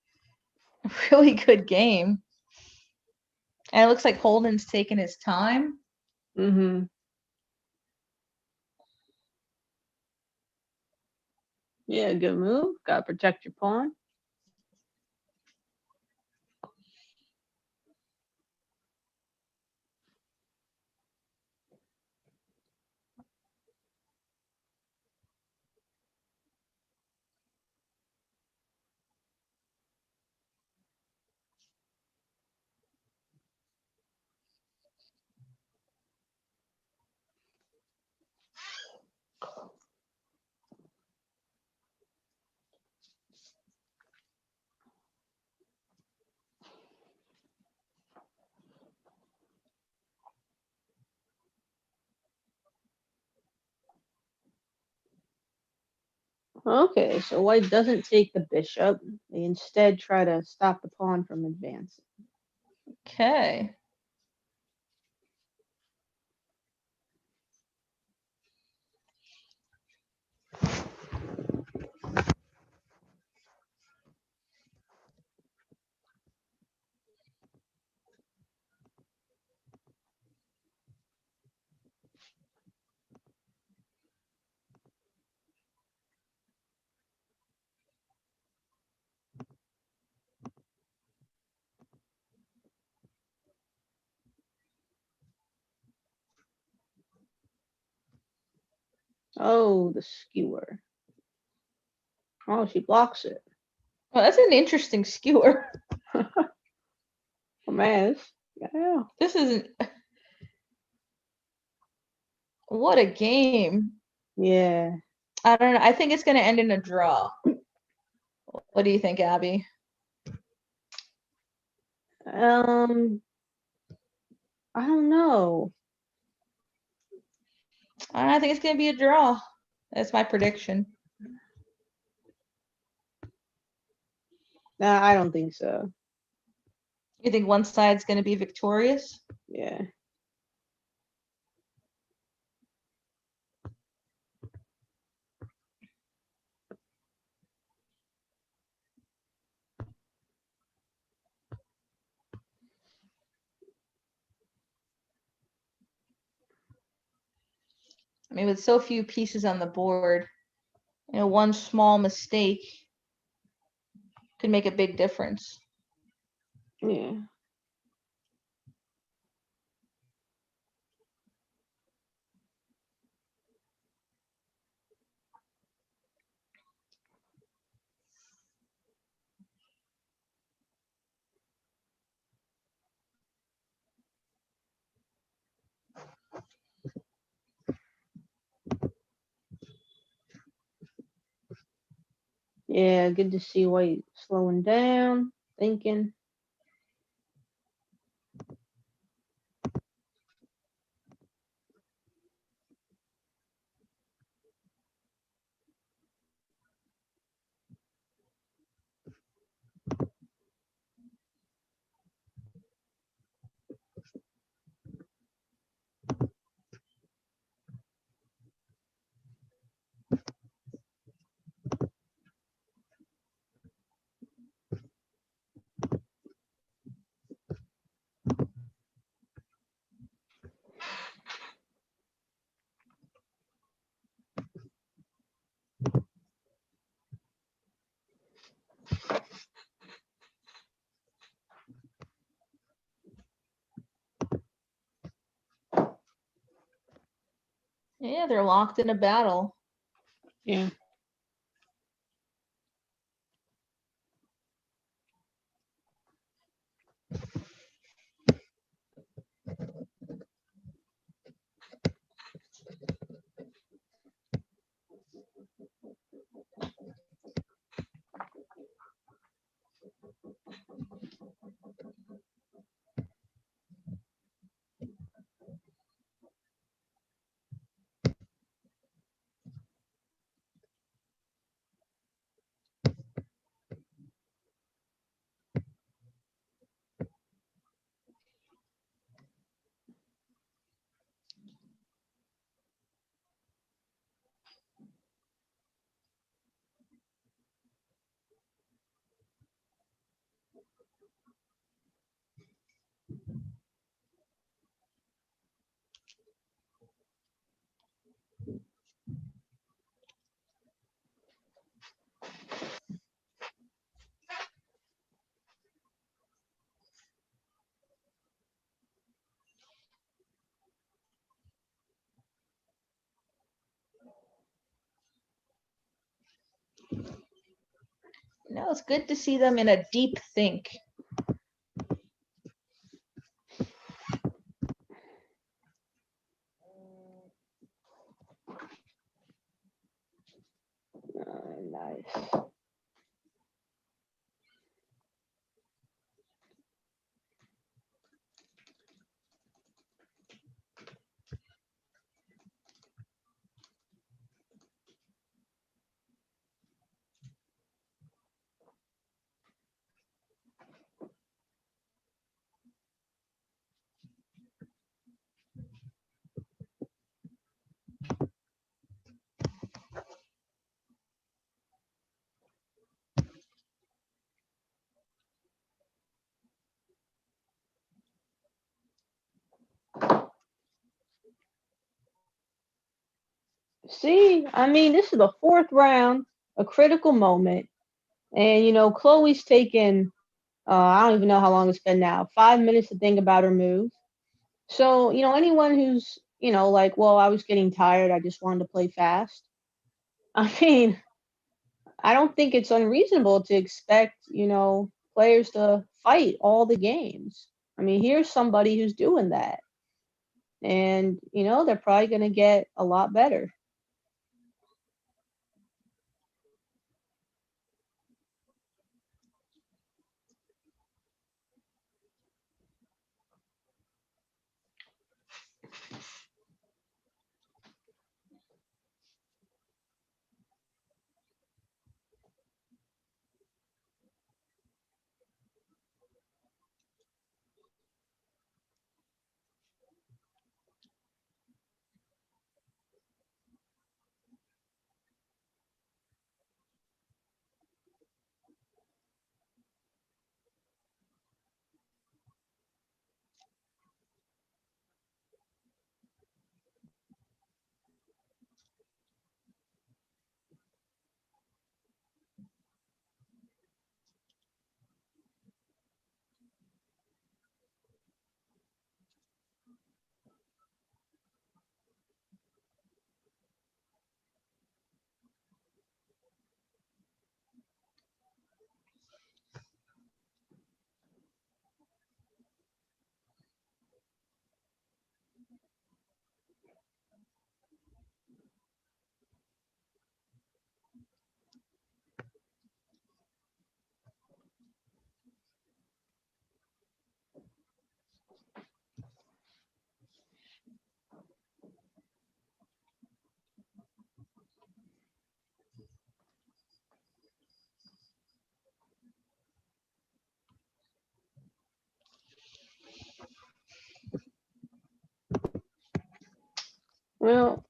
a really good game. And it looks like Holden's taking his time. Mm-hmm. Yeah, good move. Gotta protect your pawn. Okay, so white doesn't take the bishop. They instead try to stop the pawn from advancing. Okay. Oh, the skewer. Oh, she blocks it. Well, that's an interesting skewer. Oh man, yeah. This isn't. What a game. Yeah. I don't know. I think it's going to end in a draw. What do you think, Abby? I don't know. I think it's going to be a draw. That's my prediction. Nah, I don't think so. You think one side's going to be victorious? Yeah. I mean, with so few pieces on the board, one small mistake could make a big difference. Yeah. Yeah, good to see White slowing down, thinking. Yeah, they're locked in a battle. Yeah. No, it's good to see them in a deep think. Nice. See, I mean, this is the fourth round, a critical moment, and Chloe's taken. I don't even know how long it's been now. 5 minutes to think about her move. So anyone who's like, well, I was getting tired. I just wanted to play fast. I mean, I don't think it's unreasonable to expect players to fight all the games. I mean, here's somebody who's doing that, and they're probably going to get a lot better. Well,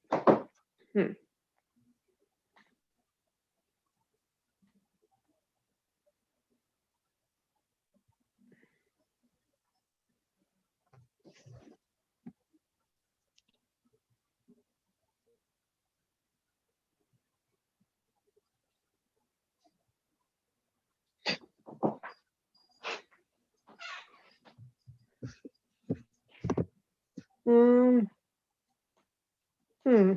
um, hmm.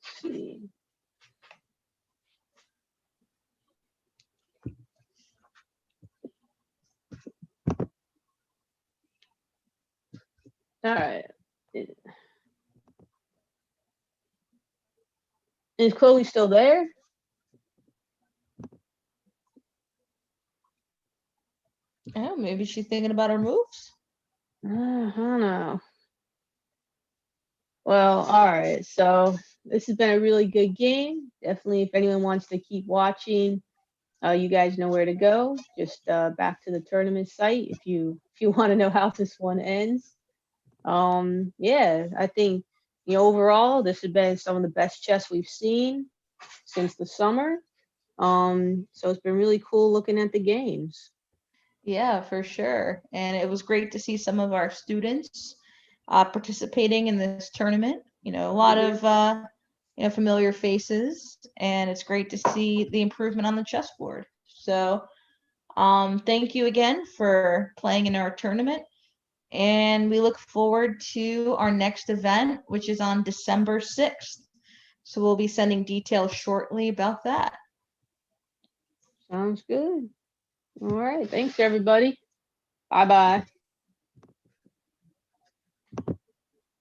Let's see. All right. Is Chloe still there? Oh, maybe she's thinking about her moves. I don't know. Well, all right. So this has been a really good game. Definitely, if anyone wants to keep watching, you guys know where to go. Just back to the tournament site if you want to know how this one ends. Yeah, I think overall this has been some of the best chess we've seen since the summer. So it's been really cool looking at the games. Yeah, for sure. And it was great to see some of our students participating in this tournament. A lot of familiar faces, and it's great to see the improvement on the chessboard. So, thank you again for playing in our tournament, and we look forward to our next event, which is on December 6th. So we'll be sending details shortly about that. Sounds good. All right. Thanks, everybody. Bye-bye.